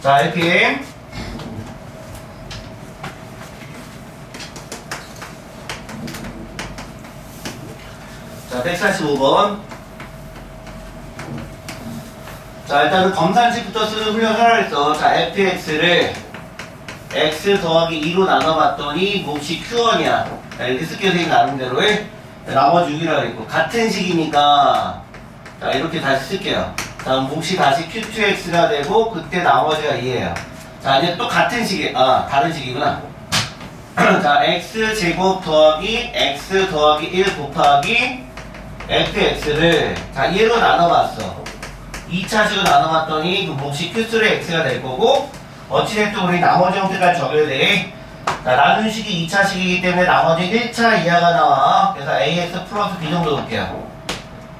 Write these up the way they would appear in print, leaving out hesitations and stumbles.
자, 이렇게. 자, 145번. 자, 일단은 검산식부터 쓰는 훈련 하라 했어. 자, fx를 x 더하기 2로 나눠봤더니 몫이 q1이야. 자, 이렇게 쓸게요. 선생님 나름대로의. 나머지 6이라고 했고. 같은 식이니까, 자, 이렇게 다시 쓸게요. 자, 몫이 다시 q2x가 되고, 그때 나머지가 2예요. 자, 이제 또 같은 식이, 다른 식이구나. 자, x제곱 더하기 x 더하기 1 곱하기 fx를, 자, 얘로 나눠봤어. 2차식으로 나눠봤더니, 그 몫이 q3 x가 될 거고, 어찌됐든 우리 나머지 형태까지 적어야 돼. 자, 나눈 식이 2차식이기 때문에 나머지 1차 이하가 나와. 그래서 ax 플러스 b 정도 볼게요.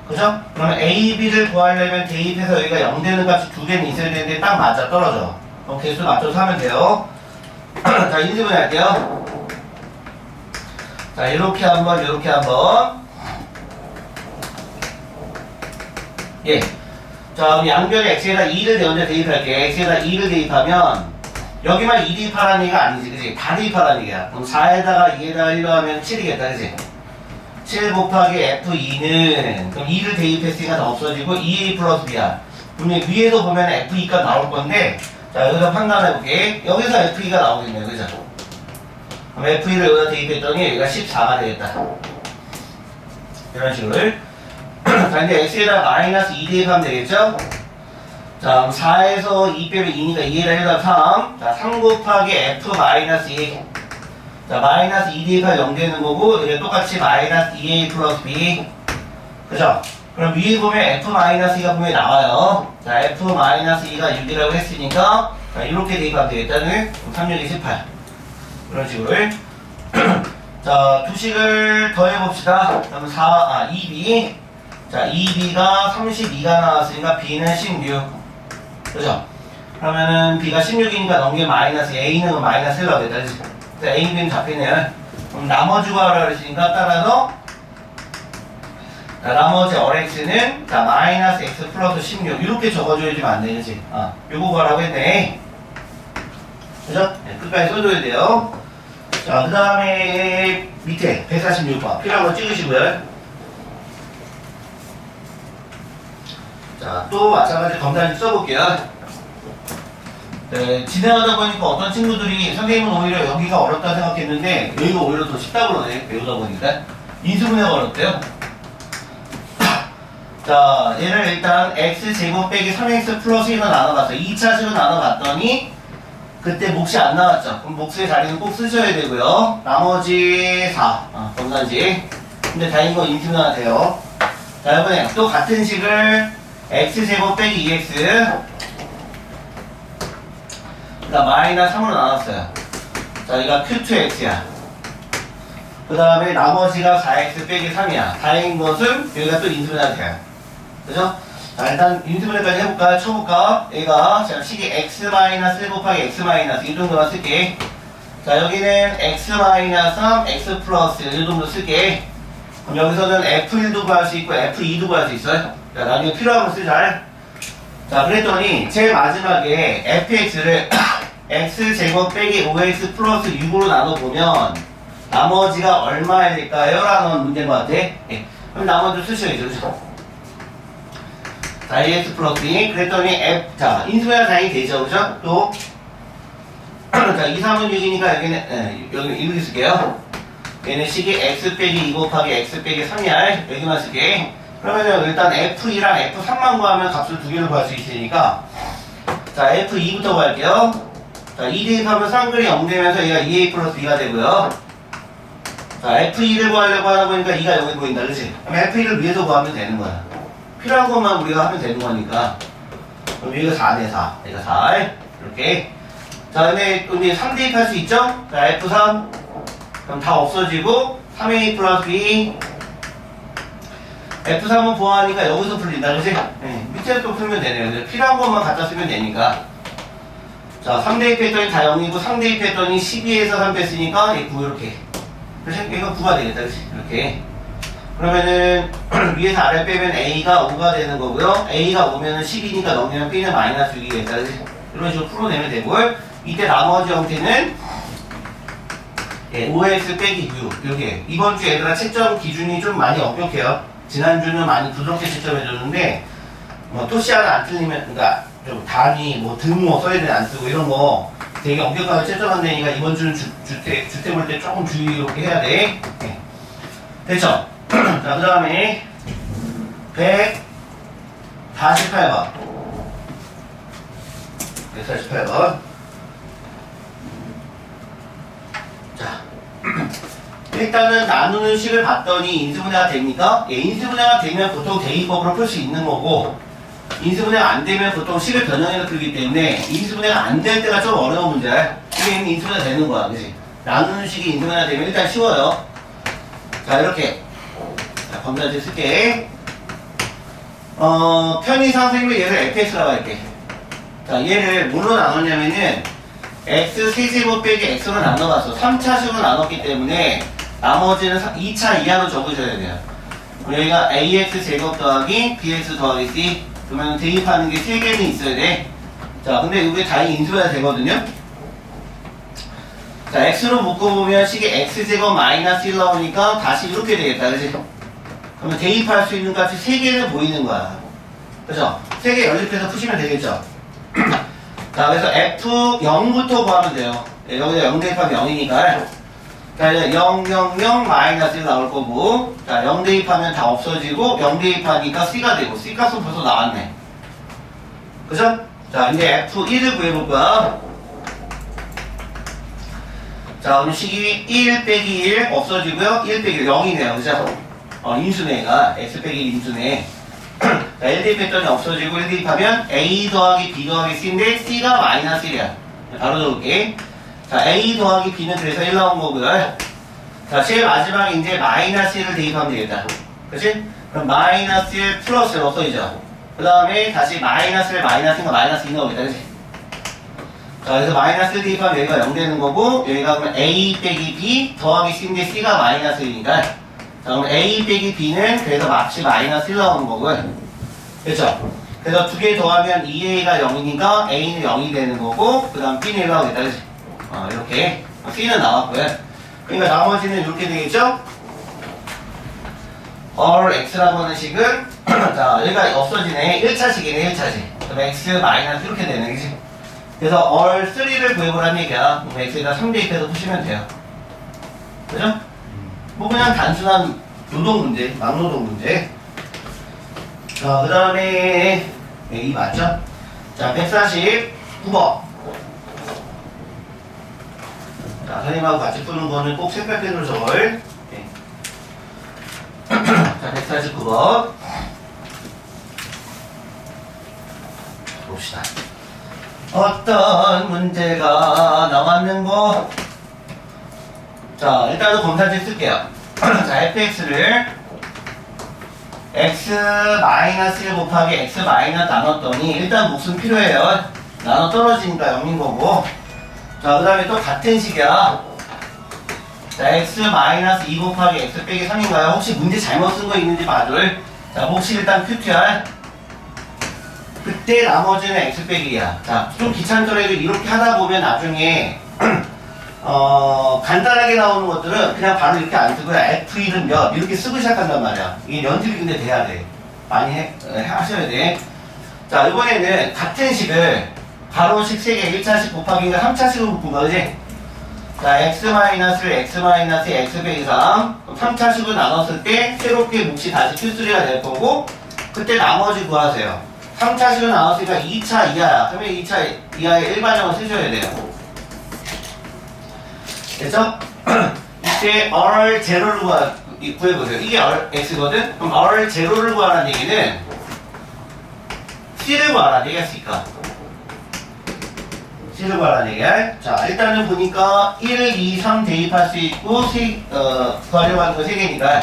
그죠? 그러면 a, b를 구하려면 대입해서 여기가 0 되는 값이 두 개는 있어야 되는데 딱 맞아 떨어져. 그럼 개수 맞춰서 하면 돼요. 자, 인수분 할게요. 자, 이렇게 한번, 이렇게 한번. 예. 자, 우리 양변에 x에다 2를 먼저 대입할게. x에다 2를 대입하면 여기만 2 대입하라는 얘기가 아니지, 그치? 다 대입하라는 얘기야. 그럼 4에다가 2에다가 1로 하면 7이겠다, 그치? 7 곱하기 f2는 그럼 2를 대입했으니까 다 없어지고 2a 플러스 b야. 분명히 위에서 보면 f2가 나올 건데, 자, 여기서 판단해볼게. 여기서 f2가 나오겠네요, 그죠? 그럼 f2를 여기다 대입했더니 여기가 14가 되겠다. 이런 식으로. 자, 이제 x에다 마이너스 2 대입하면 되겠죠? 자, 그럼 4에서 2 빼면 2니까 2에다 해다 3. 자, 3 곱하기 f 마이너스 2. 자, 마이너스 2 대입하면 0 되는 거고, 이게 똑같이 마이너스 2a 플러스 b. 그죠? 그럼 위에 보면 f 마이너스 2가 분명히 나와요. 자, f 마이너스 2가 6이라고 했으니까, 자, 이렇게 대입하면 되겠다는 3, 6이 18. 이런 식으로. 자, 두 식을 더해봅시다. 그럼 2b. 자, 2b가 32가 나왔으니까 b는 16. 그죠? 그러면은 b가 16이니까 넘기면 마이너스 a는 마이너스 1라고 됐다. 그치? a, b는 잡히네요. 그럼 나머지 구하라 그랬으니까 따라서 자, 나머지 rx는 자, 마이너스 x 플러스 16 이렇게 적어줘야지만 안 되지. 요거 구하라고 했네. 그죠? 네, 끝까지 써줘야 돼요. 자, 그 다음에 밑에 146번 필요한 거 찍으시고요. 자, 또 마찬가지 검사식 써볼게요. 네, 진행하다 보니까 어떤 친구들이 선생님은 오히려 여기가 어렵다 생각했는데 여기가 오히려 더 쉽다 그러네. 배우다 보니까 인수분해가 어렵대요. 자, 얘를 일단 x제곱 빼기 3x 플러스 1로 나눠봤어. 2차식으로 나눠봤더니 그때 몫이 안 나왔죠. 그럼 몫의 자리는 꼭 쓰셔야 되고요. 나머지 4 검산식. 근데 다행인 건 인수분해가 돼요. 자, 이번에 또 같은 식을 x제곱 빼기 2x 그러니까 마이너스 3으로 나눴어요. 자, 여기가 q2x야. 그 다음에 나머지가 4x 빼기 3이야. 다행인 것은 여기가 또 인수분해가 돼요. 그죠? 자, 일단 인수분해까지 해볼까? 쳐볼까? 여기가 제가 식이 x 마이너스 1 곱하기 x 마이너스 이 정도만 쓸게. 자, 여기는 x 마이너스 3 x 플러스 이 정도 쓸게. 그럼 여기서는 f1도 구할 수 있고 f2도 구할 수 있어요. 자, 나중에 필요한 거 쓰자. 자, 그랬더니 제일 마지막에 fx를 x제곱 빼기 5x 플러스 6으로 나눠보면 나머지가 얼마일까요? 라는 문제인 것 같아. 예. 그럼 나머지 쓰셔야죠. 그죠? 자, ax 플러스 b. 그랬더니 자, 인수분해가 당연히 되죠. 그죠? 또 자, 2, 3은 6이니까 여기는 여기 이렇게 쓸게요. 얘는 식이 x 빼기 2 곱하기 x 빼기 3이야. 여기만 쓸게. 그러면은 일단 f2랑 f3만 구하면 값을 두 개로 구할 수 있으니까 자, f2부터 구할게요. 자, 2 대입하면 쌍글이 0 되면서 얘가 2a 플러스 b가 되고요. 자, f2를 구하려고 하다 보니까 2가 여기 보인다. 그치? 그럼 f2를 위에서 구하면 되는 거야. 필요한 것만 우리가 하면 되는 거니까. 그럼 여기가 4네, 4. 여기가 4. 이렇게. 자, 근데 또 이제 3 대입할 수 있죠? 자, f3. 그럼 다 없어지고 3a 플러스 b F3은 보아하니까 여기서 풀린다, 그치? 네, 밑에 또 풀면 되네요. 필요한 것만 갖다 쓰면 되니까. 자, 3 대입했더니 다 0이고 3 대입했더니 12에서 3 뺐으니까 9 이렇게. 그치? 이거 9가 되겠다, 그치? 이렇게. 그러면은 위에서 아래 빼면 A가 5가 되는 거고요. A가 5면은 10이니까 넘기면 B는 마이너스 6이겠다, 그치? 이런 식으로 풀어내면 되고, 이때 나머지 형태는 예, OS 빼기 U. 요게 이번 주 얘들아 채점 기준이 좀 많이 엄격해요. 지난주는 많이 부드럽게 채점해줬는데 뭐 토시 하나 안 틀리면, 그러니까 좀 단위 뭐 등호 써야 되나 안 쓰고 이런 거 되게 엄격하게 채점한다니까 이번 주는 주택 볼 때 조금 주의롭게 해야 돼. 네. 됐죠? 자, 그 다음에 148번 148번. 자, 일단은 나누는 식을 봤더니 인수분해가 됩니까? 예, 인수분해가 되면 보통 대입법으로 풀 수 있는 거고, 인수분해가 안 되면 보통 식을 변형해서 풀기 때문에 인수분해가 안 될 때가 좀 어려운 문제야. 이게 이미 인수분해가 되는 거야, 그치? 나누는 식이 인수분해가 되면 일단 쉬워요. 자, 이렇게. 자, 검사지 쓸게. 편의상 생물 얘를 fx라고 할게. 자, 얘를 뭘로 나눴냐면은 x 세제곱 빼기 x로 나눠봤어. 3차식으로 나눴기 때문에 나머지는 2차 이하로 적으셔야 돼요. 여기가 ax 제곱 더하기 bx 더하기 c. 그러면 대입하는 게 3개는 있어야 돼. 자, 근데 이게 다 인수해야 되거든요. 자, x로 묶어보면 식이 x제곱 마이너스 1 나오니까 다시 이렇게 되겠다, 그치? 그러면 대입할 수 있는 값이 3개는 보이는 거야. 그죠? 3개 연립해서 푸시면 되겠죠? 자, 그래서 f 0부터 구하면 돼요. 예, 여기다 0 대입하면 0이니까. 자, 이제 0, 0, 0 마이너스 1 나올 거고, 자, 0 대입하면 다 없어지고, 0 대입하니까 c가 되고, c 값은 벌써 나왔네. 그죠? 자, 이제 f1을 구해볼 거야. 자, 그럼 식이 1 빼기 1 없어지고요. 1 빼기 1 0이네요. 그죠? 인수네가 x 빼기 1 인수네. 자, 1 대입했더니 없어지고 1 대입하면 a 더하기 b 더하기 c인데 c가 마이너스 1이야. 바로 적을게. 자, a 더하기 b는 그래서 1 나온 거고요. 자, 제일 마지막에 이제 마이너스 1을 대입하면 되겠다. 그치? 그럼 마이너스 1 플러스 1 없어지죠. 그 다음에 다시 마이너스 1 마이너스인가 마이너스 2 나오겠다. 그치? 자, 그래서 마이너스 1 대입하면 여기가 0 되는 거고, 여기가 그러면 a 빼기 b 더하기 c인데 c가 마이너스 1이니까. 자, 그럼 a 빼기 b는 그래서 값이 마이너스 1 나오는 거고요. 그렇죠? 그래서 두 개 더하면 2a가 0이니까 a는 0이 되는 거고, 그 다음 b는 1 나오겠다. 그치? 이렇게. c는 나왔고요. 그러니까 나머지는 이렇게 되겠죠? all x라고 하는 식은 자, 여기가 없어지네. 1차식이네, 1차식. 그럼 x 마이너스 이렇게 되네, 그치? 그래서 all 3를 구해보라는 얘기야. 그럼 x에다 3 대입해서 푸시면 돼요. 그죠? 뭐 그냥 단순한 노동 문제, 막노동 문제. 자, 그 다음에 A 맞죠? 자, 149번. 자, 선생님하고 같이 푸는 거는 꼭 색깔펜으로 적을. 네. 자, 149번. 봅시다. 어떤 문제가 나왔는고? 자, 일단은 검사지 쓸게요. 자, fx를 x-1 곱하기 x- 나눴더니 일단 몫은 필요해요. 나눠 떨어지니까 0인 거고. 자, 그 다음에 또 같은 식이야. 자, x-2 곱하기 x 빼기 3인가요? 혹시 문제 잘못 쓴 거 있는지 봐줄. 자, 몫이 일단 q2야. 그때 나머지는 x 빼기야. 자, 좀 귀찮더라도 이렇게 하다 보면 나중에 간단하게 나오는 것들은 그냥 바로 이렇게 안 쓰고 F1은 몇 이렇게 쓰고 시작한단 말이야. 이게 연습이 근데 돼야 돼. 많이 하셔야 돼. 자, 이번에는 같은 식을 가로식 3개 1차식 곱하기인가 3차식으로 묶은 거지. 자, x 빼기 3 3차식으로 나눴을 때 새롭게 몫이 다시 q3가 될 거고, 그때 나머지 구하세요. 3차식으로 나눴으니까 2차 이하야. 그러면 2차 이하의 일반형을 쓰셔야 돼요. 됐죠? 이때 R 제로를 구해보세요. 이게 R X거든? 그럼 R 제로를 구하라는 얘기는 C를 구하라는 얘기였으니까. C를 구하라는 얘기야. 자, 일단은 보니까 1, 2, 3 대입할 수 있고, 구하려고 하는 거 3개니까.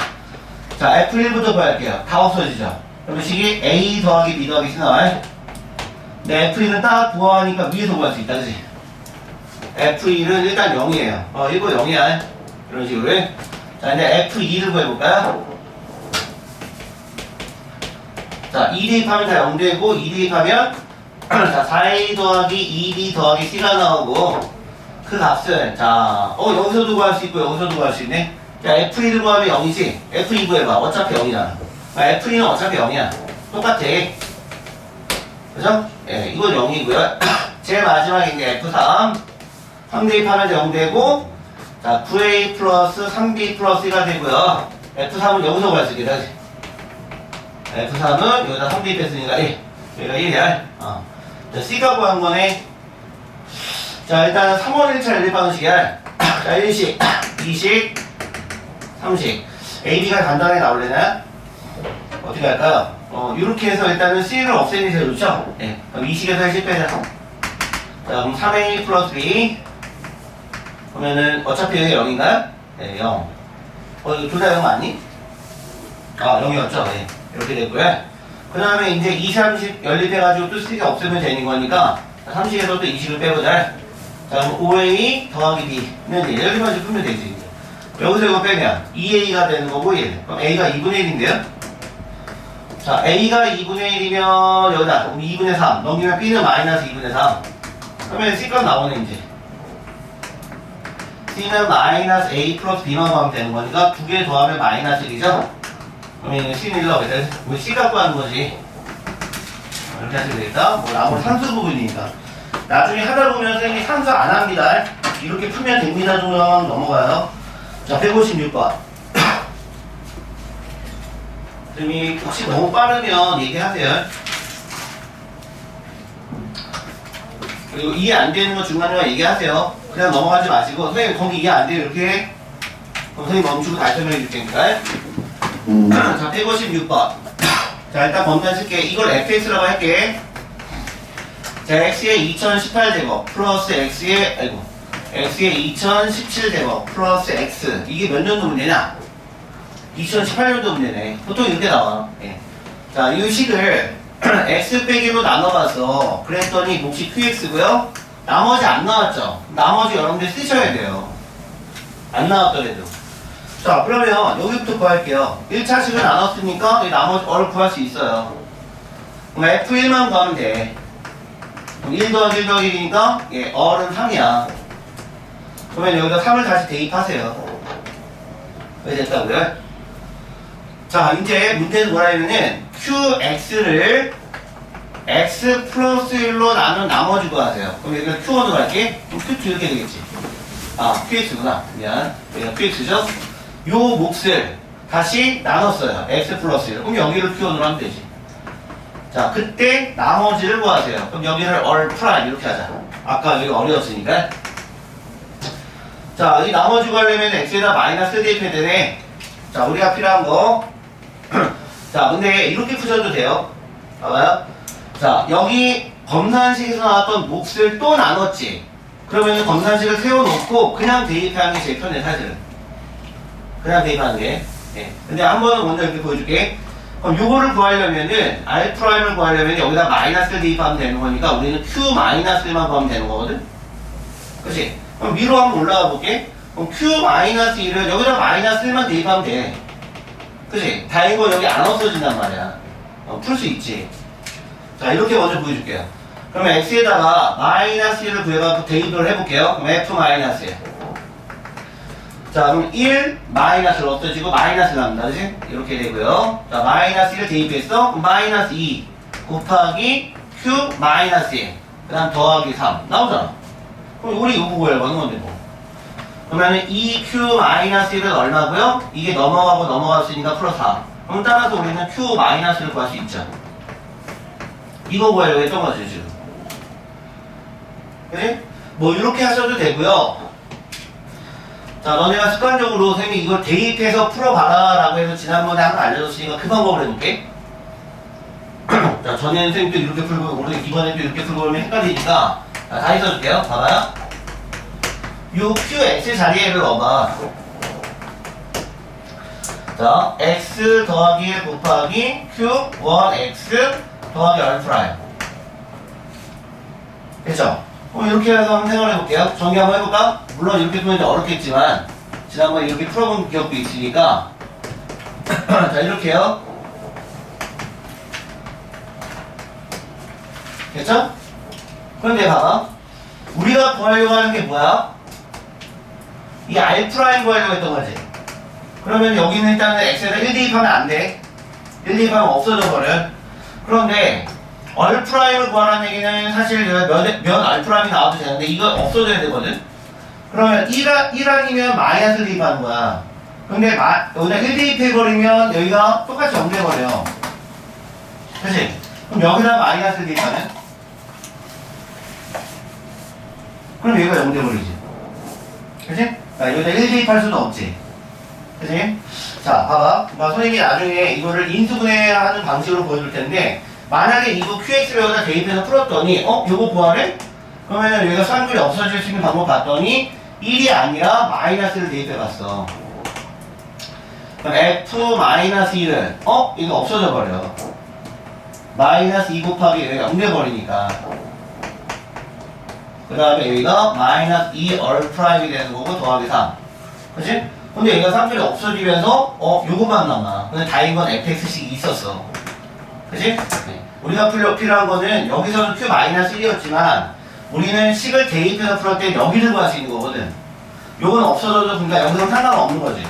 자, F1부터 구할게요. 다 없어지죠? 그럼 식이 A 더하기 B 더하기 C 나와요. 근데 F1은 딱 구하니까 위에서 구할 수 있다, 그치? F1은 일단 0이에요. 이거 0이야. 이런 식으로. 자, 이제 F2를 구해볼까요? 자, 2 대입하면 다 0 되고, 2 대입하면 자, 4a 더하기 2b 더하기 c가 나오고, 그 값을, 자, 여기서도 구할 수 있고, 여기서도 구할 수 있네. 자, f1을 구하면 0이지? f2 구해봐. 어차피 0이잖아. f2는 어차피 0이야. 똑같아. 그죠? 예, 이건 0이고요. 제일 마지막에 이제 F3. 3 대입하면 0 되고, 자, 9A 플러스 3B 플러스 1가 되고요. F3은 여기서 구할 수 있겠다. F3은 여기다 3 대입했으니까 1. 여기가 1이야. 자, C가 구한 거네. 자, 일단 3원 1차 연립방식이야. 자, 1식, 2식, 3식. AB가 간단하게 나올래나? 어떻게 할까요? 이렇게 해서 일단은 C를 없애는 게 제일 좋죠? 네. 그럼 2식에서 1식 빼자. 자, 그럼 3A 플러스 B. 그러면은, 어차피 여기 0인가요? 네, 0. 이거 둘 다 0 맞니? 0이었죠? 네. 이렇게 됐고요. 그 다음에 이제 2, 30 연립해가지고 또 C가 없으면 되는 거니까, 3식에서 또 2식을 빼보자. 자, 그럼 5A 더하기 B는 이제 여기만 좀 풀면 되지. 여기서 이거 빼면 2A가 되는 거고 1. 그럼 A가 2분의 1인데요? 자, A가 2분의 1이면 여기다 2분의 3 넘기면 B는 마이너스 2분의 3. 그러면 C값 나오네 이제. C는 마이너스 A 플러스 B만 하면 되는 거니까 두 개 더하면 마이너스 1이죠? 그러면 C는 1 나오겠다. 뭐 C 갖고 하는 거지. 이렇게 하시면 되겠다. 뭐 나머지 산수 부분이니까. 나중에 하다 보면 선생님이 산수 안 합니다. 이렇게 풀면 됩니다 정도만 넘어가요. 자, 156번. 선생님이 혹시 너무 빠르면 얘기하세요. 그리고 이해 안 되는 거 중간중간 얘기하세요. 그냥 넘어가지 마시고, 선생님 거기 이해 안 돼요 이렇게. 그럼 선생님 멈추고 다시 설명해 줄 테니까. 자, 156번. 자, 일단 범위만 쓸게. 이걸 fx라고 할게. 자, x의 2018제곱 플러스 x의 2017제곱 플러스 x. 이게 몇 년도 문제냐? 2018년도 문제네. 보통 이렇게 나와. 예. 자, 이 식을 x 빼기로 나눠봤어. 그랬더니 몫이 qx고요. 나머지 안 나왔죠? 나머지 여러분들 쓰셔야 돼요. 안 나왔더라도. 자, 그러면 여기부터 구할게요. 1차식을 나눴으니까 나머지 어를 구할 수 있어요. 그럼 f1만 구하면 돼. 1 더하기 1 더하기 1이니까 예, 어는 3이야. 그러면 여기다 3을 다시 대입하세요. 왜 됐다고요? 자, 이제 문제는 뭐라 하면은 qx를 x 플러스 1로 나눈 나머지 구하세요. 그럼 여기가 q1으로 갈게. 그럼 q2 이렇게 되겠지. qx구나. 미안. 여기가 qx죠? 요 몫을 다시 나눴어요. x 플러스 1. 그럼 여기를 q1으로 하면 되지. 자, 그때 나머지를 구하세요. 그럼 여기를 얼 프라임 이렇게 하자. 아까 여기 어려웠으니까. 자, 이 나머지 구하려면 x에다 마이너스 대입해야 되네. 자, 우리가 필요한 거. 자, 근데 이렇게 푸셔도 돼요. 봐봐요. 자, 여기 검산식에서 나왔던 몫을 또 나눴지. 그러면 검산식을 세워놓고 그냥 대입하는 게 제일 편해, 사실은. 그냥 대입하는 게. 예. 근데 한 번은 먼저 이렇게 보여줄게. 그럼 요거를 구하려면은 R''을 구하려면 여기다 마이너스를 대입하면 되는 거니까 우리는 Q 마이너스만 구하면 되는 거거든? 그치? 그럼 위로 한번 올라가 볼게. 그럼 Q 마이너스 1을 여기다 마이너스 1만 대입하면 돼. 그치? 다행인 건 여기 안 없어진단 말이야. 풀 수 있지. 자, 이렇게 먼저 보여줄게요. 그러면 X에다가 마이너스 1을 구해갖고 대입을 해볼게요. 그럼 F 마이너스 1. 자, 그럼 1 마이너스를 없어지고 마이너스 납니다. 그치? 이렇게 되고요. 자, 마이너스 1을 대입했어? 그럼 마이너스 2 곱하기 Q 마이너스 1. 그 다음 더하기 3. 나오잖아. 그럼 우리 이거 구해야 하는 건데 뭐. 그러면은 2Q 마이너스 1은 얼마고요? 이게 넘어가고 넘어갔으니까 플러스 4. 그럼 따라서 우리는 Q 마이너스를 구할 수 있죠. 이거 구하려고 했던 거죠, 지금. 그래? 뭐 이렇게 하셔도 되고요. 자, 너네가 습관적으로 선생님이 이걸 대입해서 풀어봐라 라고 해서 지난번에 한번 알려줬으니까 그 방법을 해볼게. 자, 전에는 선생님도 이렇게 풀고 오늘 이번에도 이렇게 풀고 그러면 헷갈리니까 자, 다시 써줄게요. 봐봐요. 요 QX 자리에를 넣어봐. 자, X 더하기 1 곱하기 Q1X 더하기 R'. 됐죠? 그럼 이렇게 해서 한번 생각해볼게요. 정리 한번 해볼까? 물론 이렇게 풀면 어렵겠지만 지난번에 이렇게 풀어본 기억도 있으니까 자, 이렇게요. 됐죠? 그런데 봐봐. 우리가 구하려고 하는 게 뭐야? 이 R 프라임 구하려고 했던 거지. 그러면 여기는 일단은 x에다 1 대입하면 안 돼. 1 대입하면 없어져 버려. 그런데 R 프라임을 구하라는 얘기는 사실 몇 R 프라임이 나와도 되는데 이거 없어져야 되거든. 그러면 1 마이너스를 대입하는 거야. 근데 여기다 1 대입해버리면 여기가 똑같이 0 돼버려. 그치? 그럼 여기다 마이너스를 대입하면? 그럼 여기가 0 돼버리지. 그치? 여기다 1 대입할 수는 없지. 그치? 자, 봐봐. 선생님이 나중에 이거를 인수분해하는 방식으로 보여줄 텐데, 만약에 이거 QX를 여기다 대입해서 풀었더니, 요거 구하래? 그러면 여기가 쌍둥이 없어질 수 있는 방법 봤더니, 1이 아니라 마이너스를 대입해봤어. 그럼 F-1은, 이거 없어져 버려. 마이너스 2 곱하기 여기가 0 돼버리니까. 그 다음에 여기가 마이너스 2R 프라임이 되는 거고, 더하기 3. 그치? 근데 얘가 쌍둥이 없어지면서 요것만 남아. 근데 다행인 건 fx식이 있었어. 그치? 네. 우리가 필요한 거는 여기서도 q-1이었지만 우리는 식을 대입해서 풀을 때 여기를 구할 수 있는 거거든. 요건 없어져도 그러니까 여기서는 상관없는 거지.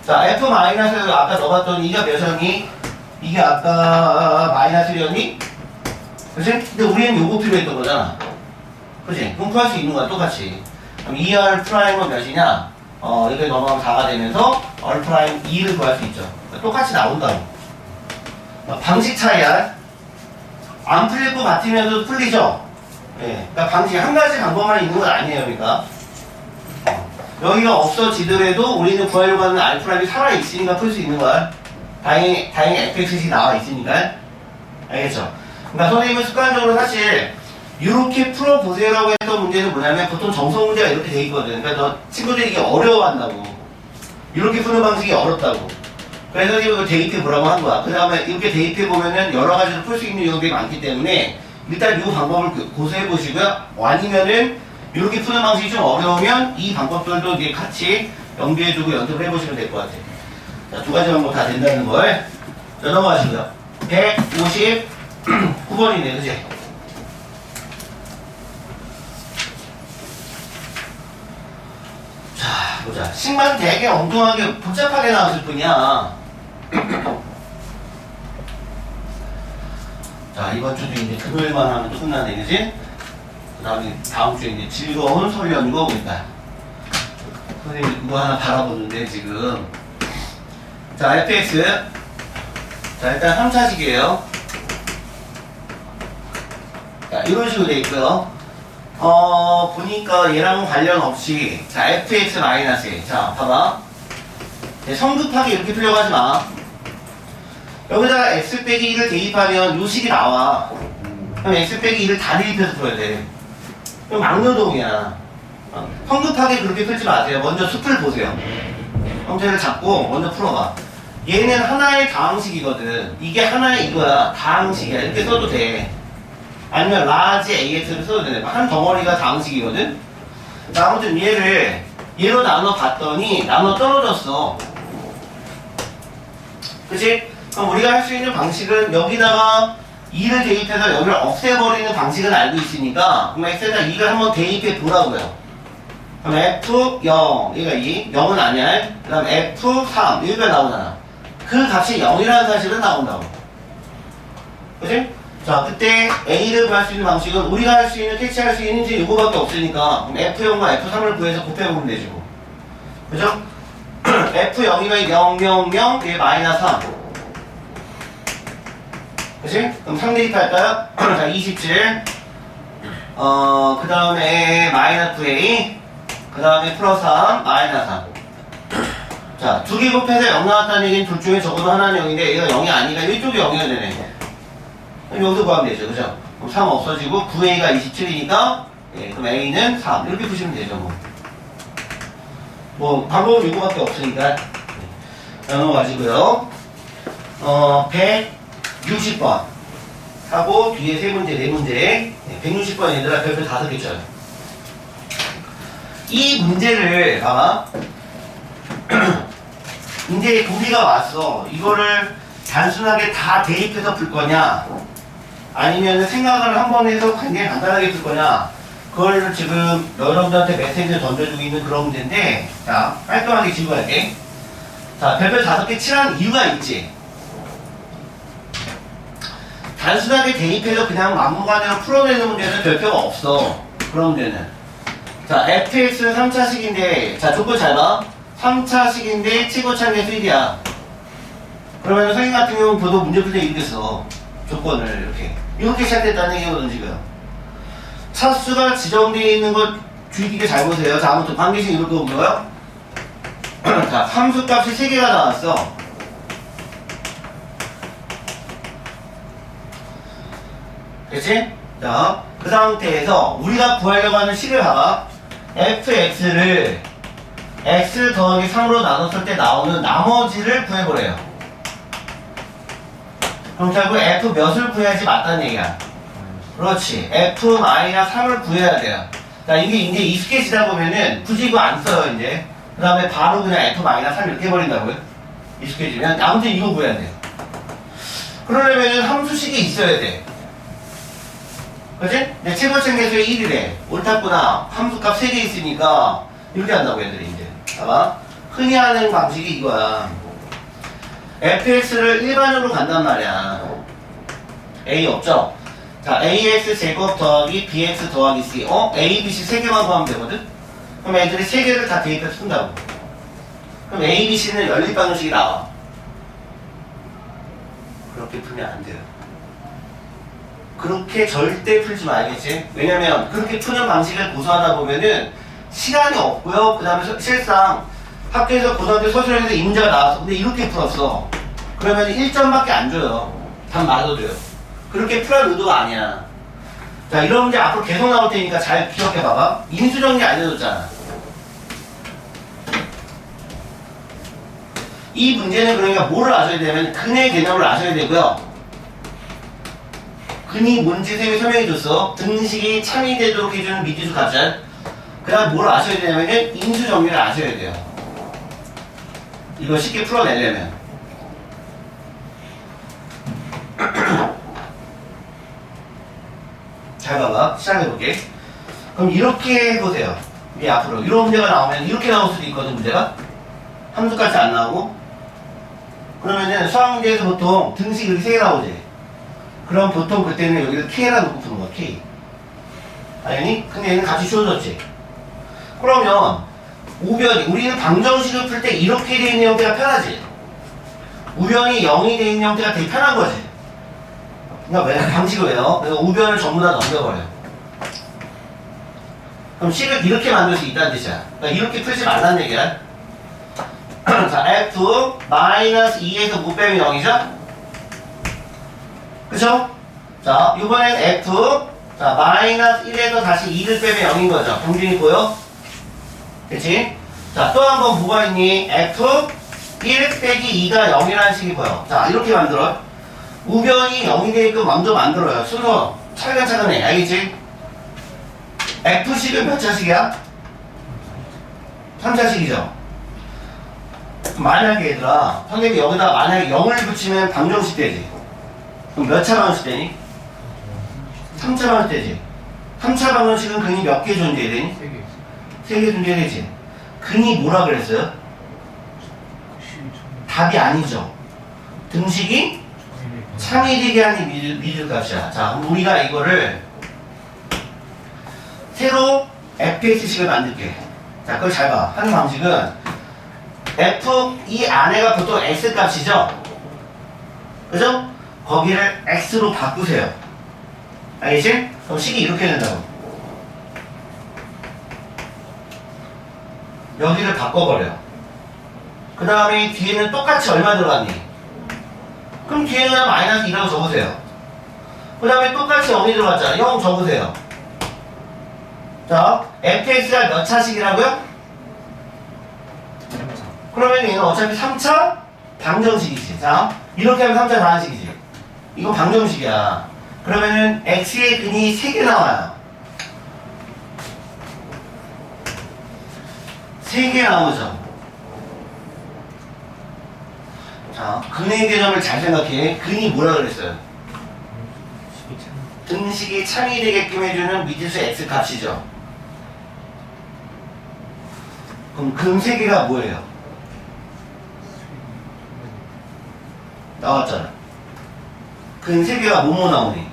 자, f-를 아까 넣어봤더니 이게 몇이었니? 이게 아까 마이너스 1이었니? 그치? 근데 우리는 요거 필요했던 거잖아. 그치? 그럼 구할 수 있는 거야, 똑같이. 그럼 2R 프라임은 몇이냐? 이렇게 넘어가면 4가 되면서 R 프라임 2를 구할 수 있죠. 똑같이 나온다고. 방식 차이야. 안 풀릴 것 같으면서 풀리죠? 예. 그러니까 방식 한 가지 방법만 있는 건 아니에요, 그러니까. 여기가 없어지더라도 우리는 구하려고 하는 R 프라임이 살아있으니까 풀 수 있는 거야. 다행히 fx식이 나와 있으니까. 알겠죠? 그러니까 선생님은 습관적으로 사실 이렇게 풀어보세요라고 했던 문제는 뭐냐면 보통 정석 문제가 이렇게 돼 있거든. 그러니까 너 친구들이 이게 어려워한다고. 이렇게 푸는 방식이 어렵다고. 그래서 이걸 대입해 보라고 한 거야. 그 다음에 이렇게 대입해 보면은 여러 가지로 풀 수 있는 요소들이 많기 때문에 일단 이 방법을 고수해 보시고요. 아니면은 이렇게 푸는 방식이 좀 어려우면 이 방법들도 이제 같이 연비해 두고 연습을 해 보시면 될 것 같아요. 자, 두 가지 방법 다 된다는 걸. 자, 넘어가시고요. 159번이네, 그치? 자, 보자. 식만 되게 엉뚱하게 복잡하게 나왔을 뿐이야. 자, 이번 주도 이제 금요일만 하면 또 끝나네, 그지? 그 다음에 다음 주에 이제 즐거운 설 연구가 오니까. 선생님, 이거 하나 바라보는데, 지금. 자, fx. 자, 일단 3차식이에요. 자, 이런 식으로 돼 있고요. 보니까 얘랑 관련 없이, 자, fx 마이너스. 자, 봐봐. 성급하게 이렇게 풀려고 하지 마. 여기다가 x 빼기 1을 대입하면 요 식이 나와. 그럼 x 빼기 1을 다 대입해서 풀어야 돼. 그럼 막노동이야. 성급하게 그렇게 풀지 마세요. 먼저 숲을 보세요. 형태를 잡고 먼저 풀어봐. 얘는 하나의 다항식이거든. 이게 하나의 이거야. 다항식이야. 이렇게 써도 돼. 아니면 라지 AX를 써도 돼. 한 덩어리가 다항식이거든. 자, 아무튼 얘로 나눠 봤더니 나눠 떨어졌어. 그치? 그럼 우리가 할 수 있는 방식은 여기다가 2를 대입해서 여기를 없애버리는 방식은 알고 있으니까 그럼 x에다 2를 한번 대입해 보라고요. 그럼 f0 얘가 2 0은 아니야. 그 다음 f3 여기가 나오잖아. 그 값이 0이라는 사실은 나온다고. 그치? 자, 그때 a를 구할 수 있는 방식은 우리가 할 수 있는 캐치할 수 있는 게 이거밖에 없으니까 그럼 f0과 f3을 구해서 곱해보면 되죠. 그죠? f0이면 0, 0, 0 얘 마이너스 3. 그치? 그럼 3 대입할까요? 자, 27. 그 다음에 마이너스 9a. 그 다음에 플러스 3, 마이너스 3. 자, 두 개 곱해서 0 나왔다는 얘기는 둘 중에 적어도 하나는 0인데 얘가 0이 아니니까 이쪽이 0이어야 되네. 그럼 여기서 구하면 되죠. 그죠? 그럼 3 없어지고 9a가 27이니까 예, 그럼 a는 3. 이렇게 푸시면 되죠. 뭐 방법은 이거밖에 없으니까. 넘어가시고요. 160번 하고 뒤에 3문제, 4문제. 160번 얘들아 별표 5개 쳐요. 이 문제를 봐봐. 이제 도비가 왔어. 이거를 단순하게 다 대입해서 풀 거냐 아니면 생각을 한 번 해서 굉장히 간단하게 풀 거냐? 그걸 지금 여러분들한테 메시지를 던져주고 있는 그런 문제인데, 자, 깔끔하게 지고 갈게. 자, 별표 5개 칠한 이유가 있지. 단순하게 대입해서 그냥 막무가내로 풀어내는 문제는 별표가 없어. 그런 문제는. 자, fx는 3차식인데, 자, 조건 잘 봐. 3차식인데 최고차항계수 1이야. 그러면 선생님 같은 경우는 보통 문제 풀 때 이렇게 써. 조건을 이렇게 시작됐다는 얘기거든, 지금. 차수가 지정되어 있는 것 주의 깊게 잘 보세요. 자, 아무튼 관계식 이렇게 보고요. 자, 함수값이 3개가 나왔어. 그치? 자, 그 상태에서 우리가 구하려고 하는 식을 봐봐. fx를 x 더하기 3으로 나눴을 때 나오는 나머지를 구해보래요. 그럼 결국 f 몇을 구해야지 맞다는 얘기야. 그렇지. f-3을 구해야 돼요. 자, 이게 이제 익숙해지다 보면은 굳이 이거 안 써요, 이제. 그 다음에 바로 그냥 f-3 이렇게 해버린다고요. 익숙해지면. 아무튼 이거 구해야 돼요. 그러려면은 함수식이 있어야 돼. 그치? 내 최고층계수의 1이래. 옳았구나. 함수값 3개 있으니까 이렇게 한다고 애들이 이제. 봐봐. 흔히 하는 방식이 이거야. fx를 일반으로 간단 말이야. a 없죠? 자, ax 제곱 더하기 bx 더하기 c. a, b, c 3개만 구하면 되거든? 그럼 애들이 3개를 다 대입해서 푼다고. 그럼 a, b, c는 연립 방정식이 나와. 그렇게 풀면 안 돼요. 그렇게 절대 풀지 말겠지? 왜냐면 그렇게 푸는 방식을 고수하다 보면은 시간이 없고요. 그 다음에 실상 학교에서 고등학교 서술형에서 이 문제가 나왔어. 근데 이렇게 풀었어. 그러면 1점밖에 안 줘요. 답 맞아도요. 그렇게 풀할 의도가 아니야. 자, 이런 문제 앞으로 계속 나올 테니까 잘 기억해 봐봐. 인수정리 알려줬잖아. 이 문제는 그러니까 뭐를 아셔야 되냐면 근의 개념을 아셔야 되고요. 근이 뭔지 쌤이 설명해줬어. 등식이 참이 되도록 해주는 미지수 값을. 그 다음 뭘 아셔야 되냐면은 인수정리를 아셔야 돼요. 이거 쉽게 풀어내려면. 잘 봐봐. 시작해볼게. 그럼 이렇게 해보세요. 이 앞으로. 이런 문제가 나오면 이렇게 나올 수도 있거든, 문제가. 함수까지 안 나오고. 그러면은 수학 문제에서 보통 등식이 이렇게 3개 나오지. 그럼 보통 그때는 여기를 K라 놓고 푸는 거야, K. 아니? 근데 얘는 같이 주어졌지. 그러면 우변이, 우리는 방정식을 풀 때 이렇게 되어 있는 형태가 편하지. 우변이 0이 되어 있는 형태가 되게 편한 거지. 그러니까 왜? 방식을 왜요? 그래서 우변을 전부 다 넘겨버려. 그럼 식을 이렇게 만들 수 있다는 뜻이야. 그러니까 이렇게 풀지 말라는 얘기야. 자, f-2에서 못 빼면 0이죠? 그쵸? 자, 이번엔 f, 자, 마이너스 1에서 다시 2를 빼면 0인 거죠. 평균이 보여? 그치? 자, 또 한 번 뭐가 있니? f 1 빼기 2가 0이라는 식이 보여. 자, 이렇게 만들어. 우변이 0이 되게끔 먼저 만들어요. 순서 차근차근해. 알겠지? f식은 몇 차식이야? 3차식이죠? 만약에 얘들아, 선생님이 여기다 만약에 0을 붙이면 방정식 되지. 그럼 몇 차 방정식 되니? 3차 방정식 되지. 3차 방정식은 근이 몇 개 존재해야 되니? 3개 존재해야 되지. 근이 뭐라 그랬어요? 답이 아니죠. 등식이 참이 되게 하는 미줄 값이야. 자, 그럼 우리가 이거를 새로 fx식을 만들게. 자, 그걸 잘 봐. 하는 방식은 f 이 안에가 보통 x 값이죠? 그죠? 거기를 x로 바꾸세요. 알겠지? 그럼 식이 이렇게 된다고. 여기를 바꿔버려. 그 다음에 뒤에는 똑같이 얼마 들어갔니? 그럼 뒤에는 마이너스 2라고 적으세요. 그 다음에 똑같이 0이 들어갔잖아. 0 적으세요. 자, fx가 몇 차식이라고요? 그러면 얘는 어차피 3차 방정식이지. 자, 이렇게 하면 3차 방정식이지. 이건 방정식이야. 그러면은 x의 근이 3개 나와요. 3개 나오죠. 자, 근의 개념을 잘 생각해. 근이 뭐라 그랬어요? 등식이 참이 되게끔 해주는 미지수 x 값이죠. 그럼 근 세 개가 뭐예요? 나왔잖아. 근 세 개가 뭐뭐 나오니?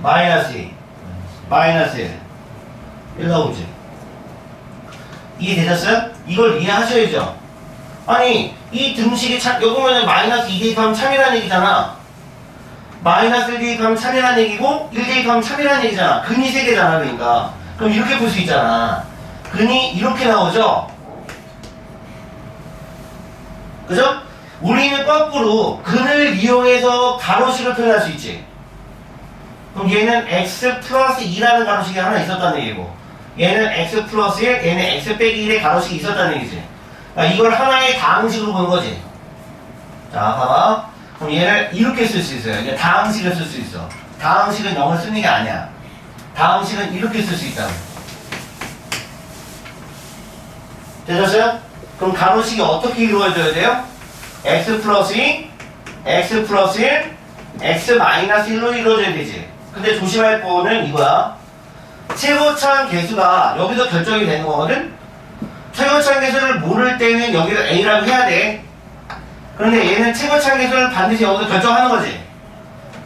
마이너스 2, 마이너스 1 나오지. 이해되셨어요? 이걸 이해하셔야죠. 아니 이 등식이 참, 여기 보면 마이너스 2 대입하면 참이라는 얘기잖아. 마이너스 1 대입하면 참이라는 얘기고 1 대입하면 참이라는 얘기잖아. 근이 3개잖아. 그러니까 그럼 이렇게 볼 수 있잖아. 근이 이렇게 나오죠. 그죠? 우리는 거꾸로 근을 이용해서 가로식을 표현할 수 있지. 그럼 얘는 x 플러스 2라는 가로식이 하나 있었다는 얘기고, 얘는 x 플러스 1, 얘는 x 빼기 1의 가로식이 있었다는 얘기지. 그러니까 이걸 하나의 다항식으로 보는 거지. 자, 봐봐. 그럼 얘를 이렇게 쓸 수 있어요. 이제 다항식을 쓸 수 있어. 다항식은 0을 쓰는 게 아니야. 다항식은 이렇게 쓸 수 있다. 되셨어요? 그럼 가로식이 어떻게 이루어져야 돼요? x 플러스 2, x 플러스 1, x 마이너스 1로 이루어져야 되지. 근데 조심할 거는 이거야. 최고차항 계수가 여기서 결정이 되는 거거든? 최고차항 계수를 모를 때는 여기를 a라고 해야 돼. 그런데 얘는 최고차항 계수를 반드시 여기서 결정하는 거지.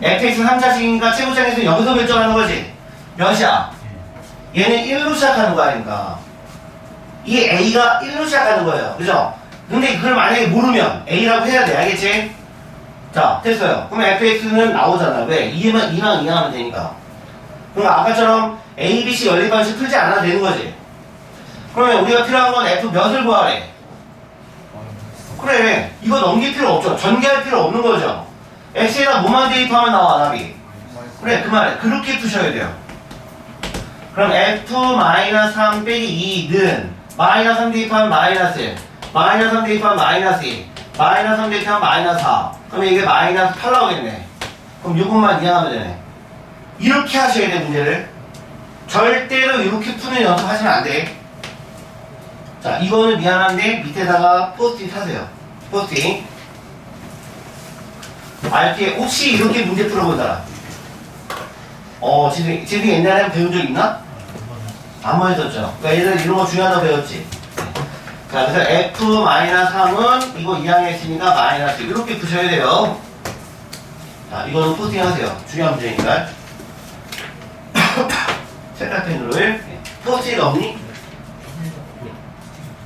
fx 3차식이니까 최고차항 계수는 여기서 결정하는 거지. 몇이야? 얘는 1로 시작하는 거 아닙니까? 이 a가 1로 시작하는 거예요. 그죠? 근데 그걸 만약에 모르면 a라고 해야 돼. 알겠지? 자, 됐어요. 그럼 fx는 나오잖아. 왜? 2만 이항하면 되니까. 그럼 아까처럼 a, b, c 연립방식 풀지 않아도 되는 거지. 그러면 우리가 필요한 건 f 몇을 구하래? 그래. 이거 넘길 필요 없죠. 전개할 필요 없는 거죠. x에다 뭐만 대입하면 나와, 답이. 그래, 그 말에. 그렇게 푸셔야 돼요. 그럼 f-3 빼기 2는 마이너스 3 대입하면 마이너스 1, 마이너스 3 대입하면 마이너스 2, 마이너스 3 대입하면 마이너스 4. 그러면 이게 마이너스 8 나오겠네. 그럼 요것만 이해하면 되네. 이렇게 하셔야 돼, 문제를. 절대로 이렇게 푸는 연습하시면 안 돼. 자, 이거는 미안한데 밑에다가 포스트잇 하세요. 포스트잇. 이렇게 혹시 이렇게 문제 풀어보자. 지금 옛날에 배운 적 있나? 안 보였었죠. 그러니까 얘들 이런 거 중요하다고 배웠지. 자, 그래서 f-3은 이거 2항에 했으니까 마이너스 이렇게 푸셔야 돼요. 자, 이거는 포스팅 하세요. 중요한 문제니까. 색깔펜으로 포스팅 없니?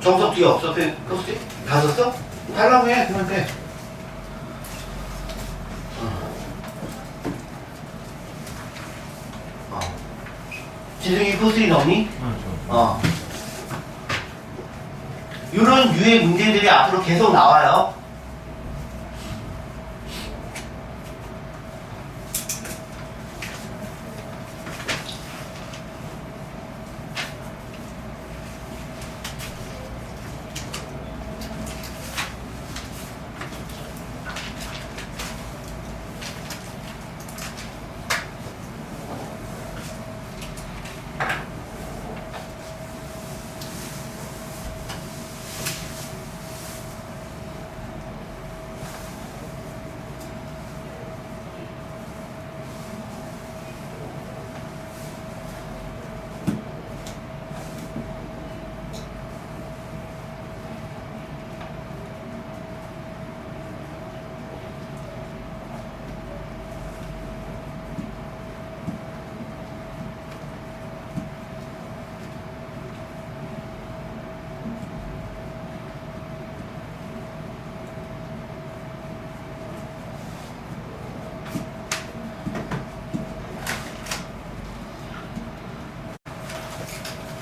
정석 뒤에 없어? 포스팅? 다 썼어? 달라고 해. 그러면 돼. 지승이 포스팅 없니? 이런 유의 문제들이 앞으로 계속 나와요.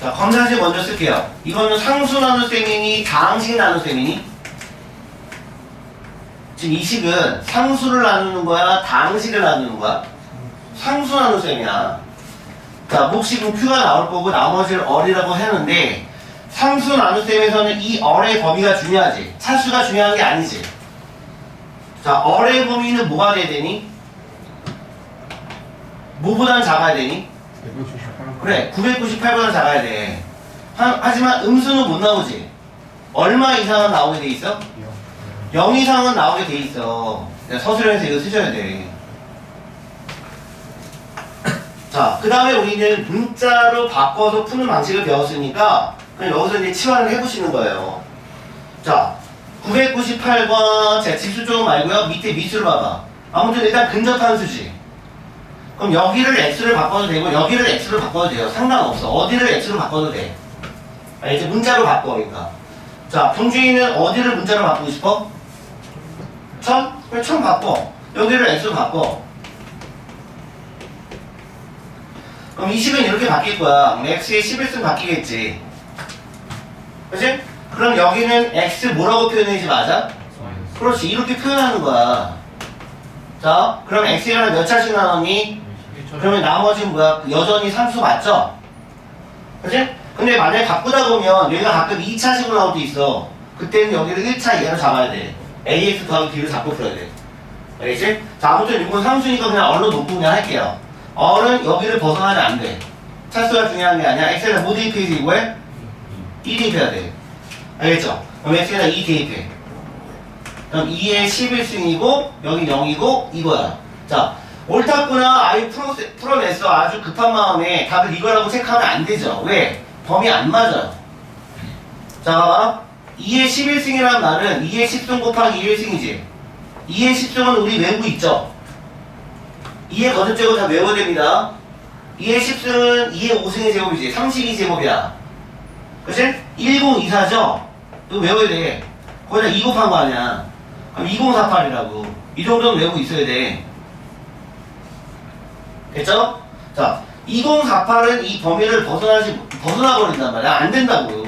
자, 검산식 먼저 쓸게요. 이거는 상수 나눗셈이니 다항식 나눗셈이니? 지금 이 식은 상수를 나누는 거야? 다항식을 나누는 거야? 상수 나눗셈이야. 자, 목식은 Q가 나올 거고 나머지를 얼이라고 했는데 상수 나눗셈에서는 이 얼의 범위가 중요하지. 차수가 중요한 게 아니지. 자, 얼의 범위는 뭐가 돼야 되니? 뭐보다는 작아야 되니? 그래, 998보다 작아야 돼. 하지만 음수는 못 나오지. 얼마 이상은 나오게 돼 있어? 0 이상은 나오게 돼 있어. 서술형에서 이거 쓰셔야 돼. 자, 그 다음에 우리는 문자로 바꿔서 푸는 방식을 배웠으니까 그냥 여기서 이제 치환을 해보시는 거예요. 자, 998번 자, 지수 쪽 말고요. 밑에 미수를 봐봐. 아무튼 일단 근접한 수지. 그럼 여기를 x를 바꿔도 되고 여기를 x로 바꿔도 돼요. 상관없어. 어디를 x로 바꿔도 돼. 이제 문자로 바꿔. 그러니까 자, 동준이는 어디를 문자로 바꾸고 싶어? 1000? 그럼 1000 바꿔. 여기를 x로 바꿔. 그럼 20은 이렇게 바뀔 거야. x의 11승 바뀌겠지. 그치? 그럼 여기는 x 뭐라고 표현해야지 맞아? 그렇지. 이렇게 표현하는 거야. 자, 그럼 x가 몇 차씩 나눴니? 그러면 나머지는 뭐야? 여전히 상수 맞죠? 그치? 근데 만약에 바꾸다 보면 얘가 가끔 2차식으로 나올 때 있어. 그때는 여기를 1차 이하로 잡아야 돼. ax 더하기 b를 잡고 풀어야 돼. 알겠지? 자, 아무튼 이건 상수니까 그냥 얼로 놓고 그냥 할게요. 얼은 여기를 벗어나면 안 돼. 차수가 중요한 게 아니야. x에다 뭐 대입해야지 이거에? 2 대입해야 돼. 알겠죠? 그럼 x에다 2 대입해. 그럼 2에 11승이고 여기 0이고 이거야. 자, 옳다구나 아이 풀어냈어. 아주 급한 마음에 답을 이거라고 체크하면 안 되죠. 왜? 범위 안 맞아요. 자, 봐봐. 2의 11승이라는 말은 2의 10승 곱하기 2의 1승이지. 2의 10승은 우리 외우고 있죠. 2의 거듭제곱 다 외워야 됩니다. 2의 10승은 2의 5승의 제곱이지. 32 제곱이야. 그치? 1024죠? 이거 외워야 돼. 거기다 2 곱한 거 아니야. 그럼 2048이라고. 이 정도는 외우고 있어야 돼. 됐죠? 자, 2048은 이 범위를 벗어나버린단 말이야. 안 된다고.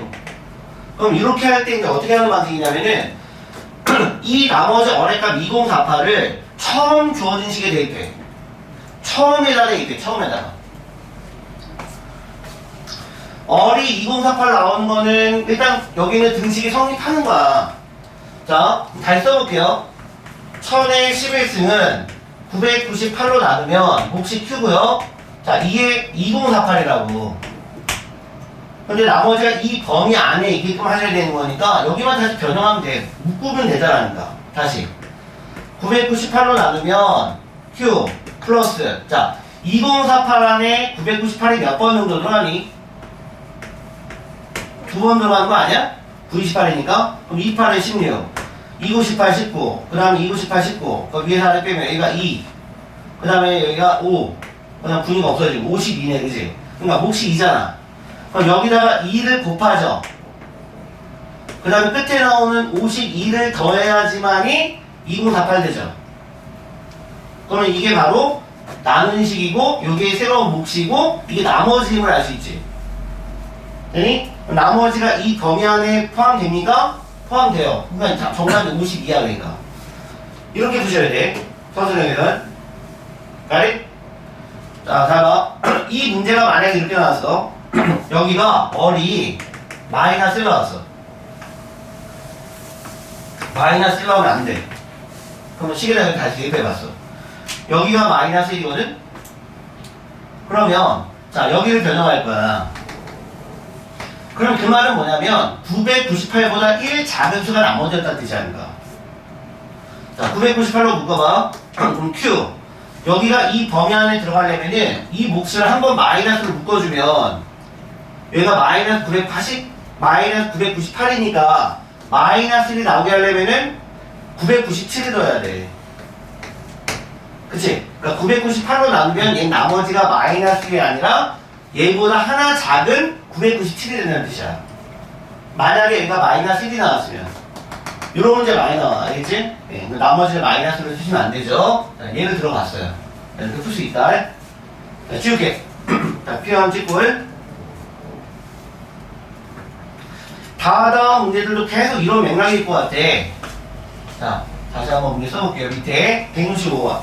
그럼 이렇게 할 때 이제 어떻게 하는 방식이냐면은, 이 나머지 어뢰값 2048을 처음 주어진 식에 대입해. 처음에다 대입해, 처음에다가. 어리 2048 나오는 거는 일단 여기는 등식이 성립하는 거야. 자, 다시 써볼게요. 1000의 11승은 998로 나누면 몫이 q고요. 자, 2에 2048이라고. 근데 나머지가 이 범위 안에 있게끔 하셔야 되는 거니까 여기만 다시 변형하면 돼. 묶으면 되잖아. 다시 998로 나누면 q 플러스 자 2048 안에 998이 몇 번 정도 들어가니? 2번 들어가는 거 아니야? 928이니까 그럼 28은 16 298 19 그 다음에 298 19 그 위에서 하나 빼면 여기가 2 그 다음에 여기가 5 그 다음 9가 없어지고 52네 그지? 그러니까 몫이 2잖아. 그럼 여기다가 2를 곱하죠. 그 다음에 끝에 나오는 52를 더해야지만이 2048 되죠. 그러면 이게 바로 나눈 식이고 이게 새로운 몫이고 이게 나머지 힘을 알 수 있지. 되니? 나머지가 이 범위 안에 포함됩니까? 포함돼요. 그러니까 정답이 52야 그러니까. 이렇게 푸셔야 돼. 서술형에는. 가리? 자, 잘 봐. 이 문제가 만약에 이렇게 나왔어. 여기가 얼이 마이너스 1 나왔어. 마이너스 1 나오면 안 돼. 그러면 식에다 다시 대입해봤어. 여기가 마이너스 1이거든? 그러면 자 여기를 변형할 거야. 그럼 그 말은 뭐냐면 998보다 1 작은 수가 나머지였다는 뜻이 아닌가. 자 998로 묶어봐. 그럼 Q 여기가 이 범위 안에 들어가려면은 이 몫을 한번 마이너스로 묶어주면 여기가 마이너스 980 마이너스 998이니까 마이너스 1이 나오게 하려면은 997을 넣어야 돼. 그치? 그러니까 998로 나누면 얘 나머지가 마이너스 1이 아니라 얘보다 하나 작은 997이 된다는 뜻이야. 만약에 얘가 마이너스 1이 나왔으면 이런 문제 많이 나와. 알겠지? 네, 나머지를 마이너스로 쓰시면 안 되죠. 자, 얘를 들어봤어요. 이렇게 풀 수 있다. 자, 지울게. 자, 필요한 찍골. 다음 문제들도 계속 이런 맥락일 것 같아. 자, 다시 한번 문제 써볼게요. 밑에 165번.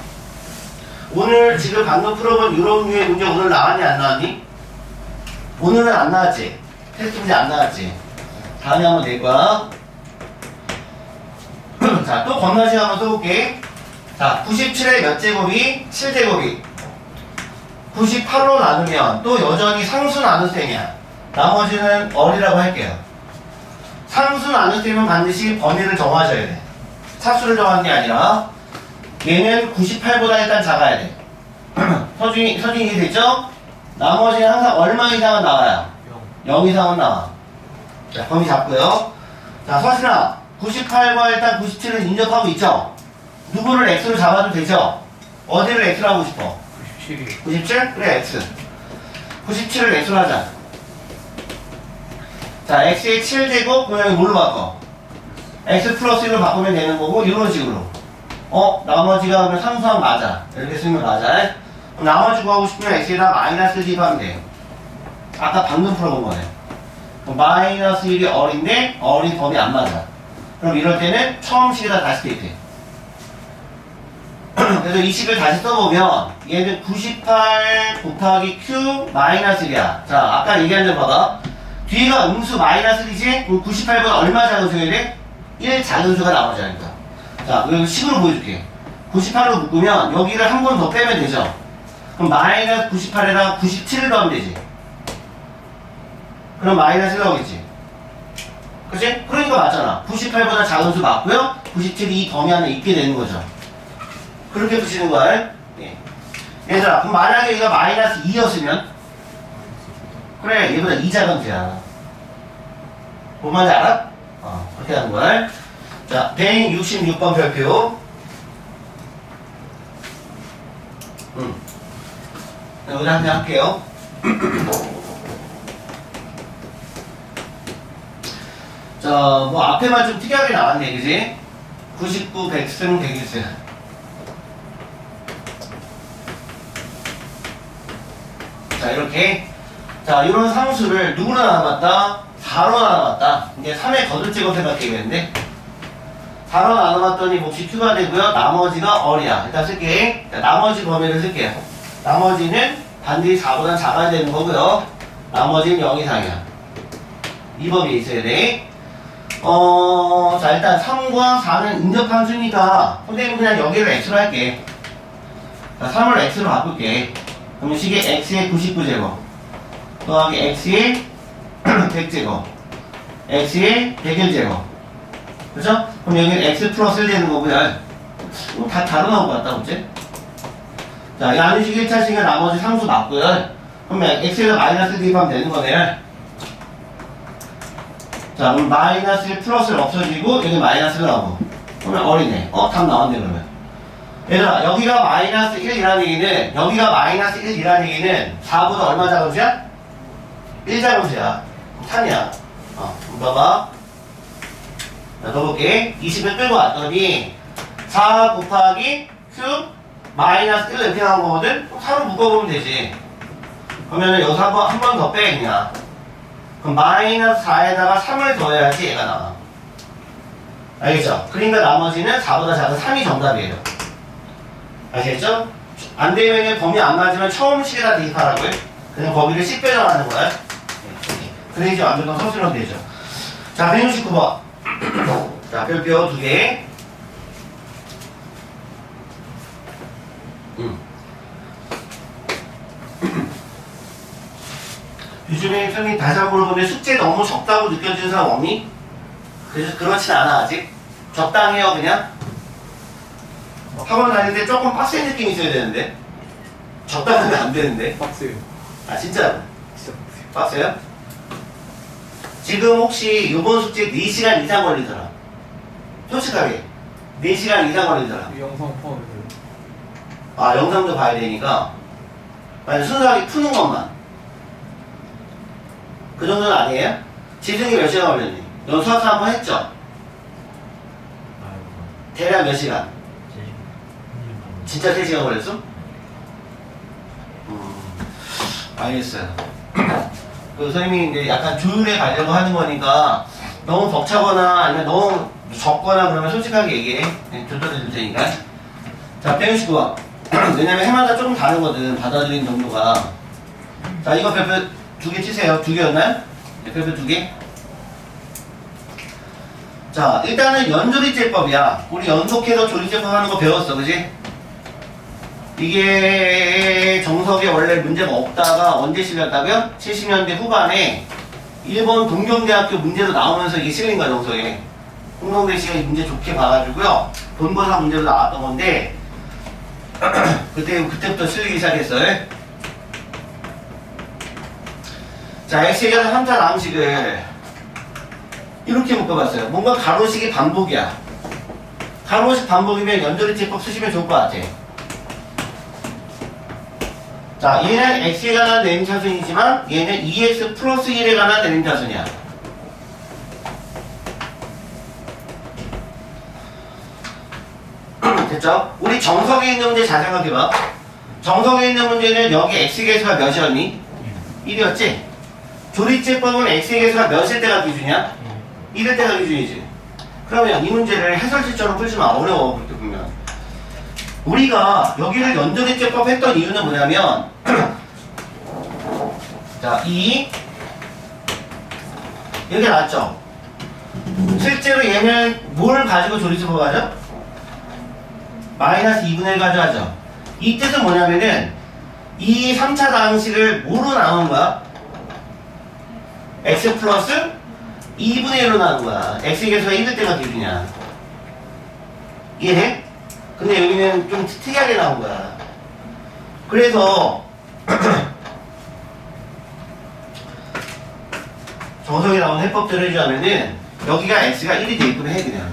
오늘 지금 방금 풀어본 이런 류의 문제 오늘 나왔니 안 나왔니? 오늘은 안 나왔지? 테스트 문제 안 나왔지? 다음에 한번 낼 거야. 자, 또 건너식 한번 써볼게. 자, 97의 몇 제곱이 7제곱이 98로 나누면 또 여전히 상수 나눗셈이야. 나머지는 어리라고 할게요. 상수 나눗셈은 반드시 범위를 정하셔야 돼. 차수를 정하는 게 아니라 얘는 98보다 일단 작아야 돼. 서준이 이해됐죠? 나머지는 항상 얼마 이상은 나와요? 0 이상은 나와. 자, 범위 잡고요. 자, 서진아, 98과 일단 97을 인접하고 있죠? 누구를 x로 잡아도 되죠? 어디를 x로 하고 싶어? 97이 97? 그래, x. 97을 x로 하자. 자, x의 7제곱, 그럼 여기 뭘로 바꿔? x 플러스 1로 바꾸면 되는 거고, 이런 식으로. 나머지가 그러면 상수항 맞아. 이렇게 쓰면 맞아. 그럼 나머지 구하고 싶으면 x에다 마이너스 대입하면 돼요. 아까 방금 풀어본 거네. 그럼 마이너스 1이 어린데, 어린 범위 안 맞아. 그럼 이럴 때는 처음 식에다 다시 대입해. 그래서 이 식을 다시 써보면, 얘는 98 곱하기 q 마이너스 1이야. 자, 아까 얘기한 대로 봐봐. 뒤가 음수 마이너스 1이지? 그럼 98보다 얼마 작은 수여야 돼? 1 작은 수가 나오자니까. 자, 그래서 식으로 보여줄게. 98로 묶으면 여기를 한 번 더 빼면 되죠? 그럼 마이너스 98에다가 97을 더하면 되지. 그럼 마이너스 1 나오겠지. 그치? 그러니까 맞잖아. 98보다 작은 수 맞고요. 97이 이 범위 안에 있게 되는 거죠. 그렇게 붙이는 거야. 예. 얘들아, 그럼 만약에 얘가 마이너스 2였으면? 그래, 얘보다 2 작은 수야. 뭔 말인지 알아? 그렇게 하는 거야. 자, 166번 별표. 여기다 한번 할게요. 자, 뭐 앞에만 좀 특이하게 나왔네, 그지? 99, 100승, 100일승. 자, 이렇게. 자, 이런 상수를 누구로 나눠봤다? 4로 나눠봤다. 이제 3의 거듭제곱 생각해야겠는데. 4로 나눠봤더니 몫이 q가 되고요. 나머지가 어리야. 일단 쓸게. 자, 나머지 범위를 쓸게요. 나머지는 반드시 4보다 작아야 되는 거고요. 나머지는 0 이상이야. 이 범위에 있어야 돼. 자, 일단 3과 4는 인접한 수니까 선생님은 그냥 여기를 x로 할게. 자, 3을 x로 바꿀게. 그러면 식의 x의 99제곱 더하기 x의 100제곱 x의 101제곱. 그죠? 그럼 여기는 x 플러스 1 되는 거고요. 다 다르 나온 것 같다, 그치? 자, 이 안식 1차식은 나머지 상수 맞고요. 그러면 x에다 마이너스 대입하면 되는 거네. 자, 그럼 마이너스 1 플러스를 없어지고 여기 마이너스가 나오고. 그러면 어리네. 답 나왔네, 그러면. 얘들아, 여기가 마이너스 1이라는 얘기는, 여기가 마이너스 1이라는 얘기는 4보다 얼마 작은 수야? 1 작은 수야. 3이야. 봐봐. 자, 넣어볼게. 20을 끌고 왔더니 4 곱하기 q 마이너스 1 이렇게 나온 거거든? 4로 묶어보면 되지. 그러면은 여기서 한 번 더 빼, 그냥. 그럼 마이너스 4에다가 3을 더해야지 얘가 나와. 알겠죠? 그러니까 나머지는 4보다 작은 3이 정답이에요. 아시겠죠? 안 되면 범위 안 맞으면 처음 식에다 대입하라고요. 그냥 거기를 식 배정하는 거야. 그래야지 완전한 서술로 되죠. 자, 169번. 자, 별표 2개. 요즘에 선생님 다시 한번 물어보는데 숙제 너무 적다고 느껴지는 사람 없니? 그래서 그렇진 않아, 아직. 적당해요, 그냥. 학원 다닐 때 조금 빡센 느낌이 있어야 되는데. 적당하면 안 되는데. 빡세요. 아, 진짜로? 진짜 빡세요. 빡세요? 지금 혹시 요번 숙제 4시간 이상 걸리더라. 솔직하게. 4시간 이상 걸리더라. 이 영상 포함해서요. 아, 영상도 봐야 되니까. 아니, 순수하게 푸는 것만. 그 정도는 아니에요? 지승이 몇 시간 걸렸니? 넌 수학사 한번 했죠? 대략 몇 시간? 진짜 3시간 걸렸어? 알겠어요. 그 선생님이 이제 약간 조율해 가려고 하는 거니까 너무 벅차거나 아니면 너무 적거나 그러면 솔직하게 얘기해. 조절해 줄 테니까. 자, 169번. 왜냐면 해마다 조금 다르거든. 받아들이는 정도가. 자, 이거 별표 2개 치세요. 2개였나요? 네, 별표 2개. 자, 일단은 연조리제법이야. 우리 연속해서 조리제법 하는 거 배웠어, 그지? 이게 정석에 원래 문제가 없다가 언제 실렸다고요? 70년대 후반에 일본 동경대학교 문제도 나오면서 이게 실린 거야, 정석에. 홍성대 씨가 이 문제 좋게 봐가지고요. 본고사 문제로 나왔던 건데, 그때부터 실리기 시작했어요. 자, x제곱 3차 나함식을 이렇게 묶어봤어요. 뭔가 가로식이 반복이야. 가로식 반복이면 연조리제법 쓰시면 좋을 것 같아. 자, 얘는 x에 관한 내림차순이지만 얘는 2x 플러스 1에 관한 내림차순이야. 됐죠? 우리 정석에 있는 문제 잘 생각해봐. 정석에 있는 문제는 여기 x의 개수가 몇이었니? 1이었지? 조리제법은 x의 개수가 몇일 때가 기준이야? 1일 때가 기준이지. 그러면 이 문제를 해설지처럼 풀지 마. 어려워. 그렇게 보면. 우리가 여기를 연조리제법 했던 이유는 뭐냐면 자, 이렇게 나왔죠? 실제로 얘는 뭘 가지고 조리제법 하죠? 마이너스 2분의 1 가져가죠. 이 뜻은 뭐냐면은 이 3차 방식을 뭐로 나오는 거야? x 플러스 2분의 1로 나오는 거야. x의 개수가 1일 때가 기준이야. 이해해? 근데 여기는 좀 특이하게 나온 거야. 그래서 정석에 나온 해법들을 해주자면은 여기가 x가 1이 대입금 해 그냥.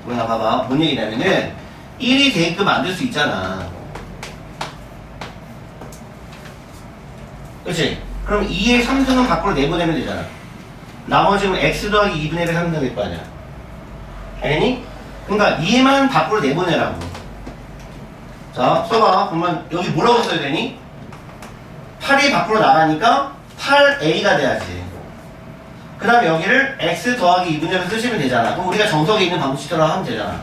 뭐야 봐봐. 뭔 얘기냐면은 1이 대입금 만들 수 있잖아. 그치? 그럼 2의 3승은 밖으로 내보내면 되잖아. 나머지는 x 더하기 2분의 1의 3승 될 거 아니야. 알겠니? 그러니까 2만 밖으로 내보내라고. 자, 써봐. 그러면 여기 뭐라고 써야 되니? 8이 밖으로 나가니까 8a가 돼야지. 그 다음에 여기를 x 더하기 2분의 1을 쓰시면 되잖아. 그럼 우리가 정석에 있는 방식대로 하면 되잖아.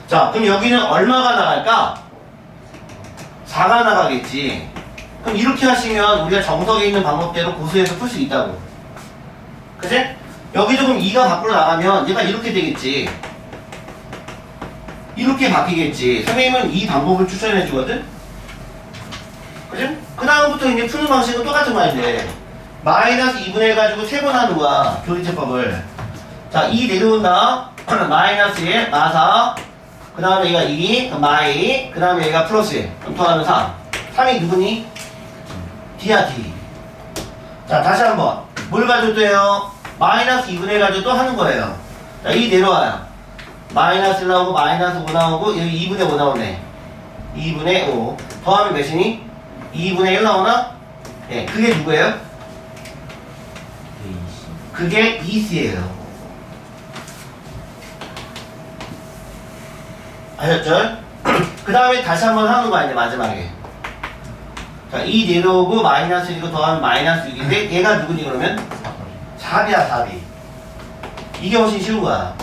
자, 그럼 여기는 얼마가 나갈까? 4가 나가겠지. 그럼 이렇게 하시면 우리가 정석에 있는 방법대로 고수해서 풀 수 있다고. 그치? 여기도 그럼 2가 밖으로 나가면 얘가 이렇게 되겠지. 이렇게 바뀌겠지. 선생님은 이 방법을 추천해 주거든? 그치? 그 다음부터 이제 푸는 방식은 똑같은 말인데 마이너스 2분의 1 가지고 3번 하는 거야. 조리제법을. 자, 2 내려온다. 마이너스 1, 마사. 그 다음에 얘가 2, 마이. 그 다음에 얘가 플러스 1. 그럼 더하면 3. 3이 누구니? D야, D. 자, 다시 한번. 뭘 가지고 또 해요? 마이너스 2분의 1 가지고 또 하는 거예요. 자, 2 내려와요. 마이너스 1 나오고, 마이너스 5 나오고, 여기 2분의 5 나오네. 2분의 5. 더하면 몇이니? 2분의 1 나오나? 예, 그게 누구예요? 그게 2C예요. 아셨죠? 그 다음에 다시 한번 하는 거 아니야, 마지막에. 자, 2 내려오고, 마이너스 1이고, 더하면 마이너스 6인데, 얘가 누구니, 그러면? 4비야, 4비. 이게 훨씬 쉬운 거야.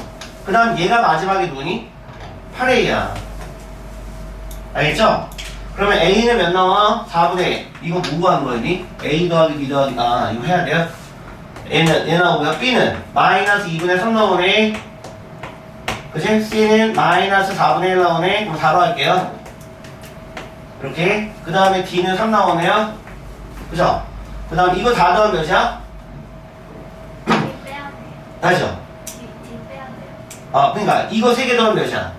그 다음 얘가 마지막에 누구니? 8A야. 알겠죠? 그러면 A는 몇 나와? 4분의 1. 이거 뭐고 하는 거니? A 더하기 B 더하기, 아, 이거 해야 돼요? 얘 나오고요. B는 마이너스 2분의 3 나오네. 그치? C는 마이너스 4분의 1 나오네. 그럼 4로 할게요. 이렇게. 그 다음에 D는 3 나오네요. 그죠? 그 다음 이거 다 더하면 몇이야? 다시요. 아, 그러니까 이거 3개 더하면 몇이야?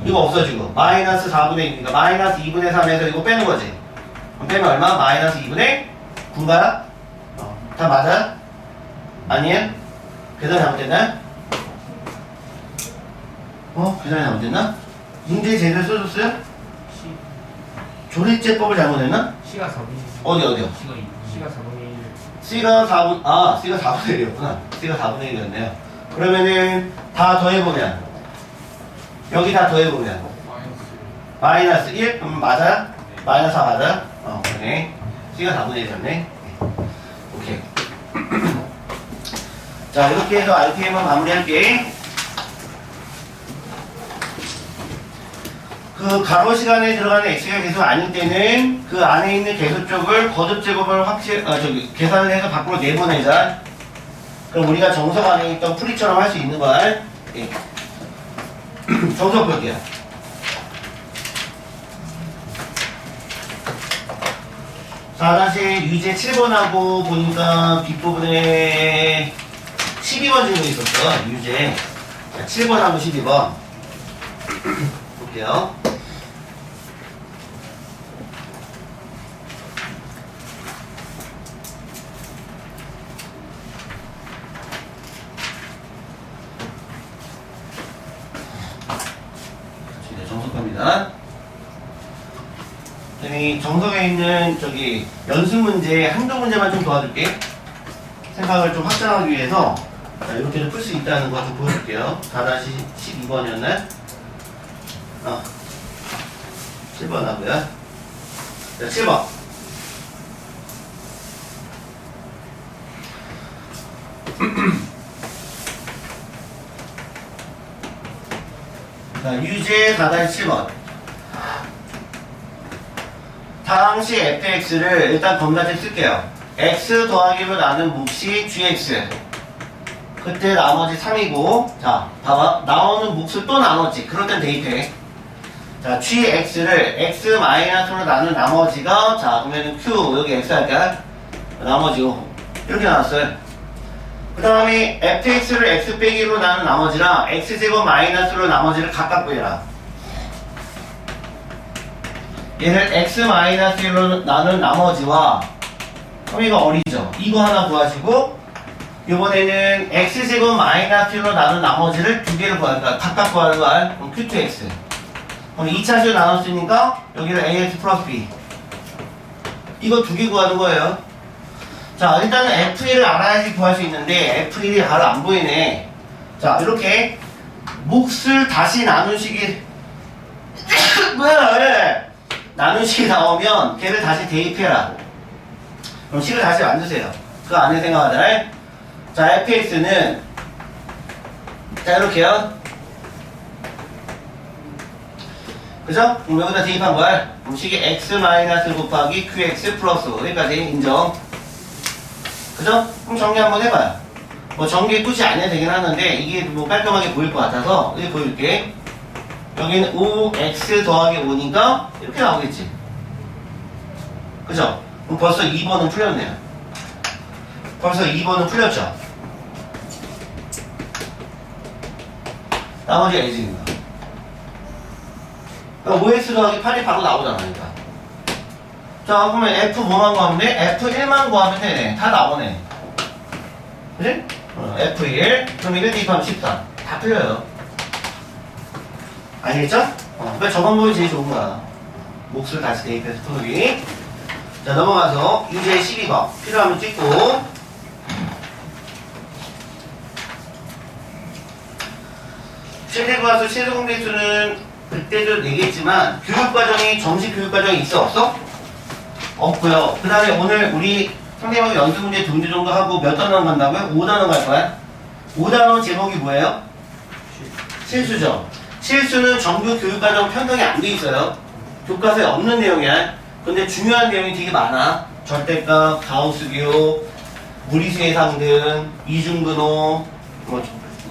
이거 없어지고 마이너스 4분의 1이니까 마이너스 2분의 3에서 이거 빼는 거지. 그럼 빼면 얼마? 마이너스 2분의 9인가요? 다 맞아요? 아니에요? 계산이 잘못됐나요? 계산이 잘못됐나? 문제 제대로 써줬어요? 조리제법을 잘못했나? C가 4분의 1. 어디요? C가 4분의 1. C가 4분의 1이었구나. C가 4분의 1이었네요. 그러면은 다 더해보면 여기 다 더해보면 마이너스 1? 그럼 맞아요? 마이너스 4 맞아요? 그러네. C가 4분의 1이었네. 오케이. 자, 이렇게 해서 RPM은 마무리할게. 그 가로 시간에 들어가는 x가 계속 아닐 때는 그 안에 있는 계수 쪽을 거듭 제곱을 계산을 해서 밖으로 내보내자. 그럼 우리가 정석 안에 있던 풀이처럼 할 수 있는 걸. 예. 정석 볼게요. 자, 다시 유제 7번하고 보니까 뒷부분에 12번 질문이 있었어. 유제. 자, 7번하고 12번. 볼게요. 이 정석에 있는 저기 연습 문제 한두 문제만 좀 도와줄게. 생각을 좀 확장하기 위해서 자, 이렇게 풀 수 있다는 거 좀 보여줄게요. 4-12번이었네. 7번 하고요. 자, 7번. 자, 유제 4-7번. 당시 fx를 일단 검사책 쓸게요. x 더하기로 나눈 몫이 gx. 그때 나머지 3이고, 자, 봐봐. 나오는 몫을 또 나눴지. 그럴 땐 대입해. 자, gx를 x-로 나눈 나머지가, 자, 그러면은 q, 여기 x 할까? 나머지고. 이렇게 나왔어요. 그 다음에 fx를 x 빼기로 나눈 나머지랑 x제곱 마이너스로 나머지를 각각 구해라. 얘를 x-1로 나눈 나머지와 범위가 어리죠. 이거 하나 구하시고 이번에는 x제곱 마이너스1로 나눈 나머지를 두 개를 구하니까 각각 구하는 거야. 그럼 q2x. 그럼 2차식으로 나눴으니까 여기를 ax 플러스 b. 이거 두 개 구하는 거예요. 자, 일단은 f1을 알아야지 구할 수 있는데 f1이 바로 안 보이네. 자, 이렇게 몫을 다시 나눈 식이 뭐야 왜? 나눈 식이 나오면 걔를 다시 대입해라. 그럼 식을 다시 만드세요. 그 안에 생각하잖아요. 자, fx는 자, 이렇게요. 그죠? 그럼 여기다 대입한 거야. 그럼 식이 x 곱하기 qx 플러스 여기까지 인정. 그죠? 그럼 정리 한번 해봐요. 뭐 전개 끝이 안 해도 되긴 하는데 이게 뭐 깔끔하게 보일 것 같아서 이렇게 보여줄게. 여기는 5x 더하기 5니까 이렇게 나오겠지. 그죠? 그럼 벌써 2번은 풀렸네요. 벌써 2번은 풀렸죠? 나머지 a입니다. 5x 더하기 8이 바로 나오잖아. 그러니까. 자, 그러면 f 뭐만 구하면 돼? f1만 구하면 되네. 다 나오네. 그치? f1 그럼 1 대입하면 14. 다 풀려요. 알겠죠? 왜 저번 보기 제일 좋은 거야. 몫을 다시 대입해서 풀기. 자, 넘어가서 유제 12번 필요하면 찍고. 실내과수 실수공개수는 그때도 내겠지만 교육과정이 정식 교육과정이 있어 없어? 없고요. 그 다음에 오늘 우리 선생님하고 연습 문제 2문제 정도 하고 몇 단원 간다고요? 5단원 갈 거야? 5단원 제목이 뭐예요? 실수죠. 실수는 정규 교육과정 편성이 안 돼 있어요. 교과서에 없는 내용이야. 근데 중요한 내용이 되게 많아. 절대값, 가우스 기호, 무리수 예상등, 이중근호,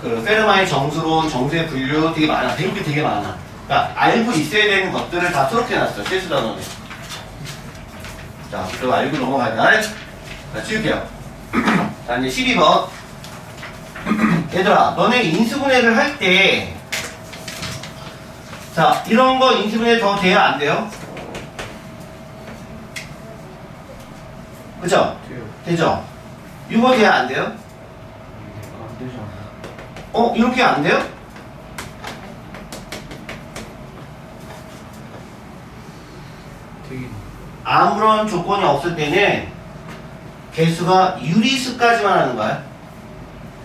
그 페르마의 정수론, 정수의 분류 되게 많아. 배울 게 되게 많아. 그러니까 알고 있어야 되는 것들을 다 수록해놨어. 실수 단원에. 자, 그리고 알고 넘어가자. 자, 치울게요. 자, 이제 12번. 얘들아, 너네 인수분해를 할 때, 자, 이런 거 인수분해 더 돼야 안 돼요? 그죠? 돼요. 되죠? 이거 돼야 안 돼요? 안 되지 않아요? 이렇게 안 돼요? 되긴. 아무런 조건이 없을 때는 개수가 유리수까지만 하는 거야.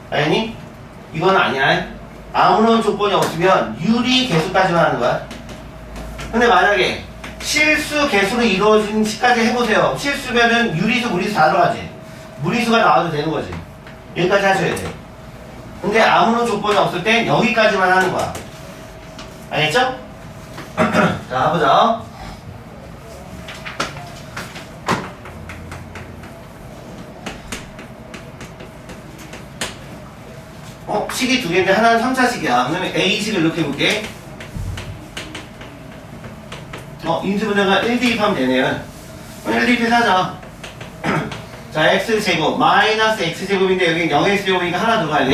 아니? 이건 아니야. 아무런 조건이 없으면 유리 개수까지만 하는 거야. 근데 만약에 실수 개수로 이루어진 식까지 해보세요. 실수면은 유리수, 무리수 다 들어가지. 무리수가 나와도 되는 거지. 여기까지 하셔야 돼. 근데 아무런 조건이 없을 땐 여기까지만 하는 거야. 알겠죠? 자, 보자. 식이 두 개인데 하나는 3차식이야. 그러면 A식을 이렇게 해볼게. 인수분해가 1 대입하면 되네요. 1 대입해서 하자. 자, x제곱 마이너스 x제곱인데 여기 0x제곱이니까 하나 들어가야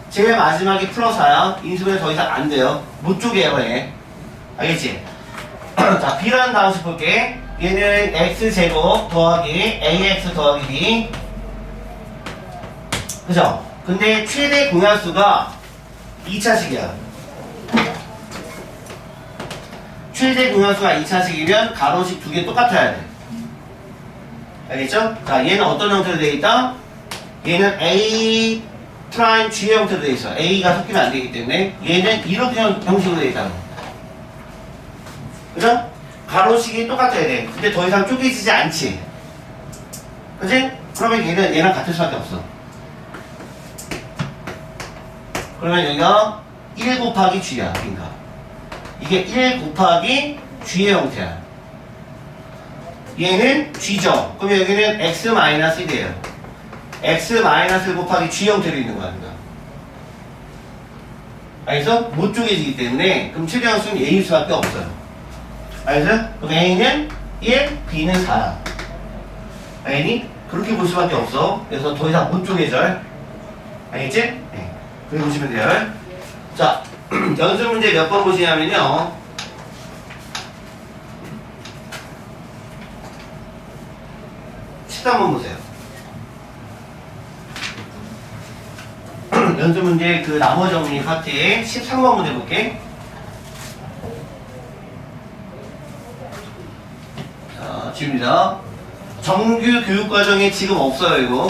제일 마지막이 플러스 4야. 인수분해 더 이상 안 돼요. 못 쪼개요, 얘. 알겠지? 자, b라는 다음식 볼게. 얘는 x제곱 더하기 ax 더하기 b. 그죠? 근데 최대 공약수가 2차식이야. 최대 공약수가 2차식이면 가로식 두 개 똑같아야 돼. 알겠죠? 자, 얘는 어떤 형태로 되어 있다? 얘는 A 프라임 G의 형태로 되어 있어. A가 섞이면 안 되기 때문에 얘는 이렇게 형식으로 되어 있다. 그죠? 가로식이 똑같아야 돼. 근데 더 이상 쪼개지지 않지. 그지? 그러면 얘는 얘랑 같을 수밖에 없어. 그러면 여기가 1 곱하기 G야. 그러니까 이게 1 곱하기 G의 형태야. 얘는 G죠. 그러면 여기는 X-1이에요. X-1 곱하기 G 형태로 있는 거야. 그러니까. 알겠어? 못 쪼개지기 때문에 그럼 최대한 수는 A일 수밖에 없어요. 알겠어? 그럼 A는 1, B는 4야. 알겠니? 그렇게 볼 수밖에 없어. 그래서 더 이상 못 쪼개져. 알겠지? 네. 그렇게 보시면 돼요. 자, 연습 문제 몇 번 보시냐면요. 13번 보세요. 연습 문제 그 나머 정리 파트에 13번 문제 볼게. 자, 지금입니다. 정규 교육과정에 지금 없어요, 이거.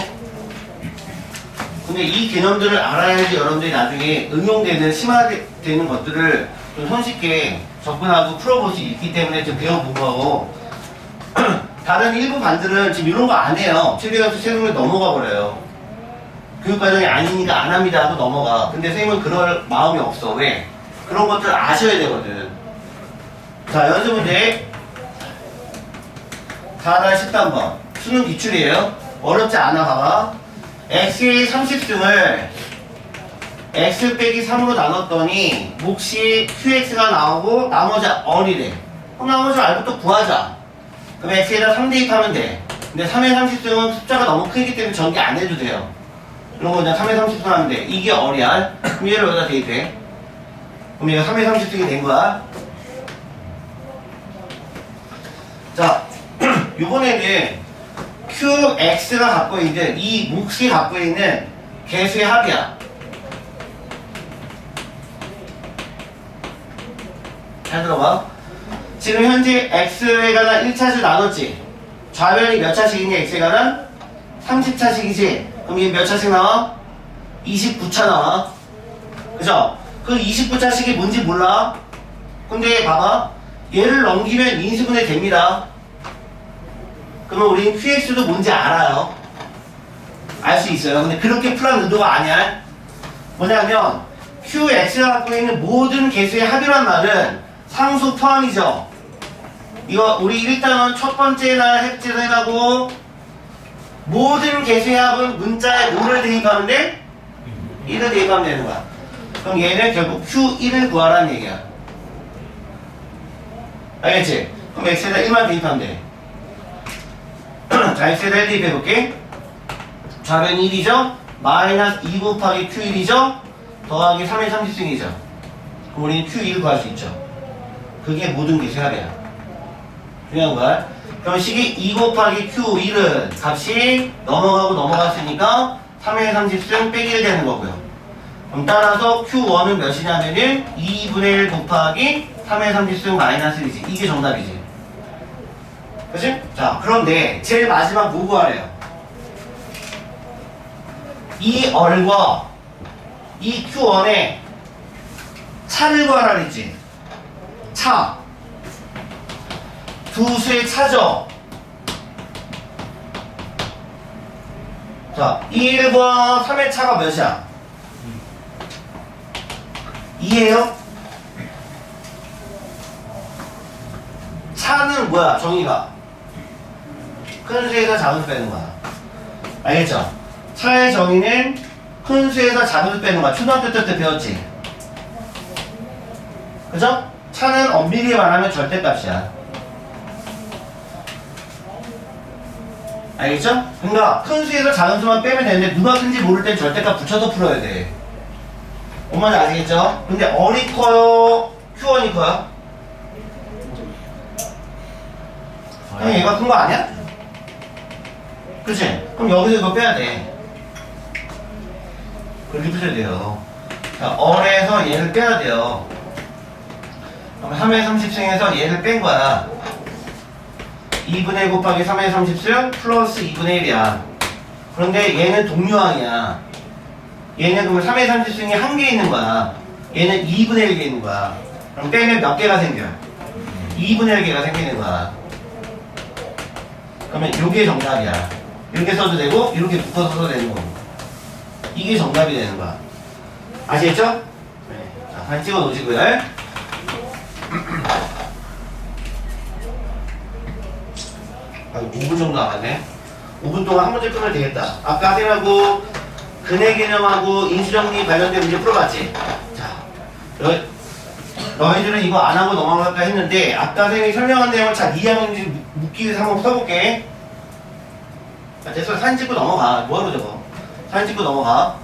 근데 이 개념들을 알아야지 여러분들이 나중에 응용되는, 심화되는 것들을 좀 손쉽게 접근하고 풀어볼 수 있기 때문에 좀 배워본 거고, 다른 일부 반들은 지금 이런 거 안 해요. 최대한수 세금을 넘어가 버려요. 교육과정이 아니니까 안 합니다 하고 넘어가. 근데 선생님은 그럴 마음이 없어. 왜? 그런 것들 아셔야 되거든. 자, 연습 문제 4-13번 수능 기출이에요. 어렵지 않아. 봐봐. x의 30승을 x 빼기 3으로 나눴더니 몫이 qx가 나오고 나머지 어리래. 그럼 나머지 알고 또 구하자. 그럼 x에다 3 대입하면 돼. 근데 3의 30승은 숫자가 너무 크기 때문에 전개 안 해도 돼요. 이런 거 그냥 3의 30승 하면 돼. 이게 어리야. 그럼 얘를 여기다 대입해. 그럼 얘가 3의 30승이 된 거야. 자, 요번에는 QX가 갖고 있는 이 몫이 갖고 있는 개수의 합이야. 잘 들어봐. 지금 현재 X에 관한 1차식 나눴지? 좌변이 몇 차식이니 X에 관한? 30차식이지? 그럼 이게 몇 차식 나와? 29차 나와. 그죠? 그 29차식이 뭔지 몰라? 근데 봐봐. 얘를 넘기면 인수분해 됩니다. 그러면 우리는 QX도 뭔지 알아요. 알 수 있어요. 근데 그렇게 풀한 의도가 아니야. 뭐냐면 QX가 갖고 있는 모든 개수의 합이란 말은 상수 포함이죠. 이거 우리 일단은 첫 번째 날 핵제로 해가고 모든 개수의 합은 문자에 뭐를 대입하는데 1을 대입하면 되는 거야. 그럼 얘는 결국 Q1을 구하라는 얘기야. 알겠지? 그럼 X에다 1만 대입하면 돼. 자, X에다 1 대입해볼게. 좌변이 1이죠? 마이너스 2 곱하기 Q1이죠? 더하기 3의 30승이죠. 그럼 우리는 Q1 구할 수 있죠. 그게 모든 개수의 합이야. 중요한 거야. 그럼 식이 2 곱하기 Q1은 값이 넘어가고 넘어갔으니까 3의 30승 빼기 1 되는 거고요. 그럼 따라서 Q1은 몇이냐면은 2분의 1 곱하기 3의 30승 마이너스 1이지. 이게 정답이지. 그치? 자, 그런데 제일 마지막 뭐 구하래요? 이 얼과 이 Q1의 차를 구하라 그랬지? 차. 두 수의 차죠? 자, 1과 3의 차가 몇이야? 2예요? 차는 뭐야? 정의가 큰 수에서 작은 수 빼는 거야. 알겠죠? 차의 정의는 큰 수에서 작은 수 빼는 거야. 초등학교 때 배웠지? 그죠? 차는 엄밀히 말하면 절대값이야. 알겠죠? 그러니까 큰 수에서 작은 수만 빼면 되는데 누가 큰지 모를 땐 절대값 붙여서 풀어야 돼. 뭔 말인지 아시겠죠? 근데 어리 커요? Q1이 커요? 그럼 얘가 큰 거 아니야? 그치? 그럼 여기서 이거 빼야 돼. 그렇게 푸셔야 돼요. 자, 얼에서 얘를 빼야 돼요. 그럼 3의 30승에서 얘를 뺀 거야. 2분의 1 곱하기 3의 30승 플러스 2분의 1이야. 그런데 얘는 동류항이야. 얘는 그러면 3의 30승이 한 개 있는 거야. 얘는 2분의 1개 있는 거야. 그럼 빼면 몇 개가 생겨? 2분의 1개가 생기는 거야. 그러면 요게 정답이야. 이렇게 써도 되고 이렇게 묶어서 써도 되는 거고. 이게 정답이 되는 거야. 아시겠죠? 네. 자, 사진 찍어 놓으시고요. 아, 5분 정도 남았네. 5분 동안 한 문제 풀면 되겠다. 아까 쌤하고 근해 개념하고 인수정리 관련된 문제 풀어봤지? 자, 너희들은 이거 안 하고 넘어갈까 했는데 아까 쌤이 설명한 내용을 잘 이해하는지 묻기 위해서 한번 써볼게. 자, 됐어. 사진 찍고 넘어가. 뭐하러 저거? 사진 찍고 넘어가.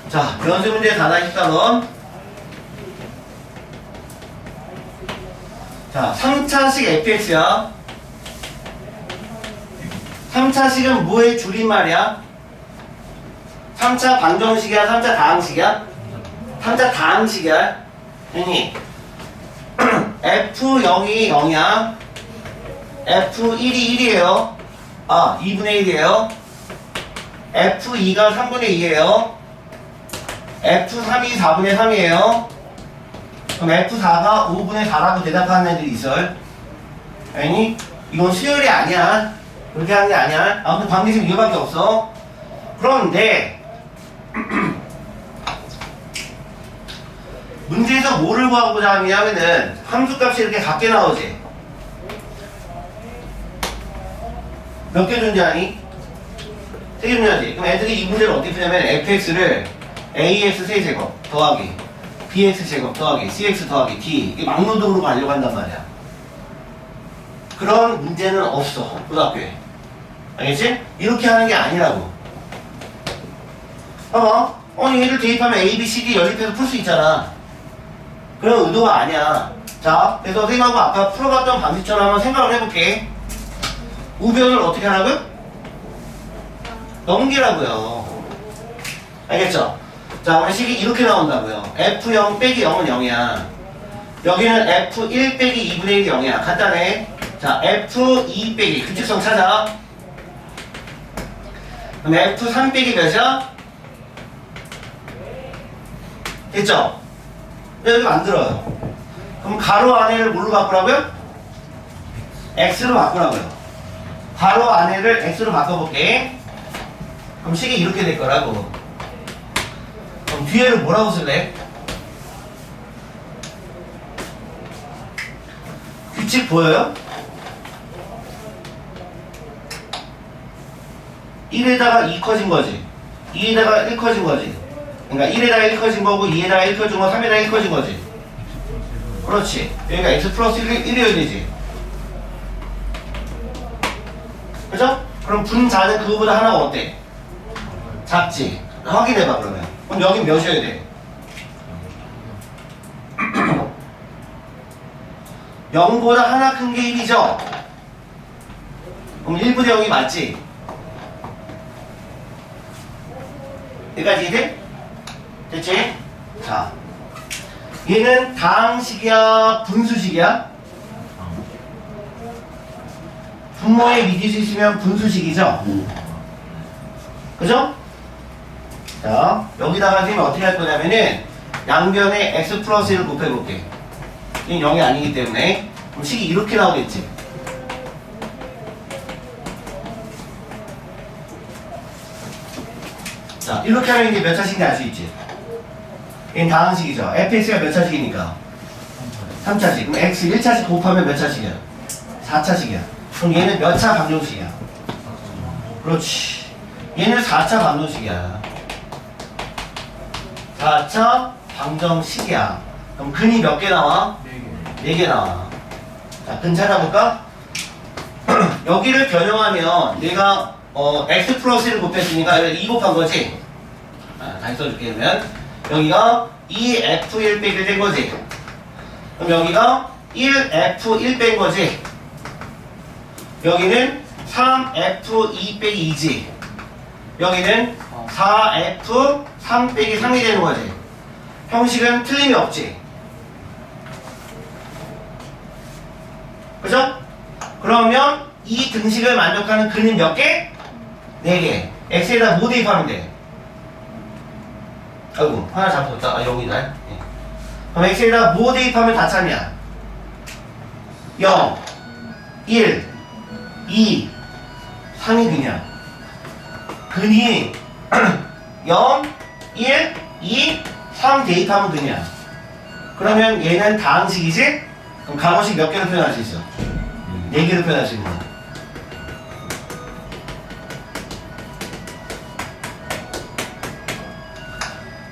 자, 연습 문제 단아 14번. 자, 3차식 fx야. 3차식은 뭐의 줄임말이야? 3차 방정식이야? 3차 다항식이야? 3차 다항식이야? 형님 F0이 0이야. F1이 1이에요. 아, 2분의 1이에요. F2가 3분의 2예요. F3이 4분의 3이에요. 그럼 F4가 5분의 4라고 대답하는 애들이 있어요. 아니, 이건 수열이 아니야. 그렇게 하는 게 아니야. 아무튼 관계식 이거밖에 없어. 그런데 문제에서 뭐를 구하고자 하냐면은 함수값이 이렇게 같게 나오지. 몇 개 존재하니? 3개 존재하지. 그럼 애들이 이 문제를 어떻게 푸냐면 fx를 ax 세제곱 더하기 bx 제곱 더하기 cx 더하기 d 이게 막노동으로 가려고 한단 말이야. 그런 문제는 없어 고등학교에. 알겠지? 이렇게 하는 게 아니라고. 봐봐. 얘를 대입하면 a, b, c, d 연립해서 풀 수 있잖아. 그런 의도가 아니야. 자, 그래서 선생님하고 아까 풀어봤던 방식처럼 한번 생각을 해볼게. 우변을 어떻게 하라고요? 넘기라고요. 알겠죠? 자, 우리 식이 이렇게 나온다고요. F0 빼기 0은 0이야. 여기는 F1 빼기 2분의 1이 0이야. 간단해. 자, F2 빼기 규칙성 찾아. 그럼 F3 빼기 몇이야? 됐죠? 여기 만들어요. 그럼 가로 안에를 뭘로 바꾸라고요? X로 바꾸라고요. 가로 안에를 X로 바꿔볼게. 그럼 식이 이렇게 될 거라고. 그럼 뒤에를 뭐라고 쓸래? 규칙 보여요? 1에다가 2 커진 거지. 2에다가 1 커진 거지. 그러니까 1에다가 1 커진 거고 2에다가 1 커진 거 3에다가 1 커진 거지. 그렇지. 여기가 x 플러스 1이어야 되지. 그죠? 그럼 분자는 그거보다 하나가 어때? 작지. 확인해봐 그러면. 그럼 여긴 몇이어야 돼? 0보다 하나 큰 게 1이죠? 그럼 1분의 0이 맞지? 여기까지 이해? 됐지? 자, 얘는 다항식이야? 분수식이야? 분모에 미질 수 있으면 분수식이죠? 그죠? 자, 여기다가 지금 어떻게 할 거냐면은 양변에 x 플러스 1을 곱해볼게. 이건 0이 아니기 때문에. 그럼 식이 이렇게 나오겠지? 자, 이렇게 하면 이제 몇 차식인지 알 수 있지? 얘는 다항식이죠. fx가 몇 차식이니까? 3차식. 그럼 x 1차식 곱하면 몇 차식이야? 4차식이야. 그럼 얘는 몇 차 방정식이야? 그렇지. 얘는 4차 방정식이야. 4차 방정식이야. 그럼 근이 몇 개 나와? 4개 나와. 자, 근 찾아볼까? 여기를 변형하면 얘가 x 플러스 1을 곱했으니까 여기 2 곱한 거지? 다시 써줄게. 그러면 여기가 2f1 빼기 된 거지? 그럼 여기가 1f1 뺀 거지? 여기는 3f2 빼기 2지? 여기는 4f 3 빼기 3이 되는 거지. 형식은 틀림이 없지. 그죠? 그러면 이 등식을 만족하는 근은 몇 개? 4개. x에다 뭐 대입하면 돼? 아이고 하나 잘못했다. 아 여기다. 예. 그럼 x에다 뭐 대입하면 다 참이야? 0, 1, 2, 3이 그냥 근이 0, 1, 2, 3 대입하면 그냥 그러면 얘는 다항식이지? 그럼 가로식 몇 개로 표현할 수 있어? 4개로 표현할 수 있는 거야.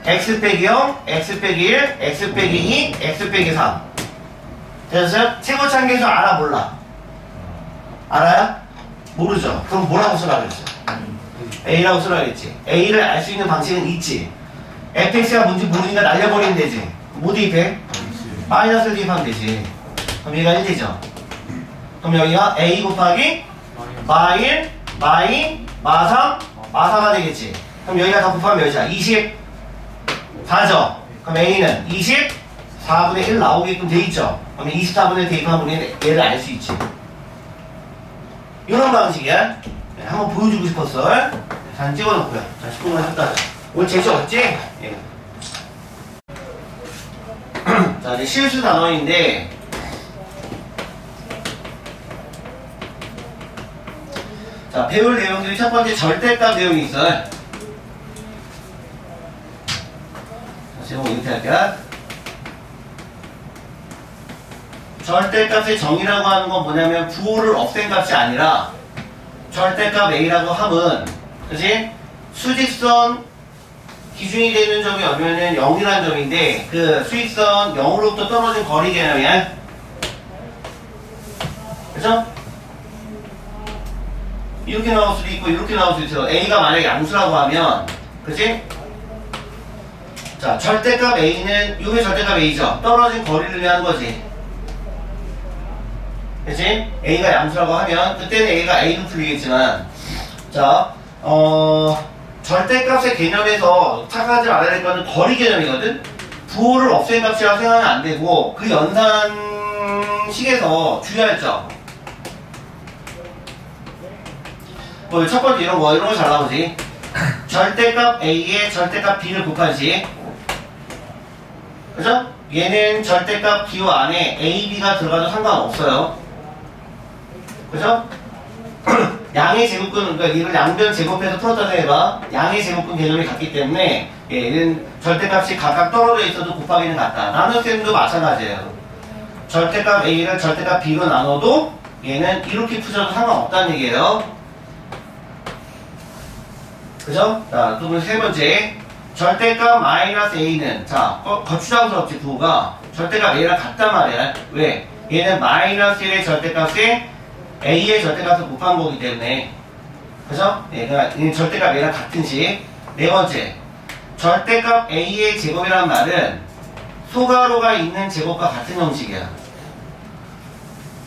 x 빼기 0, x 빼기 1, x 빼기 2, x 빼기 3 됐어요? 최고차항계수 알아 몰라? 알아요? 모르죠? 그럼 뭐라고 쓰라 그랬어? A라고 쓰라 그랬지. A를 알 수 있는 방식은 있지. fx가 뭔지 모르니까 날려버리면 되지. 뭐 대입해? 마이너스를 대입하면 되지. 그럼 얘가 1 되죠. 그럼 여기가 A 곱하기 마1, 마2, 마3, 마4가 되겠지. 그럼 여기가 다 곱하면 몇이야? 24죠. 그럼 A는 24분의 1 나오게끔 돼 있죠. 그러면 24분의 대입하면 우리는 얘를 알 수 있지. 이런 방식이야. 네, 한번 보여주고 싶었어. 잘 찍어놓고요. 자, 10분만 했다. 오늘 재수 없지? 예. 자, 이제 실수 단원인데, 자, 배울 내용들이 첫 번째 절대값 내용이 있어요. 자, 제목 이렇게 할게요. 절대값의 정의라고 하는 건 뭐냐면 부호를 없앤 값이 아니라 절대값 A라고 함은 그치? 수직선 기준이 되는 점이 얼마냐면 0이라는 점인데 그 수직선 0으로부터 떨어진 거리 개념이야. 그죠? 이렇게 나올 수도 있고 이렇게 나올 수도 있어. A가 만약에 양수라고 하면 그치? 자, 절대값 A는 이게 절대값 A죠. 떨어진 거리를 위한 거지. 그치? A가 양수라고 하면 그때는 A가 A로 풀리겠지만 자, 절대값의 개념에서 착각하지 말아야 될 거는 거리 개념이거든? 부호를 없앤 값이라고 생각하면 안 되고 그 연산식에서 주의할 점 뭐 첫 번째 이런 거 잘 나오지. 절대값 A에 절대값 B를 곱한 식 그죠? 얘는 절대값 기호 안에 A, B가 들어가도 상관없어요. 그죠? 양의 제곱근, 그러니까 이걸 양변 제곱해서 풀었다 해봐. 양의 제곱근 개념이 같기 때문에 얘는 절대값이 각각 떨어져 있어도 곱하기는 같다. 나눗셈도 마찬가지예요. 절대값 A를 절대값 B로 나눠도 얘는 이렇게 푸셔도 상관없다는 얘기예요. 그죠? 자, 또 세 번째. 절대값 마이너스 A는 자, 거추장스럽지 부호가 절대값 A랑 같단 말이야. 왜? 얘는 마이너스 1의 절대값에 A의 절대값을 곱한 거기 때문에 그죠? 얘가 절대값 A랑 같은 식. 네 번째. 절대값 A의 제곱이라는 말은 소가로가 있는 제곱과 같은 형식이야.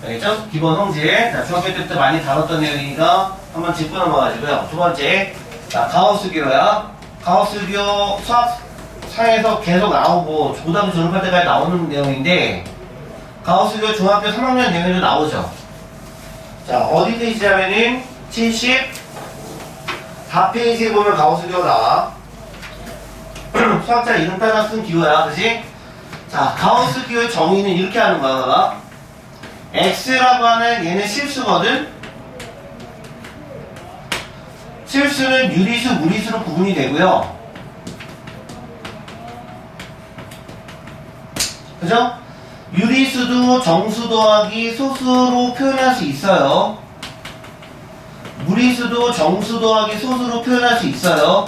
알겠죠? 기본 형식. 자, 중학교 때부터 많이 다뤘던 내용이니까 한번 짚고 넘어가지고요. 두 번째. 자, 가우스기로야. 가우스기로 수학상에서 계속 나오고 고등학교 졸업할 때까지 나오는 내용인데 가우스기로 중학교 3학년 내용에도 나오죠. 자, 어디 페이지냐면은 74페이지에 보면 가우스기로 나와. 수학자 이름 따라 쓴 기호야, 그치? 자, 가우스기호의 정의는 이렇게 하는 거야, 봐봐. X라고 하는 얘는 실수거든? 실수는 유리수, 무리수로 구분이 되고요. 그죠? 유리수도 정수 더하기 소수로 표현할 수 있어요. 무리수도 정수 더하기 소수로 표현할 수 있어요.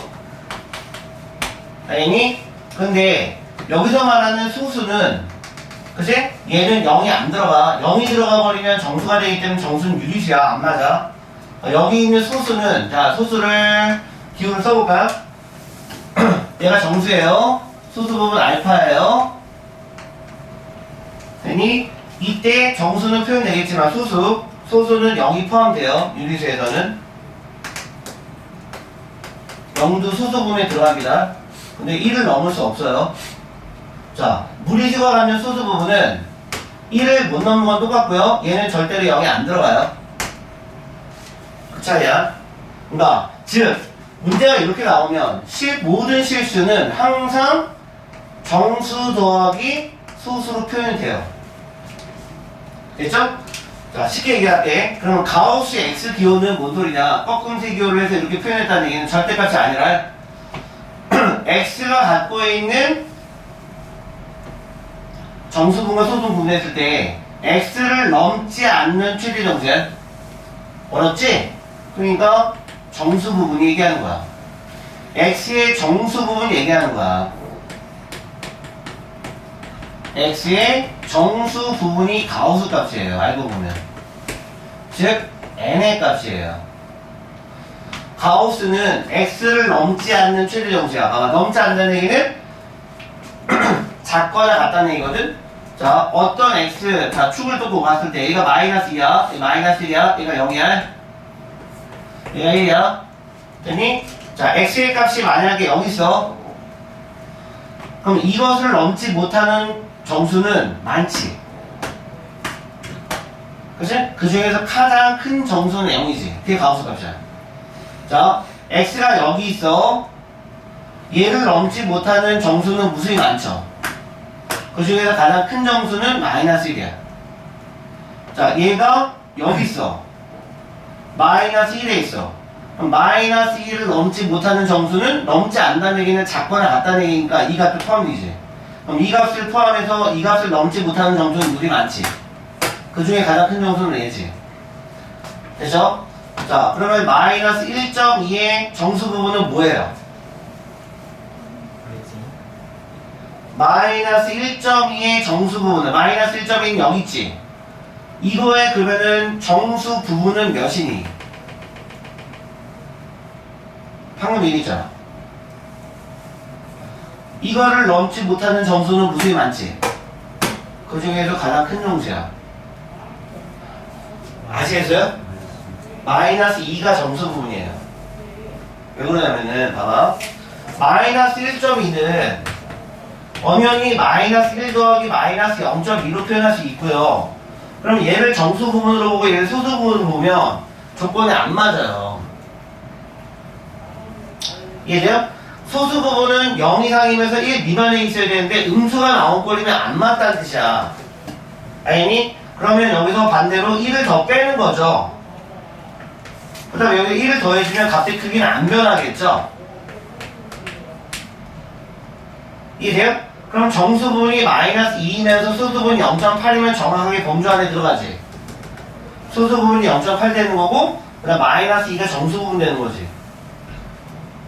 알겠니? 근데 여기서 말하는 소수는 그치? 얘는 0이 안 들어가. 0이 들어가 버리면 정수가 되기 때문에 정수는 유리수야. 안 맞아. 여기 있는 소수는 자, 소수를 기호를 써볼까요? 얘가 정수예요. 소수 부분 알파예요. 되니 이때 정수는 표현되겠지만 소수는 0이 포함돼요. 유리수에서는 0도 소수 부분에 들어갑니다. 근데 1을 넘을 수 없어요. 자, 무리수가 갖는 소수 부분은 1을 못 넘는 건 똑같고요. 얘는 절대로 0이 안 들어가요. 그 차이야. 그러니까 즉 문제가 이렇게 나오면 모든 실수는 항상 정수 더하기 소수로 표현이 돼요. 됐죠? 자, 쉽게 얘기할게. 그러면 가우스 x 기호는 뭔 소리냐? 꺾음새 기호를 해서 이렇게 표현했다는 얘기는 절대값이 아니라 x가 갖고 있는 정수분과 소수분 했을 때 x를 넘지 않는 최대 정수야. 어렵지? 그러니까 정수 부분 얘기하는 거야. x의 정수 부분 얘기하는 거야. x의 정수 부분이 가우스 값이에요. 알고 보면. 즉 n의 값이에요. 가우스는 x를 넘지 않는 최대 정수야. 넘지 않는다는 얘기는 작거나 같다는 얘기거든. 자, 어떤 x, 자, 축을 두고 갔을 때 얘가 마이너스 2야, 마이너스 1이야, 얘가 0이야, 얘가 1이야. 됐니? 자, x의 값이 만약에 여기 있어. 그럼 이것을 넘지 못하는 정수는 많지. 그치? 그 중에서 가장 큰 정수는 0이지. 그게 가우스 값이야. 자, x가 여기 있어. 얘를 넘지 못하는 정수는 무수히 많죠. 그 중에서 가장 큰 정수는 마이너스 1이야. 자, 얘가 여기 있어. 마이너스 1에 있어. 그럼 마이너스 1을 넘지 못하는 정수는 넘지 않는다는 얘기는 작거나 같다는 얘기니까 이 값도 포함되지. 그럼 이 값을 포함해서 이 값을 넘지 못하는 정수는 무지 많지. 그 중에 가장 큰 정수는 얘지. 됐죠? 자, 그러면 마이너스 1.2의 정수 부분은 뭐예요? 마이너스 1.2의 정수 부분은 마이너스 1.2는 여기 있지. 이거의 그러면은 정수 부분은 몇이니? 방금 얘기했잖아. 이거를 넘지 못하는 정수는 무수히 많지. 그 중에서 가장 큰 정수야. 아시겠어요? 마이너스 2가 정수 부분이에요. 왜 그러냐면은 봐봐. 마이너스 1.2는 엄연히 마이너스 1 더하기 마이너스 0.2로 표현할 수 있고요. 그럼 얘를 정수 부분으로 보고 얘를 소수 부분으로 보면 조건이 안 맞아요. 이해돼요? 소수 부분은 0 이상이면서 1 미만에 있어야 되는데 음수가 나온 꼴이면 안 맞다는 뜻이야. 알겠니? 그러면 여기서 반대로 1을 더 빼는 거죠. 그 다음에 여기 1을 더해주면 값의 크기는 안 변하겠죠? 이해돼요? 그럼 정수 부분이 마이너스 2이면서 소수 부분이 0.8이면 정확하게 범주 안에 들어가지. 소수 부분이 0.8 되는 거고, 그 다음 마이너스 2가 정수 부분 되는 거지.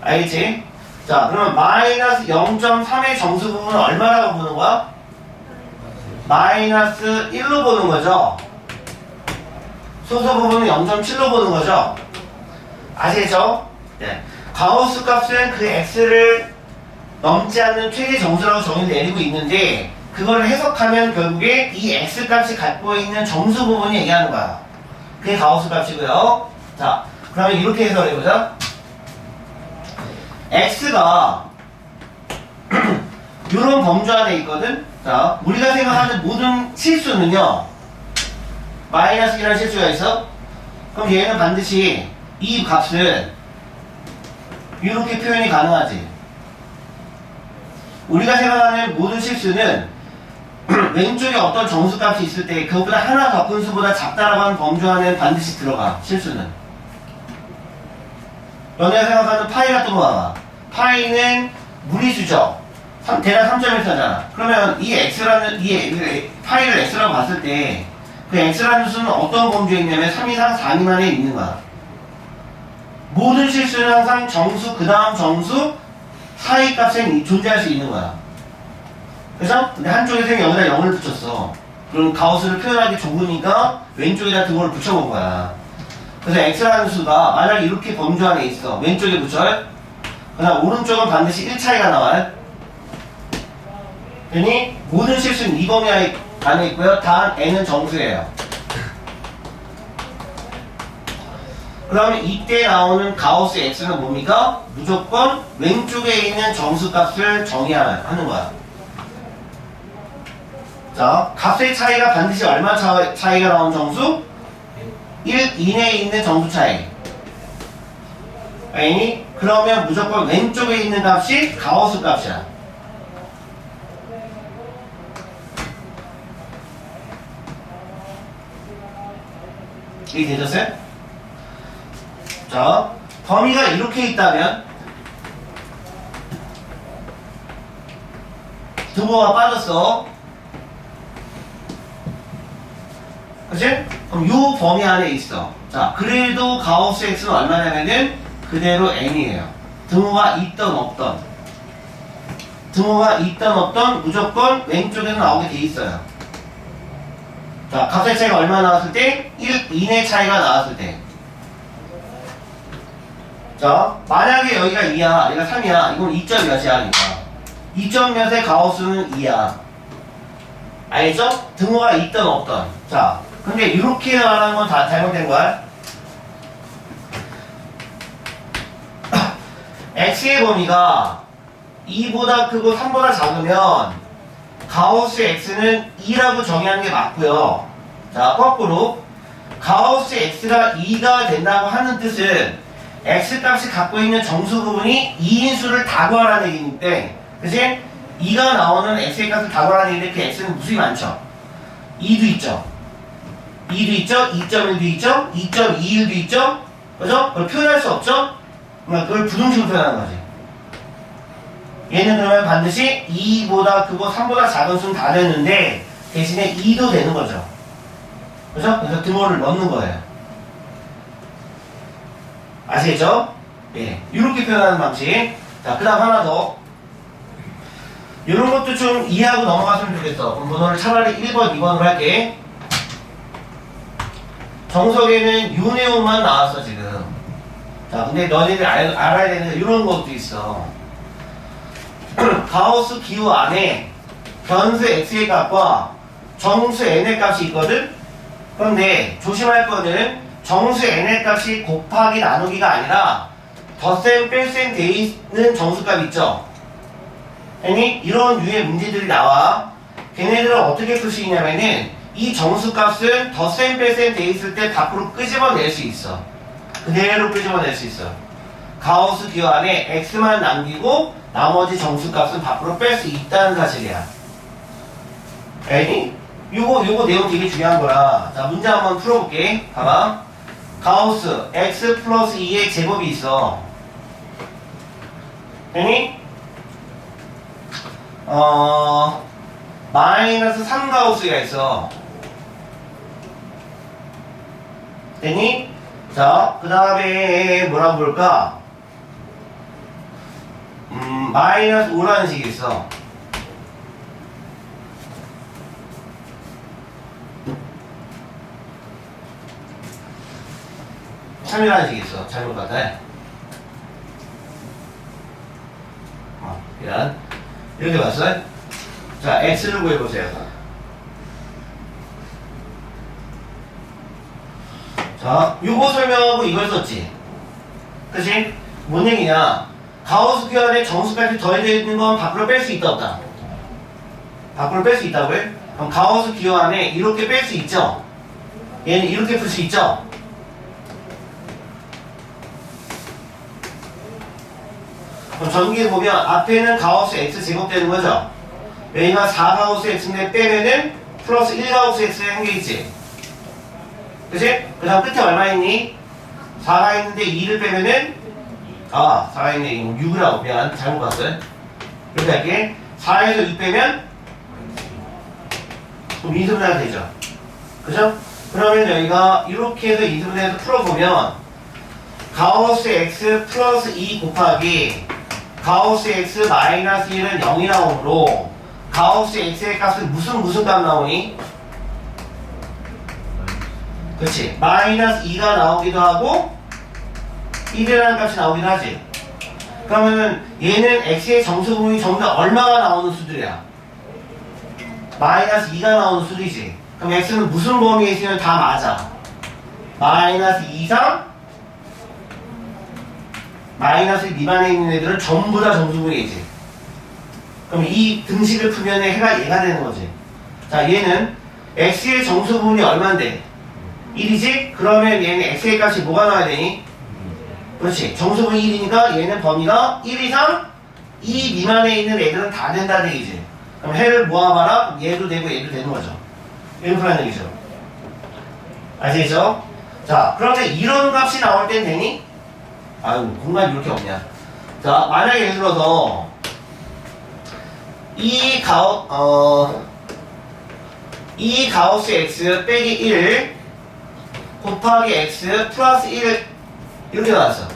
알겠지? 자, 그러면 마이너스 0.3의 정수 부분은 얼마라고 보는 거야? 마이너스 1로 보는 거죠. 소수 부분은 0.7로 보는 거죠. 아시겠죠? 네. 가우스 값은 그 x를 넘지 않는 최대 정수라고 정의 내리고 있는데 그거를 해석하면 결국에 이 x 값이 갖고 있는 정수 부분이 얘기하는 거야. 그게 가우스 값이고요. 자, 그러면 이렇게 해석해보자. x가 이런 범주 안에 있거든. 자, 우리가 생각하는 모든 실수는요 마이너스 1이라는 실수가 있어. 그럼 얘는 반드시 이 값은 이렇게 표현이 가능하지. 우리가 생각하는 모든 실수는 왼쪽에 어떤 정수값이 있을 때 그것보다 하나 더 큰 수보다 작다라고 하는 범주 안에 반드시 들어가. 실수는 너네가 생각하는 파이 같은 거 봐봐. 파이는 무리수죠. 대략 3.14잖아. 그러면 이 x라는 이 파이를 x라고 봤을 때 그 x라는 수는 어떤 범주에 있냐면 3 이상 4 미만에 있는 거야. 모든 실수는 항상 정수 그 다음 정수 사이 값에 존재할 수 있는 거야. 그래서 근데 한쪽에서 여기다 0을 붙였어. 그럼 가우스를 표현하기 좋으니까 왼쪽에다 그걸 붙여본 거야. 그래서 x라는 수가 만약에 이렇게 범주 안에 있어. 왼쪽에 붙여. 그다음 오른쪽은 반드시 1 차이가 나와요. 그러니 모든 실수는 이 범위 안에 있고요. 단 n은 정수예요. 그러면 이때 나오는 가우스 x는 뭡니까? 무조건 왼쪽에 있는 정수값을 정의하는 거야. 자, 값의 차이가 반드시 얼마 차이가 나온 정수? 1 이내에 있는 정수 차이. 아니? 그러면 무조건 왼쪽에 있는 값이 가우스 값이야. 이게 되셨어요? 자, 범위가 이렇게 있다면 등호가 빠졌어. 그치? 그럼 요 범위 안에 있어. 자, 그래도 가우스 x는 얼마냐면은 그대로 n이에요. 등호가 있던 없던. 등호가 있던 없던 무조건 왼쪽에서 나오게 돼 있어요. 자, 값의 차이가 얼마 나왔을 때? 1 이내 차이가 나왔을 때. 자, 만약에 여기가 2야, 여기가 3이야. 이건 2점 몇이야, 그러니까. 2점 몇의 가우스는 2야. 알겠죠? 등호가 있던 없던. 자, 근데 이렇게 말하는 건 다 잘못된 거야. x의 범위가 2보다 크고 3보다 작으면 가우스 x는 2라고 정의하는 게 맞고요. 자, 거꾸로 가우스 x가 2가 된다고 하는 뜻은 x 값이 갖고 있는 정수 부분이 2인수를 다 구하라는 얘기인데, 그치? 2가 나오는 x의 값을 다 구하라는 얘기인데 그 x는 무수히 많죠. 2도 있죠. 2도 있죠. 2.1도 있죠. 2.21도 있죠. 그죠? 그걸 표현할 수 없죠? 그러니까 그걸 부등식으로 표현하는 거지. 얘는 그러면 반드시 2보다 크고 3보다 작은 수는 다 됐는데 대신에 2도 되는 거죠. 그죠? 그래서 등호를 넣는 거예요. 아시겠죠? 예. 이렇게 표현하는 방식. 자, 그 다음 하나 더. 이런 것도 좀 이해하고 넘어갔으면 좋겠어. 그럼 번호를 차라리 1번, 2번으로 할게. 정석에는 요 내용만 나왔어, 지금. 자, 근데 너희들이 알아야 되는 이런 것도 있어. 가우스 기호 안에 변수 x의 값과 정수 n의 값이 있거든? 그런데 조심할 거는 정수 n의 값이 곱하기 나누기가 아니라 덧셈 뺄셈 돼 있는 정수값 있죠? 아니, 이런 유의 문제들이 나와. 걔네들은 어떻게 풀 수 있냐면은 이 정수값은 덧셈 뺄셈 돼 있을 때 밖으로 끄집어낼 수 있어. 그대로 끄집어낼 수 있어. 가우스 기호 안에 x만 남기고 나머지 정수값은 밖으로 뺄 수 있다는 사실이야. 에이? 요거 내용 되게 중요한 거라. 자, 문제 한번 풀어볼게. 봐봐. 가우스 x 플러스 2의 제곱이 있어. 에이? 마이너스 3가우스가 있어. 됐니? 자, 그 다음에 뭐라고 볼까? 마이너스 5라는 식이 있어. 참이라는 식이 있어. 잘못 같아. 이런. 이렇게 봤어요? 자, x를 구해보세요. 자, 요거 설명하고 이걸 썼지. 그치? 뭔 얘기냐? 가우스 기호 안에 정수까지 더해져 있는 건 밖으로 뺄 수 있다, 없다? 밖으로 뺄 수 있다고요? 그럼 가우스 기호 안에 이렇게 뺄 수 있죠? 얘는 이렇게 풀 수 있죠? 그럼 전기에 보면 앞에는 가우스 x 제곱 되는 거죠? 여기가 4가우스 x인데 빼면은 플러스 1가우스 x에 한 개 있지? 그치? 그 다음 끝에 얼마 있니? 4가 있는데 2를 빼면은 4가 있네. 이거 6이라고. 미안. 잘못 봤어요. 이렇게 할게. 4에서 6 빼면 그럼 이승분해가 되죠. 그죠? 그러면 여기가 이렇게 해서 이승분해서 풀어보면 가우스 x 플러스 2 곱하기 가우스 x 마이너스 1은 0이 나오므로 가우스 x의 값은 무슨 값 나오니? 그렇지. 마이너스 2가 나오기도 하고 1이라는 값이 나오기도 하지. 그러면은 얘는 x의 정수 부분이 전부 다 얼마가 나오는 수들이야? 마이너스 2가 나오는 수들이지. 그럼 x는 무슨 범위에 있으면 다 맞아. 마이너스 2 이상 마이너스 1 미만에 있는 애들은 전부 다 정수분해이지. 그럼 이 등식을 풀면 해가 얘가 되는 거지. 자, 얘는 x의 정수분이 얼만데? 1이지? 그러면 얘는 x의 값이 뭐가 나와야 되니? 그렇지. 정수분이 1이니까 얘는 범위가 1 이상 2 미만에 있는 애들은 다 된다는 얘기지. 그럼 해를 모아봐라. 얘도 되고 얘도 되는 거죠. 이렇게 하는 얘기죠. 아시겠죠? 자, 그런데 이런 값이 나올 땐 되니? 아유, 공간이 이렇게 없냐. 자, 만약에 예를 들어서 이 가우스 x 빼기 1 곱하기 x 플러스 1 이렇게 나왔어.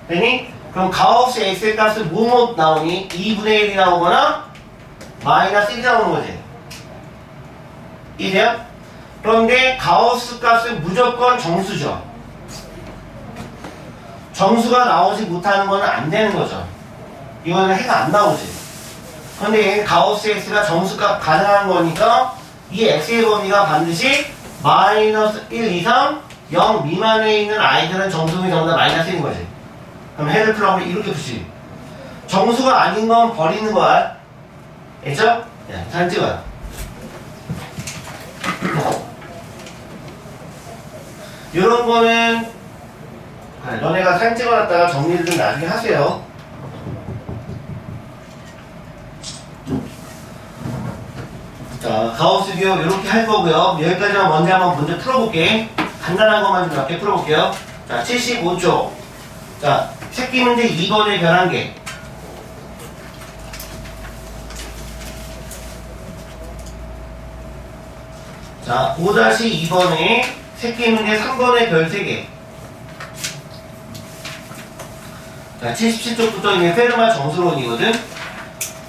되니? 그럼 가우스 x의 값은 뭐뭐 나오니? 2분의 1이 나오거나 마이너스 1이 나오는 거지. 이해돼요? 그런데 가우스 값은 무조건 정수죠. 정수가 나오지 못하는 거는 안 되는 거죠. 이거는 해가 안 나오지. 그런데 얘는 가우스 x가 정수값 가능한 거니까 이 x의 범위가 반드시 마이너스 1 이상 0 미만에 있는 아이들은 정수분이 전부 다 마이너스 1인 거지. 그럼 해를 풀어보면 이렇게 푸시. 정수가 아닌 건 버리는 거야. 알죠? 네, 사진 찍어요. 이런 거는 너네가 사진 찍어놨다가 정리를 좀 나중에 하세요. 자, 가우스 비교 이렇게 할 거고요. 여기까지만 먼저 풀어볼게. 간단한 것만 좀 몇 개 풀어볼게요. 자, 75쪽. 자, 새끼 문제 2번의 별한개. 자, 5-2번에 새끼 문제 3번의 별 3개. 자, 77쪽부터 이게 페르마 정수론이거든.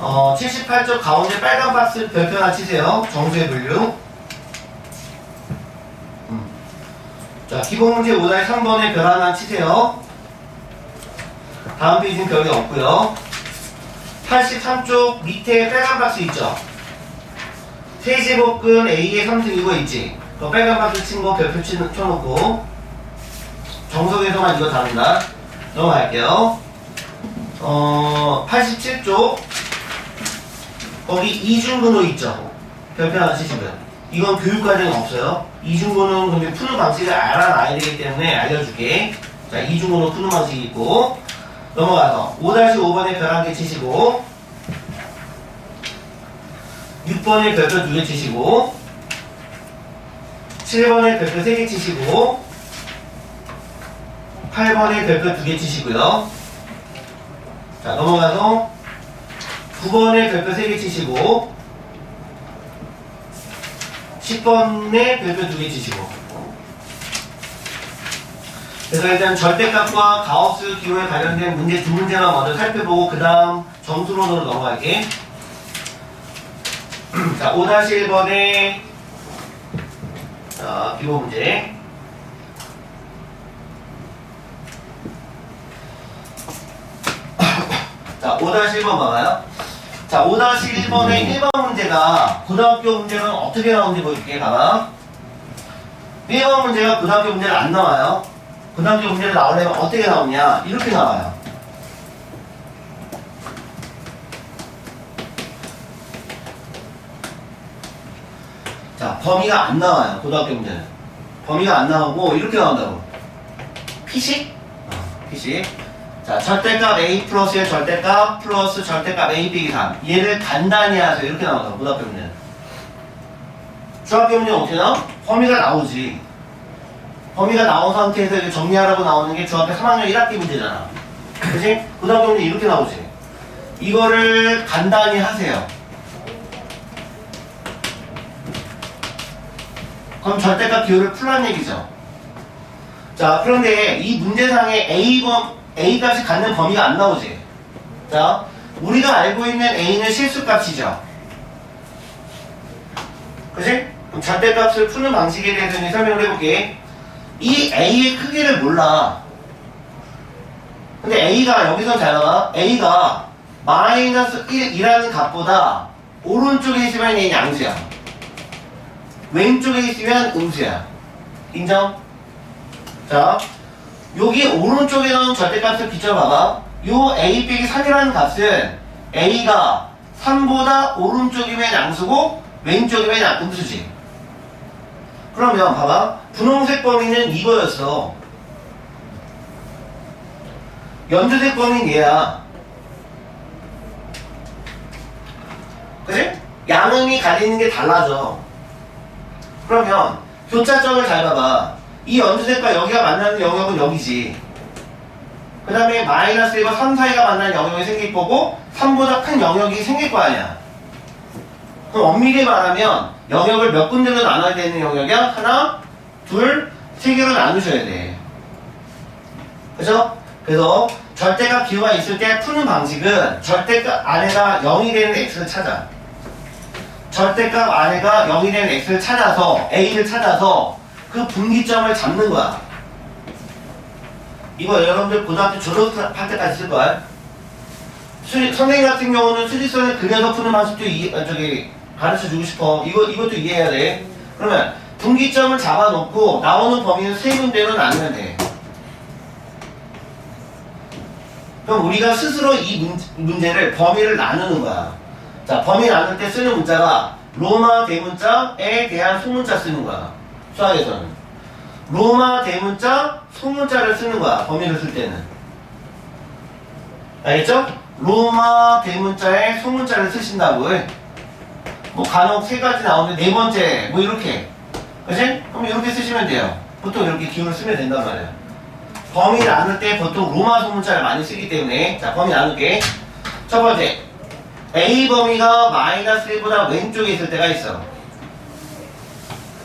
78쪽 가운데 빨간 박스 별표 하나 치세요. 정수의 분류. 자, 기본 문제 5-3번에 별 하나 치세요. 다음 페이지는 별이 없고요. 83쪽 밑에 빨간 박스 있죠. 세제곱근 A의 3승 이거 있지. 그 빨간 박스 친 거 별표 쳐놓고 정석에서만 이거 다룬다. 넘어갈게요. 87쪽 거기 이중근호 있죠. 별표 하나 치시고요. 이건 교육과정이 없어요. 이중근호는 근데 푸는 방식을 알아놔야 되기 때문에 알려줄게. 자, 이중근호 푸는 방식이 있고. 넘어가서 5-5번에 별 한 개 치시고 6번에 별표 2개 치시고 7번에 별표 3개 치시고 8번에 별표 2개 치시고요. 자, 넘어가서 9번에 별표 3개 치시고 10번에 별표 2개 치시고. 그래서 일단 절대값과 가우스 기호에 관련된 문제 2문제만 먼저 살펴보고 그 다음 정수론으로 넘어갈게. 자, 5-1번의 기본 문제. 자, 5-1번 봐봐요. 자, 5-1번의 1번 문제가 고등학교 문제는 어떻게 나오는지 보여줄게. 봐봐. 1번 문제가 고등학교 문제는 안 나와요. 고등학교 문제를 나오려면 어떻게 나오냐? 이렇게 나와요. 자, 범위가 안 나와요. 고등학교 문제는. 범위가 안 나오고 이렇게 나온다고. 피식? 피식. 자, 절대값 A 플러스의 절대값 플러스 절대값 A 빼기 3. 얘를 간단히 하세요. 이렇게 나온다고. 고등학교 문제는. 중학교 문제는 어떻게 나와? 범위가 나오지. 범위가 나온 상태에서 이제 정리하라고 나오는 게 중학교 3학년 1학기 문제잖아. 그치? 고등학교 문제 이렇게 나오지. 이거를 간단히 하세요. 그럼 절대값 기호를 풀란 얘기죠. 자, 그런데 이 문제상에 A 값이 갖는 범위가 안 나오지. 자, 우리가 알고 있는 A는 실수값이죠. 그치? 그럼 절대값을 푸는 방식에 대해서 이제 설명을 해볼게. 이 A의 크기를 몰라. 근데 A가 여기서 잘 나와. A가 마이너스 1이라는 값보다 오른쪽에 있으면 얘는 양수야. 왼쪽에 있으면 음수야. 인정? 자, 여기 오른쪽에 나온 절대값을 비춰봐봐. 요 a 빼기 3이라는 값은 a가 3보다 오른쪽이면 양수고 왼쪽이면 음수지. 그러면 봐봐. 분홍색 범위는 이거였어. 연두색 범위는 얘야. 그치? 양음이 가리는 게 달라져. 그러면 교차점을 잘 봐봐. 이 연두색과 여기가 만나는 영역은 여기지. 그 다음에 마이너스 1과 3 사이가 만나는 영역이 생길 거고 3보다 큰 영역이 생길 거 아니야. 그럼 엄밀히 말하면 영역을 몇 군데로 나눠야 되는 영역이야? 하나, 둘, 세 개로 나누셔야 돼. 그죠? 그래서 절대값 기호가 있을 때 푸는 방식은 절대값 안에가 0이 되는 x를 찾아. 절대값 안에가 0이 되는 x를 찾아서 a를 찾아서 그 분기점을 잡는 거야. 이거 여러분들 고등학교 졸업할 때까지 쓸 거야. 선생님 같은 경우는 수직선을 그려서 푸는 방식도 가르쳐 주고 싶어. 이것도 이해해야 돼. 그러면 분기점을 잡아놓고 나오는 범위는 세 군데로 나누면 돼. 그럼 우리가 스스로 이 문제를 범위를 나누는 거야. 자, 범위 나눌 때 쓰는 문자가 로마 대문자에 대한 소문자 쓰는 거야. 수학에서는 로마 대문자 소문자를 쓰는 거야. 범위를 쓸 때는. 알겠죠? 로마 대문자에 소문자를 쓰신다고 해. 뭐 간혹 세 가지 나오는데 네 번째 뭐 이렇게. 그치? 그럼 이렇게 쓰시면 돼요. 보통 이렇게 기호를 쓰면 된단 말이야. 범위 나눌 때 보통 로마 소문자를 많이 쓰기 때문에. 자, 범위 나눌게. 첫 번째, A 범위가 마이너스 1보다 왼쪽에 있을 때가 있어.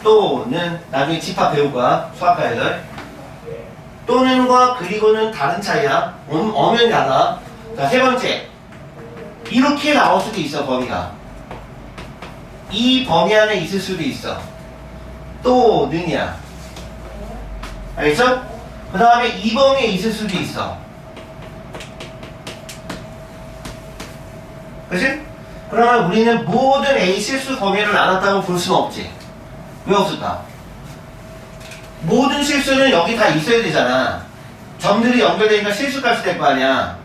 또는 나중에 집합 배울 거야. 수학과에서. 또는과 그리고는 다른 차이야. 엄연히 달라. 자, 세 번째, 이렇게 나올 수도 있어. 범위가 이 범위 안에 있을 수도 있어. 또는이야. 알겠죠? 그 다음에 이 범위에 있을 수도 있어. 그치? 그러면 우리는 모든 A 실수 범위를 나눴다고 볼 수는 없지. 왜 없을까? 모든 실수는 여기 다 있어야 되잖아. 점들이 연결되니까 실수값이 될 거 아니야.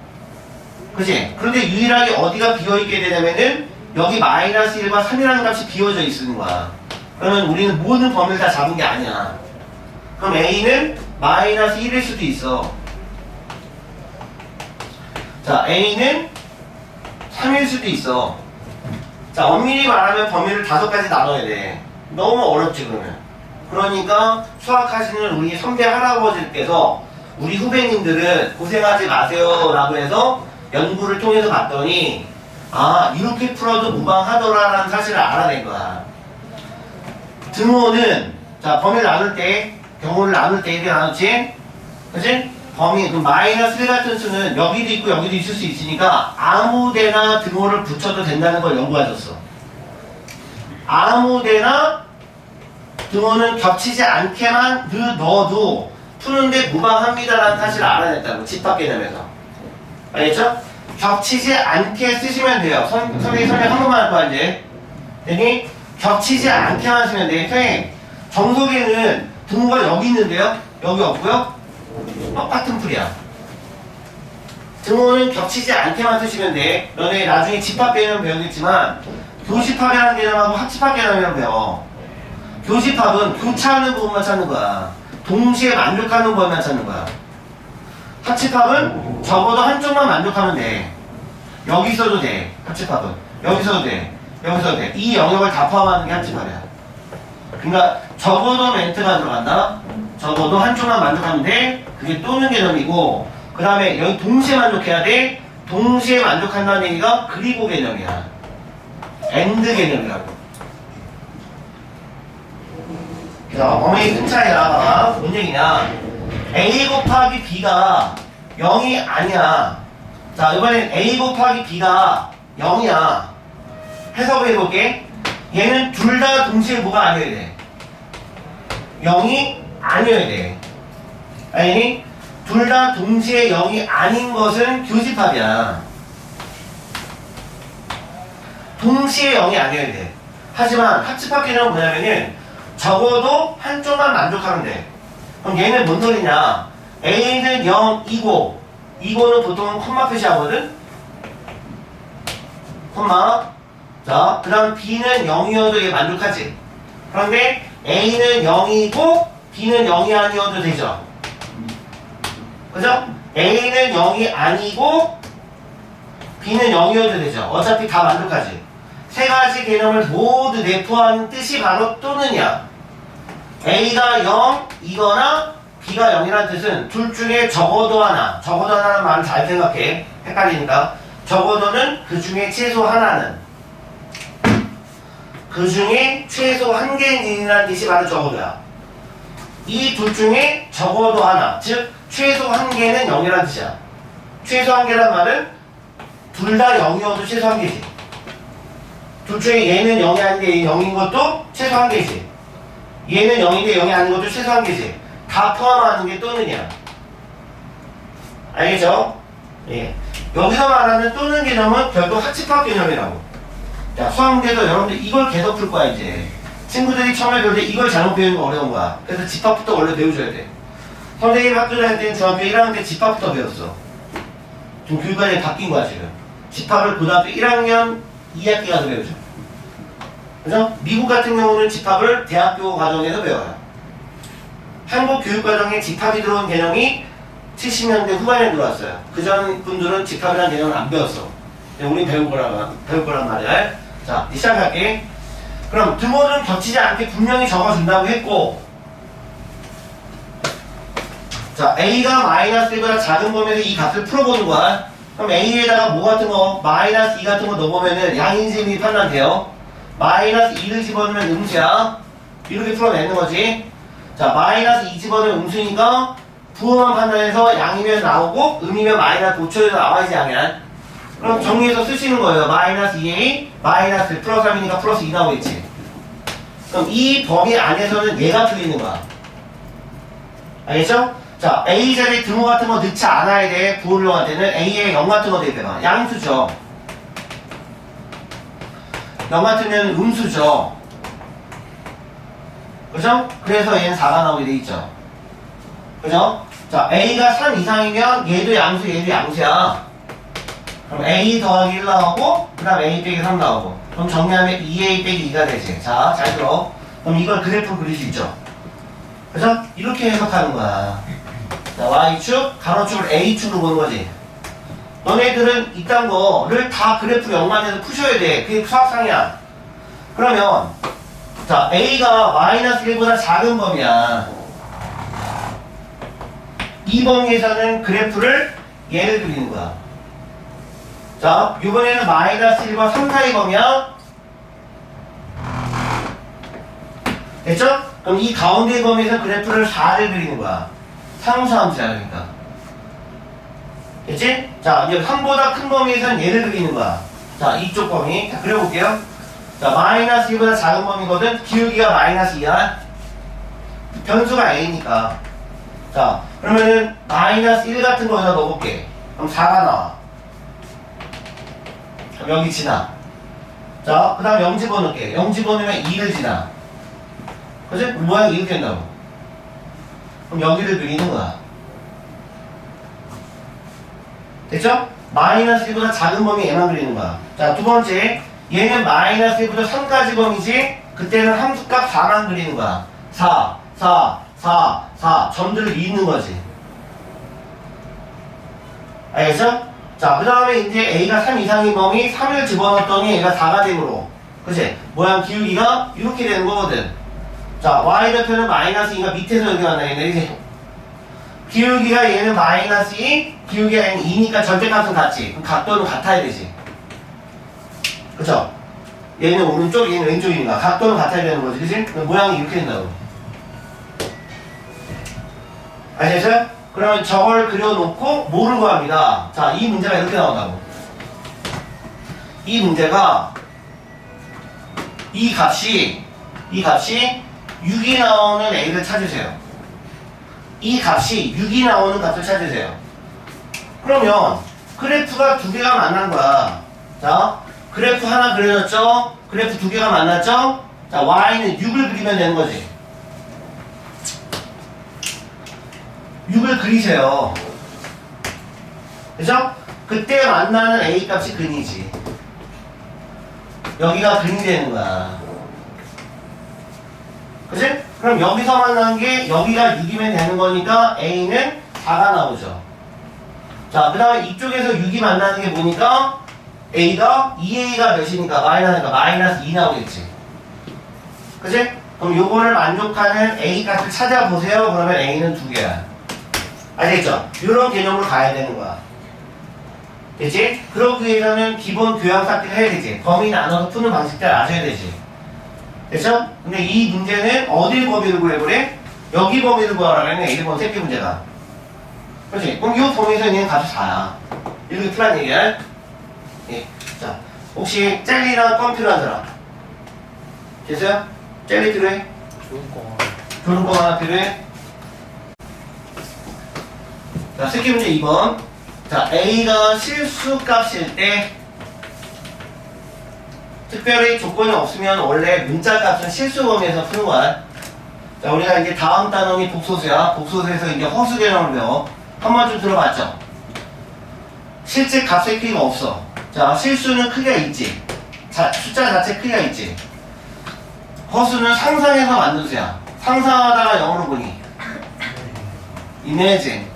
그치? 그런데 유일하게 어디가 비어있게 되냐면은 여기 마이너스 1과 3이라는 값이 비워져 있는 거야. 그러면 우리는 모든 범위를 다 잡은 게 아니야. 그럼 A는 마이너스 1일 수도 있어. 자, A는 3일 수도 있어. 자, 엄밀히 말하면 범위를 5가지 나눠야 돼. 너무 어렵지 그러면. 그러니까 수학하시는 우리 선배 할아버지께서 우리 후배님들은 고생하지 마세요 라고 해서 연구를 통해서 봤더니 아, 이렇게 풀어도 무방하더라라는 사실을 알아낸 거야. 등호는 자, 범위를 나눌 때 경우를 나눌 때 이렇게 나눴지? 그치? 범위, 그 마이너스 1 같은 수는 여기도 있고 여기도 있을 수 있으니까 아무데나 등호를 붙여도 된다는 걸 연구해줬어. 아무데나 등호는 겹치지 않게만 넣어도 푸는데 무방합니다라는 사실을 알아냈다고. 집합 개념에서. 알겠죠? 겹치지 않게 쓰시면 돼요. 선생님 설명 한 번만 할 거야 이제. 되니? 겹치지 않게만 쓰면 돼. 선생님 정석에는 등호가 여기 있는데요? 여기 없고요? 똑같은 풀이야. 등호는 겹치지 않게만 쓰시면 돼. 너네 나중에 집합 개념 배우겠지만 교집합이라는 개념하고 합집합 개념이라고 배워. 교집합은 교차하는 부분만 찾는 거야. 동시에 만족하는 부분만 찾는 거야. 합집합은 적어도 한쪽만 만족하면 돼. 여기 있어도 돼. 합집합은 여기 있어도 돼. 여기 있어도 돼. 이 영역을 다 포함하는 게 합집합이야. 그러니까 적어도 멘트가 들어간다. 적어도 한쪽만 만족하면 돼. 그게 또는 개념이고, 그 다음에 여기 동시에 만족해야 돼. 동시에 만족한다는 얘기가 그리고 개념이야. 엔드 개념이라고. 자, 범위 큰 차이가 봐봐. 뭔 얘기냐? A 곱하기 B가 0이 아니야. 자, 이번엔 A 곱하기 B가 0이야. 해석을 해볼게. 얘는 둘 다 동시에 뭐가 아니어야 돼? 0이 아니어야 돼. 아니, 둘 다 동시에 0이 아닌 것은 교집합이야. 동시에 0이 아니어야 돼. 하지만 합집합 개념은 뭐냐면은 적어도 한쪽만 만족하면 돼. 그럼 얘는 뭔 소리냐? A는 0이고, 이거는 보통 콤마 표시하거든? 콤마. 자, 그 다음 B는 0이어도 얘 만족하지? 그런데 A는 0이고, B는 0이 아니어도 되죠? 그죠? A는 0이 아니고, B는 0이어도 되죠? 어차피 다 만족하지? 세 가지 개념을 모두 내포하는 뜻이 바로 또는이야. A가 0이거나 B가 0이라는 뜻은 둘 중에 적어도 하나, 적어도 하나는 말을 잘 생각해. 헷갈리니까. 적어도는 그 중에 최소 하나는. 그 중에 최소 한 개인이라는 뜻이 바로 적어도야. 이 둘 중에 적어도 하나, 즉 최소 한 개는 0이라는 뜻이야. 최소 한 개란 말은 둘 다 0이어도 최소 한 개지. 둘 중에 얘는 0이 아닌데 0인 것도 최소 한 개지. 얘는 0인데 0이 아닌 것도 최소 한 개지. 다 포함하는 게 또는이야. 알겠죠? 예. 여기서 말하는 또는 개념은 결국 합집합 개념이라고. 자, 수학 문제도 여러분들 이걸 계속 풀 거야, 이제. 친구들이 처음에 배울 때 이걸 잘못 배우는 거 어려운 거야. 그래서 집합부터 원래 배워줘야 돼. 선생님 학교 다닐 때는 중학교 1학년 때 집합부터 배웠어. 좀 교육관이 바뀐 거야, 지금. 집합을 고등학교 1학년 2학기 가서 배우죠. 그죠? 미국 같은 경우는 집합을 대학교 과정에서 배워요. 한국 교육과정에 집합이 들어온 개념이 70년대 후반에 들어왔어요. 그전 분들은 집합이라는 개념을 안 배웠어. 우린 배울 거란 말이야. 자, 시작할게. 그럼 등호는 겹치지 않게 분명히 적어준다고 했고, 자, A가 마이너스 1보다 작은 범위에서 이 값을 풀어보는 거야. 그럼 A에다가 뭐 같은 거, 마이너스 2 같은 거 넣어보면은 양인지 판단돼요. 마이너스 2를 집어넣으면 음수야. 이렇게 풀어내는 거지. 자, 마이너스 2 집어넣으면 음수니까 부호만 판단해서 양이면 나오고 음이면 마이너스 5초에서 나와야지 양이야. 그럼 정리해서 쓰시는 거예요. 마이너스 2A, 마이너스 플러스 3이니까 플러스 2 나오겠지. 그럼 이 범위 안에서는 얘가 틀리는 거야. 알겠죠? 자, A 자리에 등호 같은 거 넣지 않아야 돼. 부호를 때는 A에 0 같은 거 대입해봐. 양수죠. 0 같으면 음수죠. 그죠? 그래서 얘는 4가 나오게 돼 있죠. 그죠? 자, A가 3 이상이면 얘도 양수, 얘도 양수야. 그럼 A 더하기 1 나오고, 그 다음 A 빼기 3 나오고. 그럼 정리하면 2A 빼기 2가 되지. 자, 잘 들어. 그럼 이걸 그래프로 그릴 수 있죠. 그죠? 이렇게 해석하는 거야. 자, Y축, 가로축을 A축으로 보는 거지. 너네들은 이딴 거를 다 그래프 연관해서 푸셔야 돼. 그게 수학상이야. 그러면, 자, A가 마이너스 1보다 작은 범위야. 이 범위에서는 그래프를 얘를 그리는 거야. 자, 이번에는 마이너스 1과 3 사이 범위야. 됐죠? 그럼 이 가운데 범위에서 그래프를 4를 그리는 거야. 상수함수야, 그러니까. 됐지? 자, 이제 3보다 큰 범위에서는 얘를 그리는 거야. 자, 이쪽 범위. 자, 그려볼게요. 자, 마이너스 1보다 작은 범위거든? 기울기가 마이너스 2야. 변수가 A니까. 자, 그러면은 마이너스 1 같은 거 여기다 넣어볼게. 그럼 4가 나와. 그럼 여기 지나. 자, 그 다음 0 집어넣을게. 0 집어넣으면 2를 지나. 그치? 모양이 이렇게 된다고. 그럼 여기를 그리는 거야. 됐죠? 마이너스 1보다 작은 범위 얘만 그리는 거야. 자, 두 번째. 얘는 마이너스 1보다 3까지 범위지? 그때는 함수값 4만 그리는 거야. 4, 4, 4, 4. 점들을 잇는 거지. 알겠죠? 자, 그 다음에 이제 A가 3 이상인 범위 3을 집어넣었더니 얘가 4가 되므로. 그치? 모양 기울기가 이렇게 되는 거거든. 자, Y좌표는 마이너스 2가 밑에서 여기 만나겠네. 이제 기울기가 얘는 마이너스 2, 기울기가 얘는 2니까 절대값은 같지. 그럼 각도는 같아야 되지. 그쵸? 얘는 오른쪽, 얘는 왼쪽이니까 각도는 같아야 되는 거지. 그치? 그럼 모양이 이렇게 된다고. 아시겠어요? 그러면 저걸 그려놓고 뭐를 구합니다. 자, 이 문제가 이렇게 나온다고. 이 문제가 이 값이 6이 나오는 A를 찾으세요. 이 값이 6이 나오는 값을 찾으세요. 그러면 그래프가 두 개가 만난 거야. 자, 그래프 하나 그려졌죠? 그래프 두 개가 만났죠? 자, Y는 6을 그리면 되는 거지. 6을 그걸 그리세요. 그죠? 그때 만나는 A 값이 근이지. 여기가 근이 되는 거야. 그치? 그럼 여기서 만난 게 여기가 6이면 되는 거니까 A는 4가 나오죠. 자, 그 다음에 이쪽에서 6이 만나는 게 뭐니까 A가 2A가 몇이니까 마이너스 2 나오겠지. 그치? 그럼 요거를 만족하는 A 값을 찾아보세요. 그러면 A는 2개야. 알겠죠? 이런 개념으로 가야 되는 거야. 됐지? 그러기 위해서는 기본 교양 쌓기를 해야 되지. 범위 나눠서 푸는 방식들 아셔야 되지. 됐죠? 근데 이 문제는 어딜 범위를 구해보래? 여기 범위를 구하라고 했네. 1번 새끼 문제가. 그렇지? 그럼 이 범위에서 있는 값이 4야. 이렇게 풀란 얘기야. 예. 자, 혹시 젤리랑 껌 필요한 사람? 됐어요? 젤리 필요해? 좋은 거. 좋은 껌 하나 필요해? 자, 새끼 문제 2번. 자, A가 실수값일 때 특별히 조건이 없으면 원래 문자값은 실수 범위에서 푸는 거야. 자, 우리가 이제 다음 단원이 복소수야. 복소수에서 이제 허수 개념을 배워. 한 번쯤 들어봤죠? 실제 값의 크기가 없어. 자, 실수는 크기가 있지. 자, 숫자 자체 크기가 있지. 허수는 상상해서 만든 수야. 상상하다가 0으로 보니. 이미지.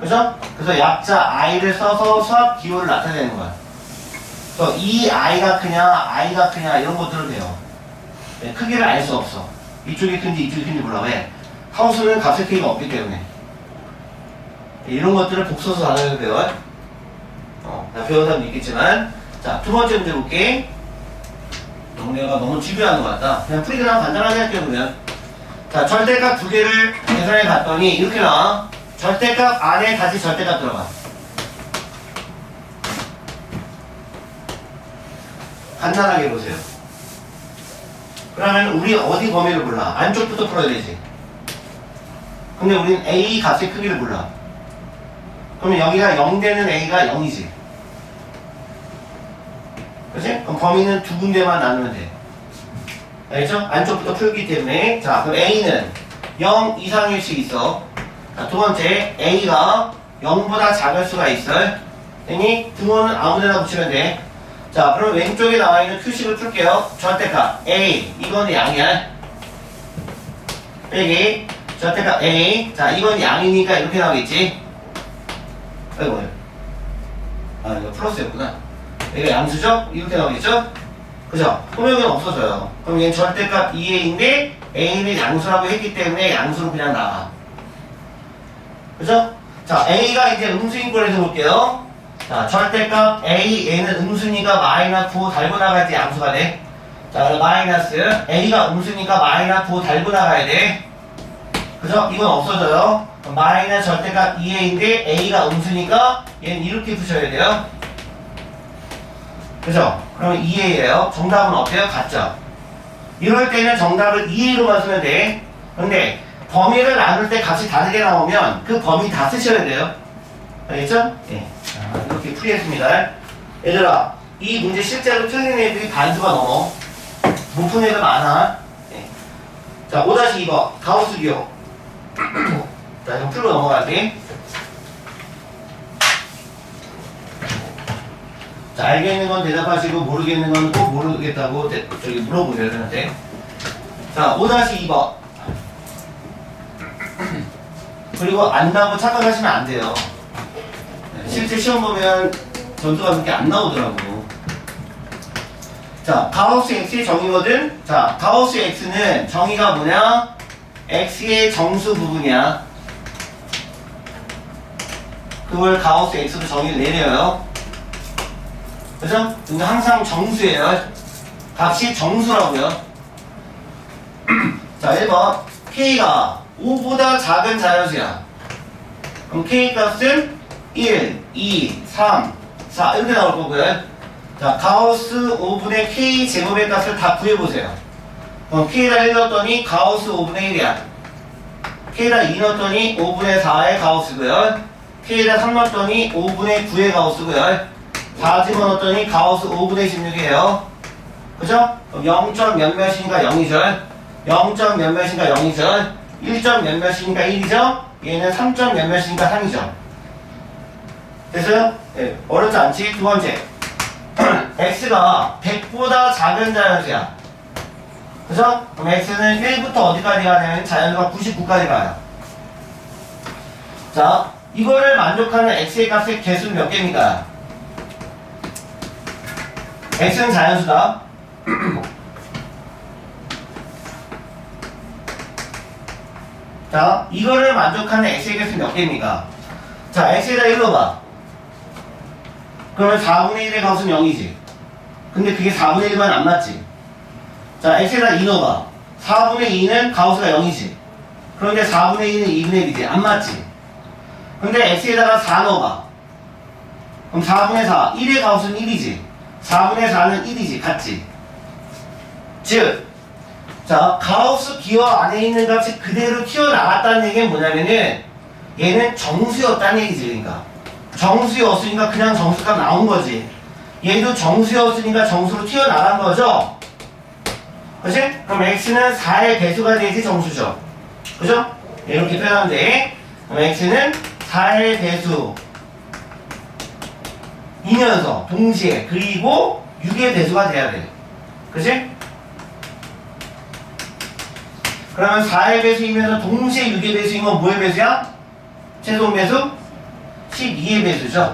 그죠? 그래서 약자 i를 써서 수학 기호를 나타내는 거야. 그래서 이 i가 크냐 이런 것들을 배워. 네, 크기를 알 수 없어. 이쪽이 큰지 이쪽이 큰지 몰라. 왜? 하우스는 값의 크기가 없기 때문에. 네, 이런 것들을 복소수 단어에서 배워. 배운 사람도 있겠지만. 자, 두 번째 문제 볼게. 내가 너무 집요한 것 같다. 그냥 풀이그냥 간단하게 할게요, 그러면. 자, 절대값 두 개를 계산해 봤더니 이렇게 나와. 절대값 안에 다시 절대값 들어가. 간단하게 보세요. 그러면 우리 어디 범위를 몰라? 안쪽부터 풀어야 되지. 근데 우린 A 값의 크기를 몰라. 그러면 여기가 0 되는 A가 0이지. 그치? 그럼 범위는 두 군데만 나누면 돼. 알겠죠? 안쪽부터 풀기 때문에. 자, 그럼 A는 0 이상일 수 있어. 자, 두 번째, A가 0보다 작을 수가 있어. 그러니 등호는 아무데나 붙이면 돼. 자, 그럼 왼쪽에 나와 있는 표식을 풀게요. 절대값 A, 이거는 양이야. 빼기 절대값 A. 자, 이건 양이니까 이렇게 나오겠지. 아이고, 이거 플러스였구나. 얘가 양수죠? 이렇게 나오겠죠? 그죠? 그럼 여기는 없어져요. 그럼 얘는 절대값 2A인데 A는 양수라고 했기 때문에 양수로 그냥 나와. 그죠? 자, A가 이제 음수인권에서 볼게요. 자, 절대값 A, 얘는 음수니까 마이너스 9 달고 나가야지 양수가 돼. 자, 마이너스 A가 음수니까 마이너스 9 달고 나가야 돼. 그죠? 이건 없어져요. 마이너스 절대값 2A인데 A가 음수니까 얘는 이렇게 푸셔야 돼요. 그죠? 그러면 2A예요. 정답은 어때요? 같죠? 이럴 때는 정답을 2A로만 쓰면 돼. 근데 범위를 나눌 때 값이 다르게 나오면 그 범위 다 쓰셔야 돼요. 알겠죠? 예. 자, 이렇게 풀이했습니다. 얘들아, 이 문제 실제로 틀린 애들이 반수가 넘어. 못 푼 애들 많아. 예. 자, 5-2번. 가우스 기호. 자, 좀 풀고 넘어갈게. 자, 알겠는 건 대답하시고 모르겠는 건 꼭 모르겠다고 저기 물어보세요, 저한테. 자, 5-2번. 그리고 안다고 착각하시면 안 돼요. 실제 시험 보면 점수가 그렇게 안 나오더라고. 자, 가우스 x의 정의거든? 자, 가우스 x는 정의가 뭐냐? x의 정수 부분이야. 그걸 가우스 x로 정의를 내려요. 그죠? 근데 항상 정수예요. 값이 정수라고요. 자, 1번. k가 5보다 작은 자연수야. 그럼 k 값은 1, 2, 3, 4 이렇게 나올 거고요. 자, 가우스 5분의 k 제곱의 값을 다 구해보세요. 그럼 k에다 1 넣었더니 가우스 5분의 1이야. k에다 2 넣었더니 5분의 4의 가우스고요. k에다 3 넣었더니 5분의 9의 가우스고요. 4 집어넣었더니 가우스 5분의 16이에요. 그죠? 그럼 0점 몇몇이니까 0이죠. 0점 몇몇이니까 0이죠. 1점 몇몇이니까 1이죠. 얘는 3점 몇몇이니까 3이죠. 됐어요? 네, 어렵지 않지? 두 번째. x가 100보다 작은 자연수야. 그죠? 그럼 x는 1부터 어디까지 가냐면 자연수가 99까지 가요. 자, 이거를 만족하는 x의 값의 개수는 몇 개입니까? x는 자연수다. 자, 이거를 만족하는 x의 개수는 몇 개입니까? 자, x에다 1로 봐. 그러면 4분의 1의 값은 0이지. 근데 그게 4분의 1과는 안 맞지. 자, x에다 2 넣어봐. 4분의 2는 가우스가 0이지. 그런데 4분의 2는 2분의 1이지. 안 맞지. 근데 x에다가 4 넣어봐. 그럼 4분의 4, 1의 가우스는 1이지. 4분의 4는 1이지. 같지. 즉, 자, 가우스 기호 안에 있는 값이 그대로 튀어나갔다는 얘기는 뭐냐면은 얘는 정수였다는 얘기지. 그러니까 정수였으니까 그냥 정수값 나온 거지. 얘도 정수였으니까 정수로 튀어나간 거죠. 그치? 그럼 x는 4의 배수가 되지 정수죠. 그죠? 이렇게 표현하면 돼. 그럼 x는 4의 배수 이면서 동시에 그리고 6의 배수가 돼야 돼. 그치? 그러면 4의 배수이면서 동시에 6의 배수인 건 뭐의 배수야? 최종 배수? 12의 배수죠.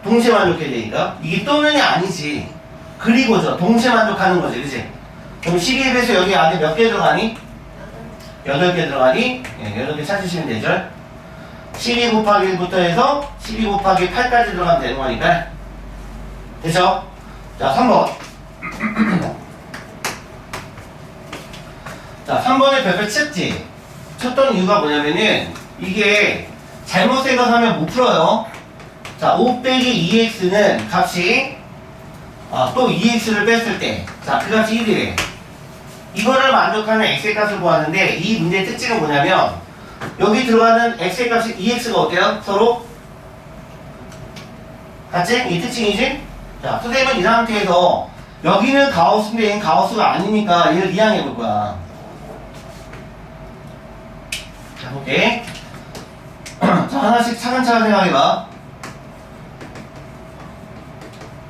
동시에 만족해야 되니까. 이게 또는이 아니지. 그리고죠. 동시에 만족하는 거지. 그치? 그럼 12의 배수 여기 안에 몇 개 들어가니? 8개 들어가니? 예, 8개 찾으시면 되죠. 12 곱하기 1부터 해서 12 곱하기 8까지 들어가면 되는 거니까. 됐죠? 자, 3번. 자, 3번에 별표 쳤지? 쳤던 이유가 뭐냐면은 이게 잘못 생각하면 못 풀어요. 자, 5 빼기 2x는 값이 또 2x를 뺐을 때, 자, 그 값이 1이래. 이거를 만족하는 x의 값을 구하는데 이 문제의 특징은 뭐냐면 여기 들어가는 x의 값이 2x가 어때요? 서로 같지? 이 특징이지? 자, 선생님은 이 상태에서 여기는 가우스인데 얘는 가우스가 아니니까 얘를 이항해 볼 거야. 자, 볼게. 자, 하나씩 차근차근 생각해봐.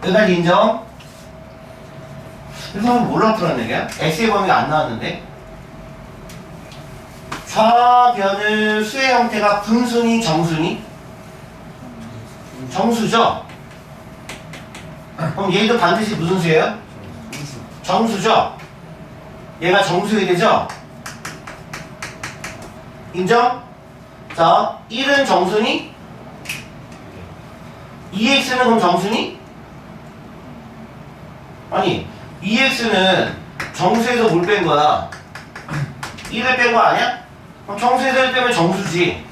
여기까지 인정. 그래서 뭘로 풀었는 얘기야? x의 범위가 안 나왔는데 좌변을 수의 형태가 분수니 정수니? 정수죠? 그럼 얘도 반드시 무슨 수예요? 정수죠? 얘가 정수여야 되죠? 인정? 자, 1은 정수니? 2x는 그럼 정수니? 아니, 2x는 정수에서 뭘 뺀 거야? 1을 뺀 거 아니야? 그럼 정수에서 1 빼면 정수지.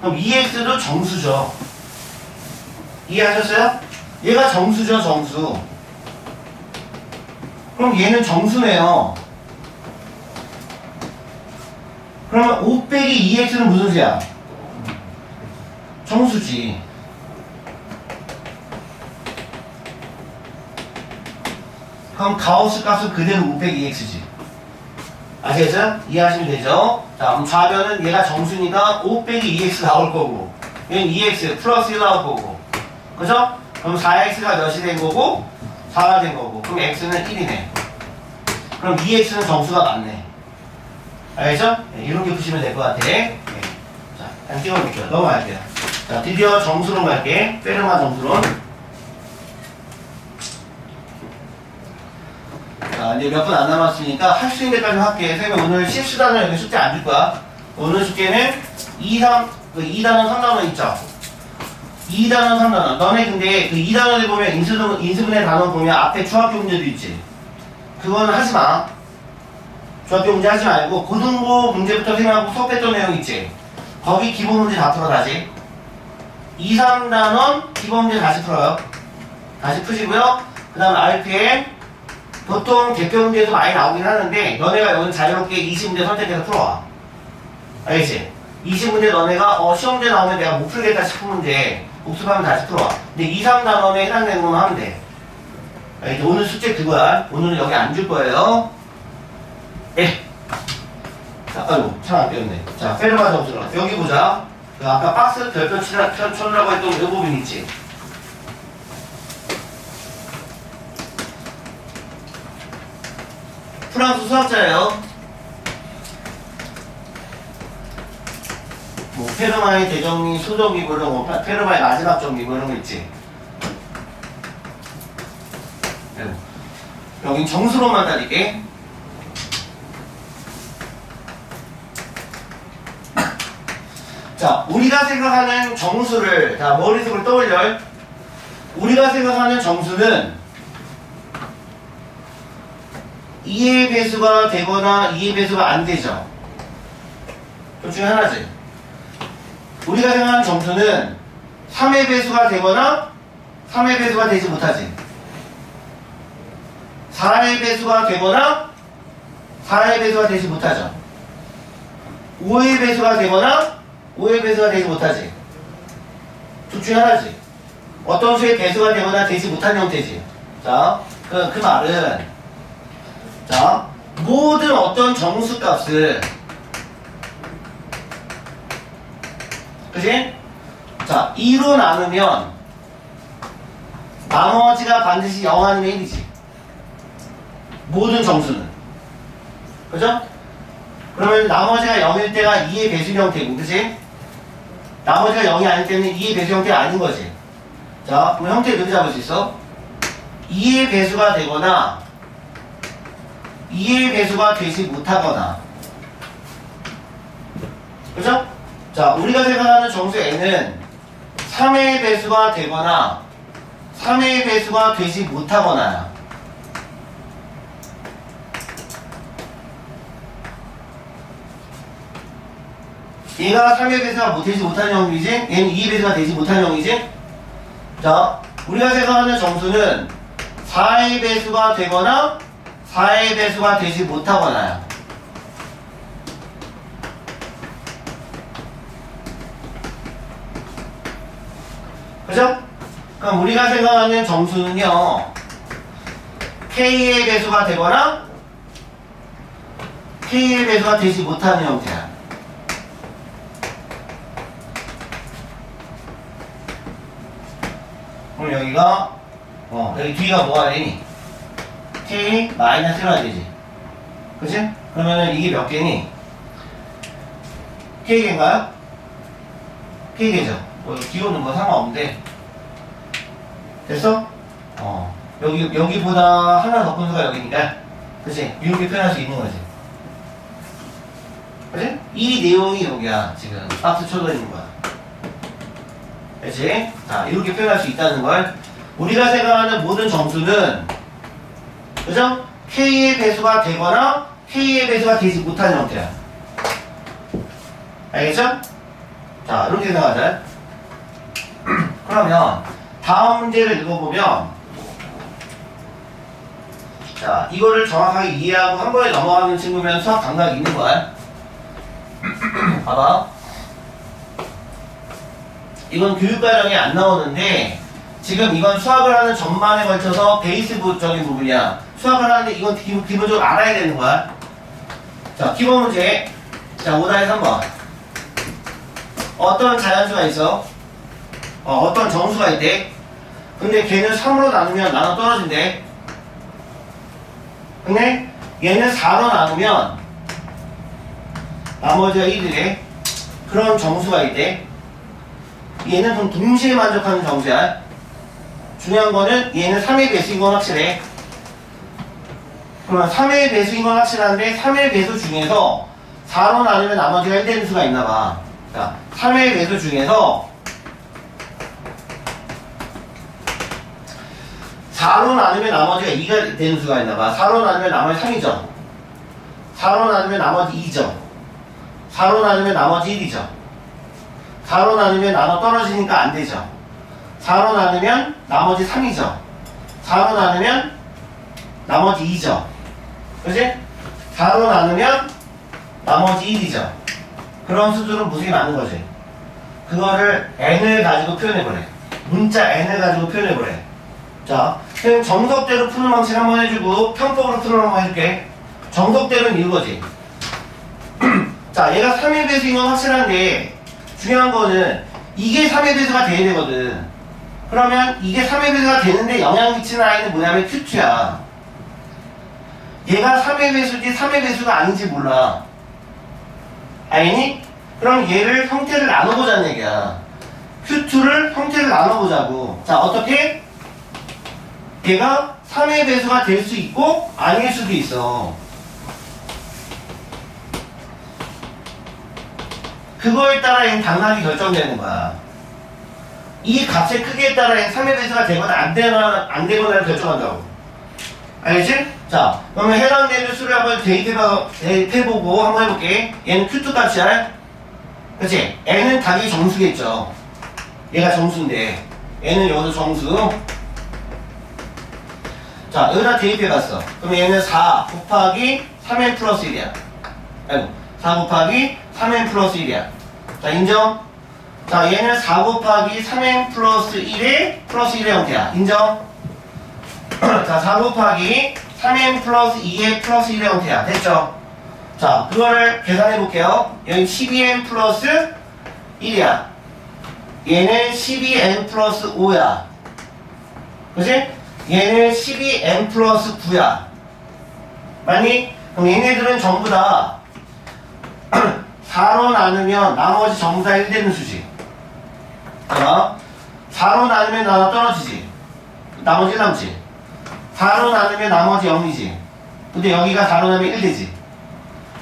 그럼 2x도 정수죠. 이해하셨어요? 얘가 정수죠, 정수. 그럼 얘는 정수네요. 그러면 5 빼기 2x는 무슨 수야? 정수지. 그럼 가우스 값은 그대로 5 빼기 2x지. 아시겠어요? 이해하시면 되죠? 자, 그럼 좌변은 얘가 정수니까 5 빼기 2x 나올 거고 얘는 2x 플러스 1 나올 거고 그죠? 그럼 4x가 몇이 된 거고 4가 된 거고 그럼 x는 1이네. 그럼 2x는 정수가 맞네. 알겠죠? 네, 이렇게 푸시면 될 것 같아. 네. 자, 한번 찍어볼게요. 넘어갈게요. 자, 드디어 정수론 갈게. 페르마 정수론. 자, 이제 몇 분 안 남았으니까 할 수 있는 데까지 할게. 선생님 오늘 실수단은 여기 숙제 안 줄 거야. 오늘 숙제는 2단원 3단원 있죠? 2단원 3단원. 너네 근데 그 2단원에 보면 인수분해 단원 보면 앞에 중학교 문제도 있지. 그거는 하지 마. 중학교 문제 하지 말고 고등부 문제부터 생각하고 수업했던 내용 있지. 거기 기본 문제 다 풀어 다시. 2, 3단원 기본 문제 다시 풀어요. 다시 푸시고요. 그 다음 RPM 보통 대표 문제도 많이 나오긴 하는데 너네가 여기는 자유롭게 20문제 선택해서 풀어와. 알겠지? 20문제 너네가 시험 문제 나오면 내가 못 풀겠다 싶은 문제 복습하면 다시 풀어와. 근데 2, 3단원에 해당되는 것만 하면 돼. 알겠지? 오늘 숙제 그거야. 오늘은 여기 안 줄 거예요. 예. 자, 아이고, 참 안 띄웠네. 자, 페르마 정수 나왔어. 여기 보자. 그 아까 박스 별표 쳐주라고 했던 이 부분 있지. 프랑스 수학자예요. 뭐 페르마의 대정리, 수정리 뭐 이런 거, 페르마의 마지막 정리 뭐 이런 거 있지. 여긴 정수로만 따질게. 자, 우리가 생각하는 정수를, 자, 머릿속을 떠올려. 우리가 생각하는 정수는 2의 배수가 되거나 2의 배수가 안 되죠. 둘 중에 하나지. 우리가 생각하는 정수는 3의 배수가 되거나 3의 배수가 되지 못하지. 4의 배수가 되거나 4의 배수가 되지 못하죠. 5의 배수가 되거나 5의 배수가 되지 못하지. 둘 중에 하나지. 어떤 수의 배수가 되거나 되지 못한 형태지. 자, 그 말은, 자, 모든 어떤 정수 값을, 그치? 자, 2로 나누면 나머지가 반드시 0 아니면 1이지. 모든 정수는. 그죠? 그러면 나머지가 0일 때가 2의 배수 형태고, 그치? 나머지가 0이 아닐 때는 2의 배수 형태가 아닌 거지. 자, 그럼 형태를 이렇게 잡을 수 있어? 2의 배수가 되거나 2의 배수가 되지 못하거나. 그죠? 자, 우리가 생각하는 정수 n은 3의 배수가 되거나 3의 배수가 되지 못하거나야. 얘가 3의 배수가 되지 못하는 형이지? 얘는 2의 배수가 되지 못하는 형이지? 자, 우리가 생각하는 정수는 4의 배수가 되거나 4의 배수가 되지 못하거나야. 그죠? 그럼 우리가 생각하는 정수는요, K의 배수가 되거나 K의 배수가 되지 못하는 형태야. 그럼 여기가 여기 뒤가 뭐가 되니? K 마이너스 1가 되지. 그치? 그러면은 이게 몇 개니? K개인가요? K개죠. 기호는 뭐 상관없는데. 됐어? 여기보다 하나 더 큰 수가 여기니까. 그치? 이렇게 표현할 수 있는 거지. 그치? 이 내용이 여기야. 지금 박스 쳐져 있는 거야. 그치? 자, 이렇게 표현할 수 있다는 걸. 우리가 생각하는 모든 정수는, 그죠? K의 배수가 되거나 K의 배수가 되지 못하는 형태야. 알겠죠? 자, 이렇게 생각하자. 그러면 다음 문제를 읽어보면, 자, 이거를 정확하게 이해하고 한 번에 넘어가는 친구면 수학 감각이 있는 거야. 봐봐. 이건 교육과정에 안 나오는데, 지금 이건 수학을 하는 전반에 걸쳐서 베이스적인 부분이야. 수학을 하는데 이건 기본적으로 알아야 되는 거야. 자, 기본 문제. 자, 5단에 3번. 어떤 자연수가 있어? 어떤 정수가 있대? 근데 걔는 3으로 나누면 나눠 떨어진대. 근데 얘는 4로 나누면 나머지가 1이래. 그런 정수가 있대. 얘는 좀 동시에 만족하는 정수야. 중요한 거는 얘는 3의 배수인 건 확실해. 그러면 3의 배수인 건 확실한데 3의 배수 중에서 4로 나누면 나머지가 1 되는 수가 있나 봐. 자, 3의 배수 중에서 4로 나누면 나머지가 2가 되는 수가 있나 봐. 4로 나누면 나머지 3이죠. 4로 나누면 나머지 2죠. 4로 나누면 나머지 1이죠. 4로 나누면 나눠 떨어지니까 안 되죠. 4로 나누면 나머지 3이죠. 4로 나누면 나머지 2죠. 그치? 4로 나누면 나머지 1이죠. 그런 수들은 무수히 많은 거지. 그거를 n을 가지고 표현해보래. 문자 n을 가지고 표현해보래. 자, 그럼 정석대로 푸는 방식 한번 해주고 편법으로 푸는 방법 해줄게. 정석대로는 이거지. 자, 얘가 3의 배수인 건 확실한데 중요한 거는 이게 3의 배수가 돼야 되거든. 그러면 이게 3의 배수가 되는데 영향 미치는 아이는 뭐냐면 Q2야. 얘가 3의 배수지 3의 배수가 아닌지 몰라. 알겠니? 그럼 얘를 형태를 나눠보자는 얘기야. Q2를 형태를 나눠보자고. 자, 어떻게? 얘가 3의 배수가 될 수 있고 아닐 수도 있어. 그거에 따라 얘는 당락이 결정되는 거야. 이 값의 크기에 따라 얘는 3의 배수가 되거나 안 되거나를 결정한다고. 알겠지? 자, 그러면 해당되는 수를 한번 대입해보고 한번 해볼게. 얘는 Q2 값이야. 그치? N은 답이 정수겠죠. 얘가 정수인데 N은 여기도 정수. 자, 여기다 대입해봤어. 그럼 얘는 4 곱하기 3n 플러스 1이야. 아이고, 4 곱하기 3n 플러스 1이야. 자, 인정? 자, 얘는 4 곱하기 3n 플러스 1의 플러스 1의 형태야. 인정? 자, 4 곱하기 3n 플러스 2의 플러스 1의 형태야. 됐죠? 자, 그거를 계산해 볼게요. 여기 12n 플러스 1이야. 얘는 12n 플러스 5야. 그치? 얘는 12n 플러스 9야. 맞니? 그럼 얘네들은 전부 다 4로 나누면 나머지 전부 다 1 되는 수지. 4로 나누면 하나 떨어지지. 나머지 1 남지. 4로 나누면 나머지 0이지. 근데 여기가 4로 나누면 1 되지.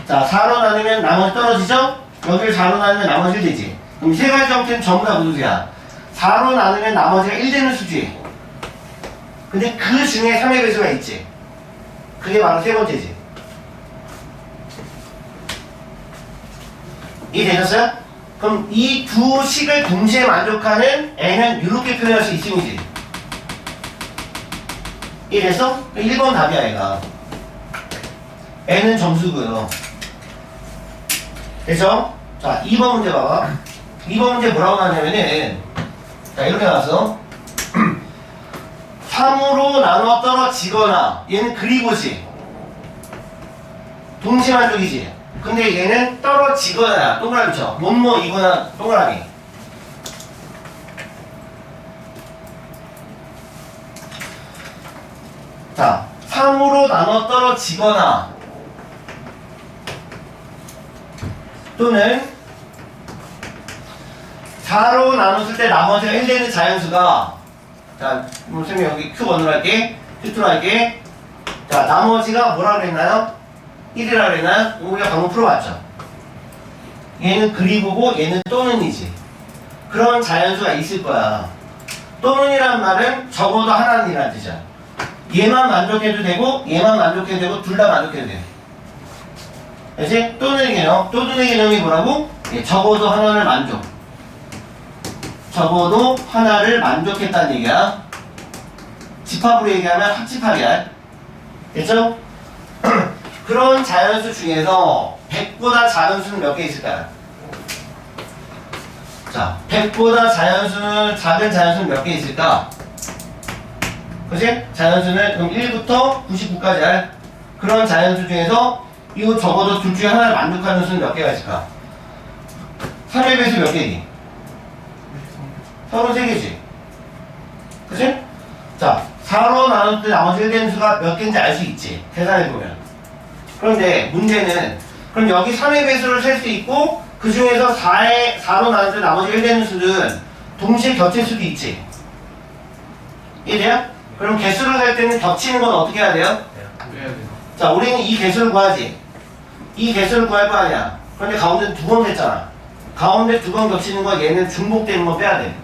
자, 4로 나누면 나머지 떨어지죠? 여기를 4로 나누면 나머지 1 되지. 그럼 세 가지 형태는 전부 다 무수야. 4로 나누면 나머지가 1 되는 수지. 근데 그 중에 3의 배수가 있지. 그게 바로 세 번째지. 이해되셨어요? 그럼 이 두 식을 동시에 만족하는 N은 이렇게 표현할 수 있음이지. 이래서 1번 답이야 얘가. N은 점수고요. 됐죠? 자, 2번 문제 봐봐. 2번 문제 뭐라고 나왔냐면은 자, 이렇게 나왔어. 3으로 나눠 떨어지거나 얘는 그리고지. 동시 만족이지. 근데 얘는 떨어지거나 동그라미 쳐. 뭐뭐이거나 동그라미. 자, 3으로 나눠 떨어지거나 또는 4로 나눴을 때 나머지가 1 되는 자연수가 자, 선생님 여기 Q1으로 할게. Q2로 할게. 자, 나머지가 뭐라 그랬나요? 1이라 그랬나요? 우리가 방금 풀어봤죠. 얘는 그리고고 얘는 또는이지. 그런 자연수가 있을 거야. 또는이란 말은 적어도 하나는 이란 뜻이야. 얘만 만족해도 되고 얘만 만족해도 되고 둘 다 만족해도 돼. 그치? 또는의 개념. 또는의 개념이 뭐라고? 예, 적어도 하나를 만족. 적어도 하나를 만족했다는 얘기야. 집합으로 얘기하면 합집합이야. 됐죠? 그런 자연수 중에서 100보다 작은 수는 몇 개 있을까요? 자, 100보다 작은 자연수는 몇 개 있을까? 그치? 자연수는 그럼 1부터 99까지 그런 자연수 중에서 이거 적어도 둘 중에 하나를 만족하는 수는 몇 개가 있을까? 3의 배수 몇 개니? 33개지. 그치? 자, 4로 나눌 때 나머지 1 되는 수가 몇 개인지 알 수 있지. 계산해보면. 그런데 문제는 그럼 여기 3의 배수를 셀 수 있고 그 중에서 4로 나눌 때 나머지 1 되는 수는 동시에 겹칠 수도 있지. 이해돼요? 그럼 개수를 셀 때는 겹치는 건 어떻게 해야 돼요? 자, 우리는 이 개수를 구하지. 이 개수를 구할 거 아니야. 그런데 가운데 두 번 됐잖아. 가운데 두 번 겹치는 거 얘는 중복되는 건 빼야 돼.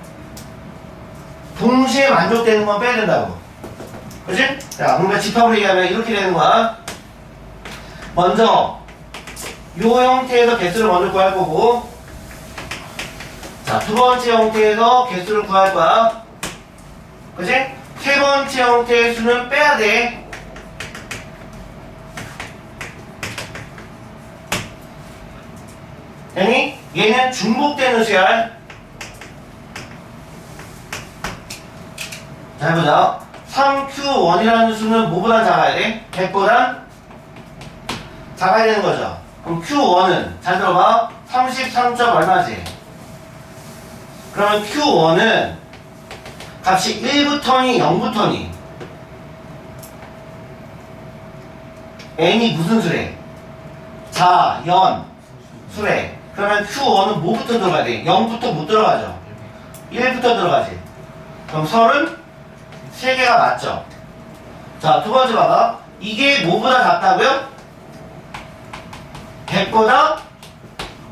동시에 만족되는 건 빼야 된다고. 그치? 자, 그러니까 집합으로 얘기하면 이렇게 되는 거야. 먼저 요 형태에서 개수를 먼저 구할 거고, 자, 두 번째 형태에서 개수를 구할 거야. 그치? 세 번째 형태의 수는 빼야 돼. 아니, 얘는 중복되는 수야. 자, 해보자. 3Q1이라는 수는 뭐보다 작아야 돼? 100보다 작아야 되는 거죠. 그럼 Q1은 잘 들어봐. 33점 얼마지? 그러면 Q1은 값이 1부터니 0부터니? n이 무슨 수래? 자, 연, 수래. 그러면 Q1은 뭐부터 들어가야 돼? 0부터 못 들어가죠? 1부터 들어가지. 그럼 33개가 맞죠? 자, 두 번째 봐봐. 이게 뭐보다 작다고요? 100보다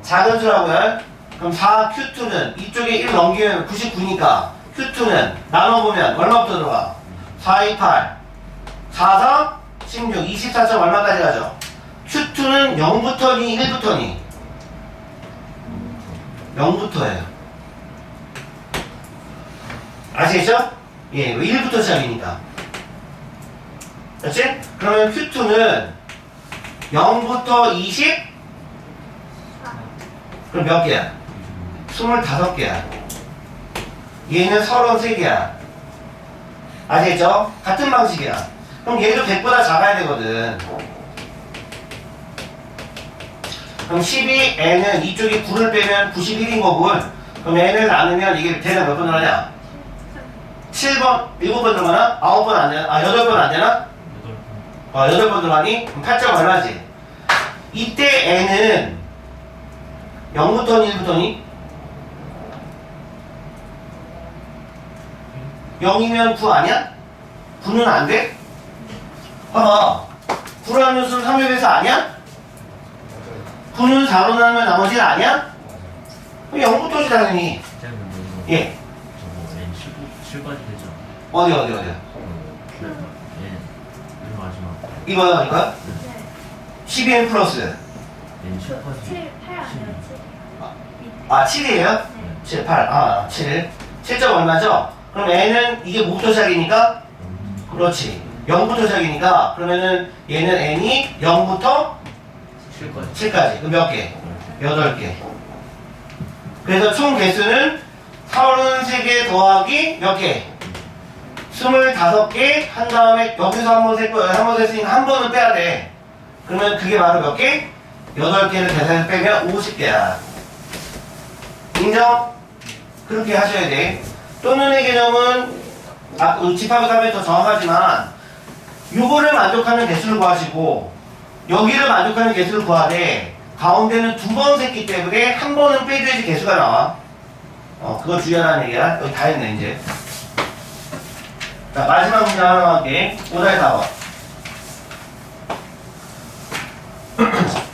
작은 수라고요. 그럼 4Q2는 이쪽에 1 넘기면 99니까 Q2는 나눠보면 얼마부터 들어가? 428, 44, 16, 24점 얼마까지 가죠? Q2는 0부터니 1부터니? 0부터예요. 아시겠죠? 예, 왜 1부터 시작이니까. 그렇지? 그러면 Q2는 0부터 20? 그럼 몇 개야? 25개야. 얘는 33개야. 아시겠죠? 같은 방식이야. 그럼 얘도 100보다 작아야 되거든. 그럼 12n은 이쪽에 9를 빼면 91인 거고, 그럼 n을 나누면 이게 대략 몇 번 들어가냐? 7번, 7번 들어가나? 9번 안 되나? 8번 안 되나? 8번 들어가니? 그럼 8점 얼마지? 이때 n은 0부터니 1부터니? 0이면 9 아니야? 9는 안 돼? 봐봐. 9라는 수는 3의 배수 아니야? 9는 4로 나누면 나머지는 아니야? 그럼 0부터지 당연히. 예. 저거 N 7까지 되죠? 어디? N 마지막 이거요? 네. 12n 플러스. N 7까지 7, 8 아니에요? 7. 아, 7이에요? 7, 8. 아, 7. 7점 얼마죠? 그럼 n은 이게 뭐부터 시작이니까? 그렇지. 0부터 시작이니까 그러면은 얘는 n이 0부터 7까지 7까지. 그럼 몇 개? 8개. 그래서 총 개수는 33개 더하기 몇 개? 25개 한 다음에 여기서 한 번 셌으니까 한 번은 빼야 돼. 그러면 그게 바로 몇 개? 8개를 계산해서 빼면 50개야. 인정? 그렇게 하셔야 돼. 또는의 개념은 집합을 하면 더 정확하지만 요거를 만족하는 개수를 구하시고 여기를 만족하는 개수를 구하되 가운데는 두 번 셌기 때문에 한 번은 빼줘야지 개수가 나와. 그거 주의하라는 얘기야. 여기 다 했네 이제. 자, 마지막 문제 하나 할게. 5달 4번.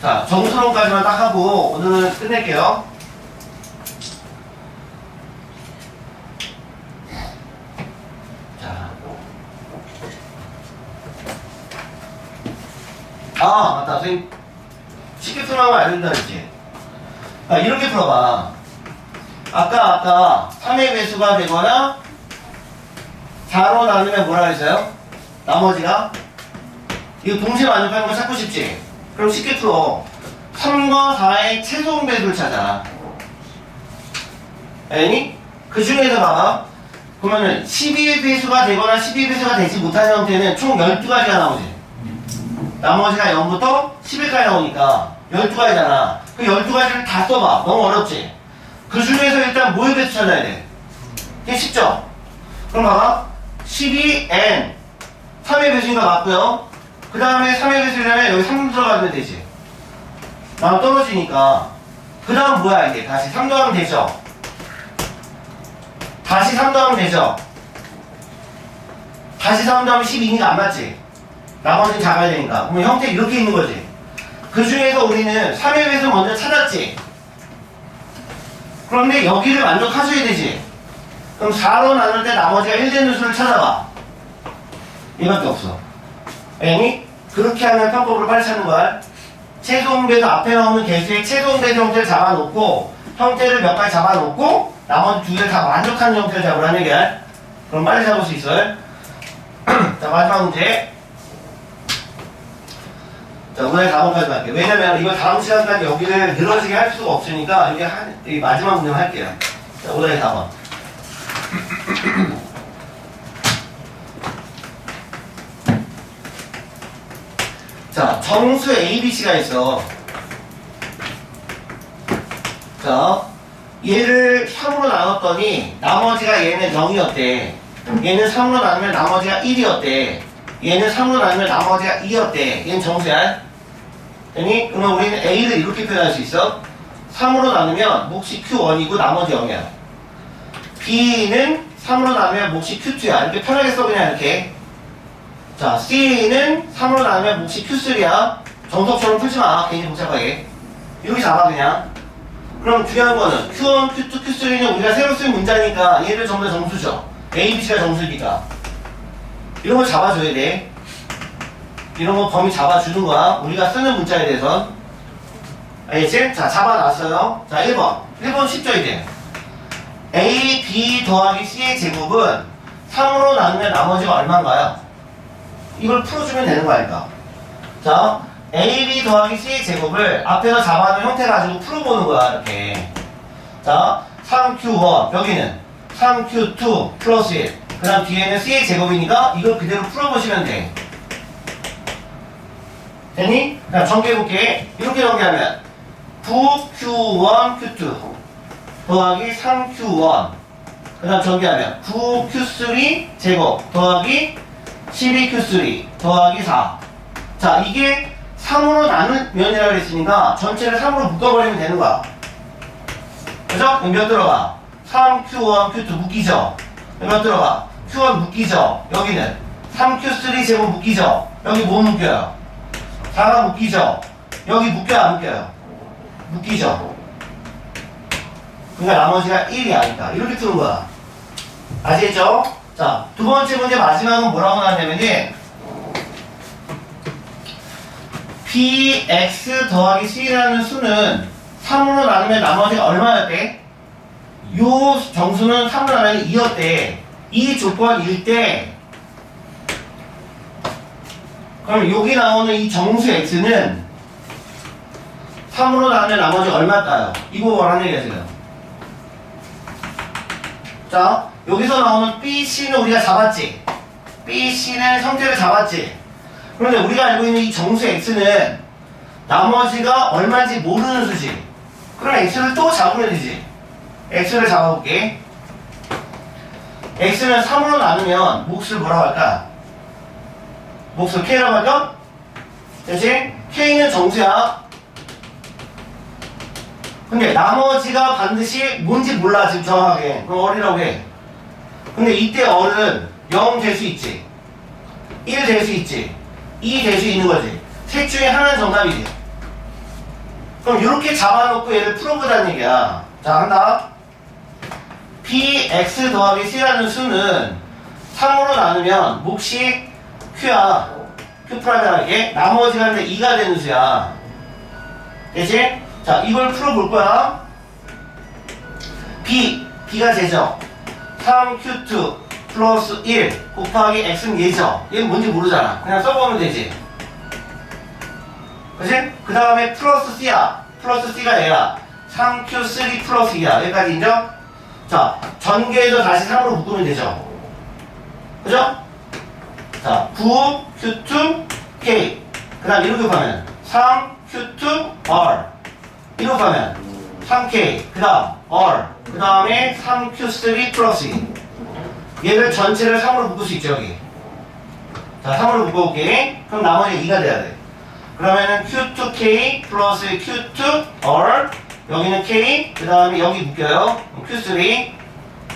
자, 정수론까지만 딱 하고 오늘은 끝낼게요. 자. 아, 맞다. 선생님. 쉽게 풀어가면 안 된다 그랬지? 이렇게 풀어봐. 아까 3의 배수가 되거나 4로 나누면 뭐라 했어요? 나머지가? 이거 동시에 만족하는 거 찾고 싶지? 그럼 쉽게 풀어. 3과 4의 최소 배수를 찾아. 아니? 그 중에서 봐봐. 그러면은 12의 배수가 되거나 12의 배수가 되지 못하는 형태는 총 12가지가 나오지. 나머지가 0부터 11까지 나오니까 12가지잖아. 그 12가지를 다 써봐. 너무 어렵지? 그 중에서 일단 뭐의 배수 찾아야 돼? 이게 쉽죠? 그럼 봐봐. 12n 3의 배수인가 맞고요. 그 다음에 3의 배수려면 여기 3 들어가면 되지. 나는 떨어지니까. 그 다음 뭐야 이게? 다시 3 더하면 되죠? 다시 3 더하면 되죠? 다시 3 더하면 12니까 안 맞지? 나머지는 작아야 되니까. 그럼 형태 이렇게 있는 거지. 그 중에서 우리는 3의 배수 먼저 찾았지. 그런데 여기를 만족하셔야 되지. 그럼 4로 나눌 때 나머지가 1 되는 수를 찾아봐. 이밖에 없어. 아니? 그렇게 하면 편법으로 빨리 찾는 거야. 최소음 배수 앞에 나오는 개수의 최소음 배수 형태를 잡아놓고 형태를 몇 가지 잡아놓고 나머지 두 개를 다 만족하는 형태를 잡으라는 얘기야. 그럼 빨리 잡을 수 있어요. 자, 마지막 문제. 자, 오늘 4번까지 갈게요. 왜냐면 이거 다음 시간까지 여기를 늘어지게 할 수가 없으니까 이 마지막 문제만 할게요. 자, 오늘 4번. 자, 정수 ABC가 있어. 자, 얘를 3으로 나눴더니 나머지가 얘는 0이었대. 얘는 3으로 나누면 나머지가 1이었대. 얘는 3으로 나누면 나머지가 2였대. 얘는 정수야. 되니? 그러면 우리는 A를 이렇게 표현할 수 있어. 3으로 나누면 몫이 Q1이고 나머지 0이야. B는 3으로 나누면 몫이 Q2야. 이렇게 편하게 써 그냥 이렇게. 자, C는 3으로 나누면 몫이 Q3야. 정석처럼 풀지 마. 괜히 복잡하게. 이렇게 잡아 그냥. 그럼 중요한 거는 Q1, Q2, Q3는 우리가 새로 쓴 문자니까 얘를 전부 다 정수죠. A, B, C가 정수니까. 이런 거 잡아줘야 돼. 이런 거 범위 잡아주는 거야. 우리가 쓰는 문자에 대해서. 알겠지? 자, 잡아놨어요. 자, 1번. 1번 쉽죠, 이제. A, B 더하기 C의 제곱은 3으로 나누면 나머지가 얼마인가요? 이걸 풀어주면 되는 거 아닐까? 자, A, B 더하기 C의 제곱을 앞에서 잡아놓은 형태 가지고 풀어보는 거야, 이렇게. 자, 3Q1, 여기는 3Q2 플러스 1. 그 다음 뒤에는 C의 제곱이니까 이걸 그대로 풀어보시면 돼. 됐니? 그럼 전개해볼게. 이렇게 전개하면 9Q1, Q2 더하기 3Q1. 그 다음 전개하면 9Q3 제곱 더하기 12Q3 더하기 4. 자, 이게 3으로 나누면이라고 그랬으니까 전체를 3으로 묶어버리면 되는 거야. 그죠? 몇 들어가? 3Q1, Q2 묶이죠? 몇 들어가? Q1 묶이죠? 여기는 3Q3 제곱 묶이죠? 여기 뭐 묶여요? 4가 묶이죠? 여기 묶여요? 안 묶여요? 묶이죠? 그러니까 나머지가 1이 아닐까. 이렇게 푸는 거야. 아시겠죠? 자, 두 번째 문제 마지막은 뭐라고 나왔냐면요. Bx 더하기 C라는 수는 3으로 나누면 나머지가 얼마였대? 요 정수는 3으로 나누면 2였대. 이 조건일 때 그럼 여기 나오는 이 정수 x는 3으로 나누면 나머지 얼마일까요? 이거 원하는 얘기야 지금. 자, 여기서 나오는 BC는 우리가 잡았지. BC는 형태를 잡았지. 그런데 우리가 알고 있는 이 정수 x는 나머지가 얼마인지 모르는 수지. 그럼 x를 또 잡으면 되지. x를 잡아볼게. x는 3으로 나누면 몫을 뭐라고 할까? 몫을 k라고 할까? 그치? k는 정수야. 근데 나머지가 반드시 뭔지 몰라 지금 정확하게. 그럼 어리라고 해. 근데 이때 어는 0 될 수 있지, 1 될 수 있지, 2 될 수 있는 거지. 셋 중에 하나는 정답이지. 그럼 이렇게 잡아놓고 얘를 풀어보자는 얘기야. 자, 한다. Px 더하기 C라는 수는 3으로 나누면 몫이 Q야. Q'이라게 나머지가 이제 2가 되는 수야. 됐지? 자, 이걸 풀어볼 거야. B가 제죠. 3Q2 플러스 1 곱하기 X는 얘죠. 얘는 뭔지 모르잖아. 그냥 써보면 되지. 그치? 그 다음에 플러스 C야. 플러스 C가 얘야. 3Q3 플러스 2야. 여기까지 인정? 자, 전개해서 다시 3으로 묶으면 되죠. 그죠? 자, 9Q2K. 그 다음 이렇게 하면 3Q2R. 이렇게 하면 3K. 그 다음 R. 그 다음에 3Q3 플러스 2. 얘를 전체를 3으로 묶을 수 있죠, 여기. 자, 3으로 묶어볼게. 그럼 나머지 2가 돼야 돼. 그러면은 Q2K 플러스 Q2R. 여기는 K, 그 다음에 여기 묶여요. Q3.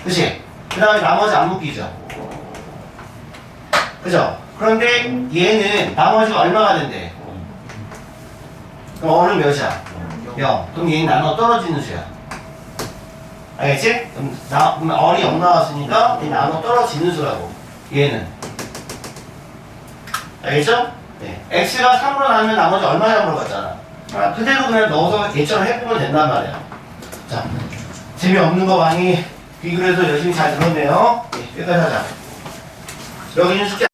그치? 그 다음에 나머지 안 묶이죠. 그죠? 그런데 얘는 나머지가 얼마가 된대? 그럼 어는 몇이야? 0. 그럼 얘는 나눠 떨어지는 수야. 알겠지? 그럼 어리 0 나왔으니까 얘 나눠 떨어지는 수라고. 얘는. 알겠죠? 네. X가 3으로 나누면 나머지 얼마나 물어봤잖아. 아, 그대로 그냥 넣어서 얘처럼 해보면 된단 말이야. 자, 재미없는 거 많이 비교해서 열심히 잘 들었네요. 네, 여기까지 하자. 여기는 숙제.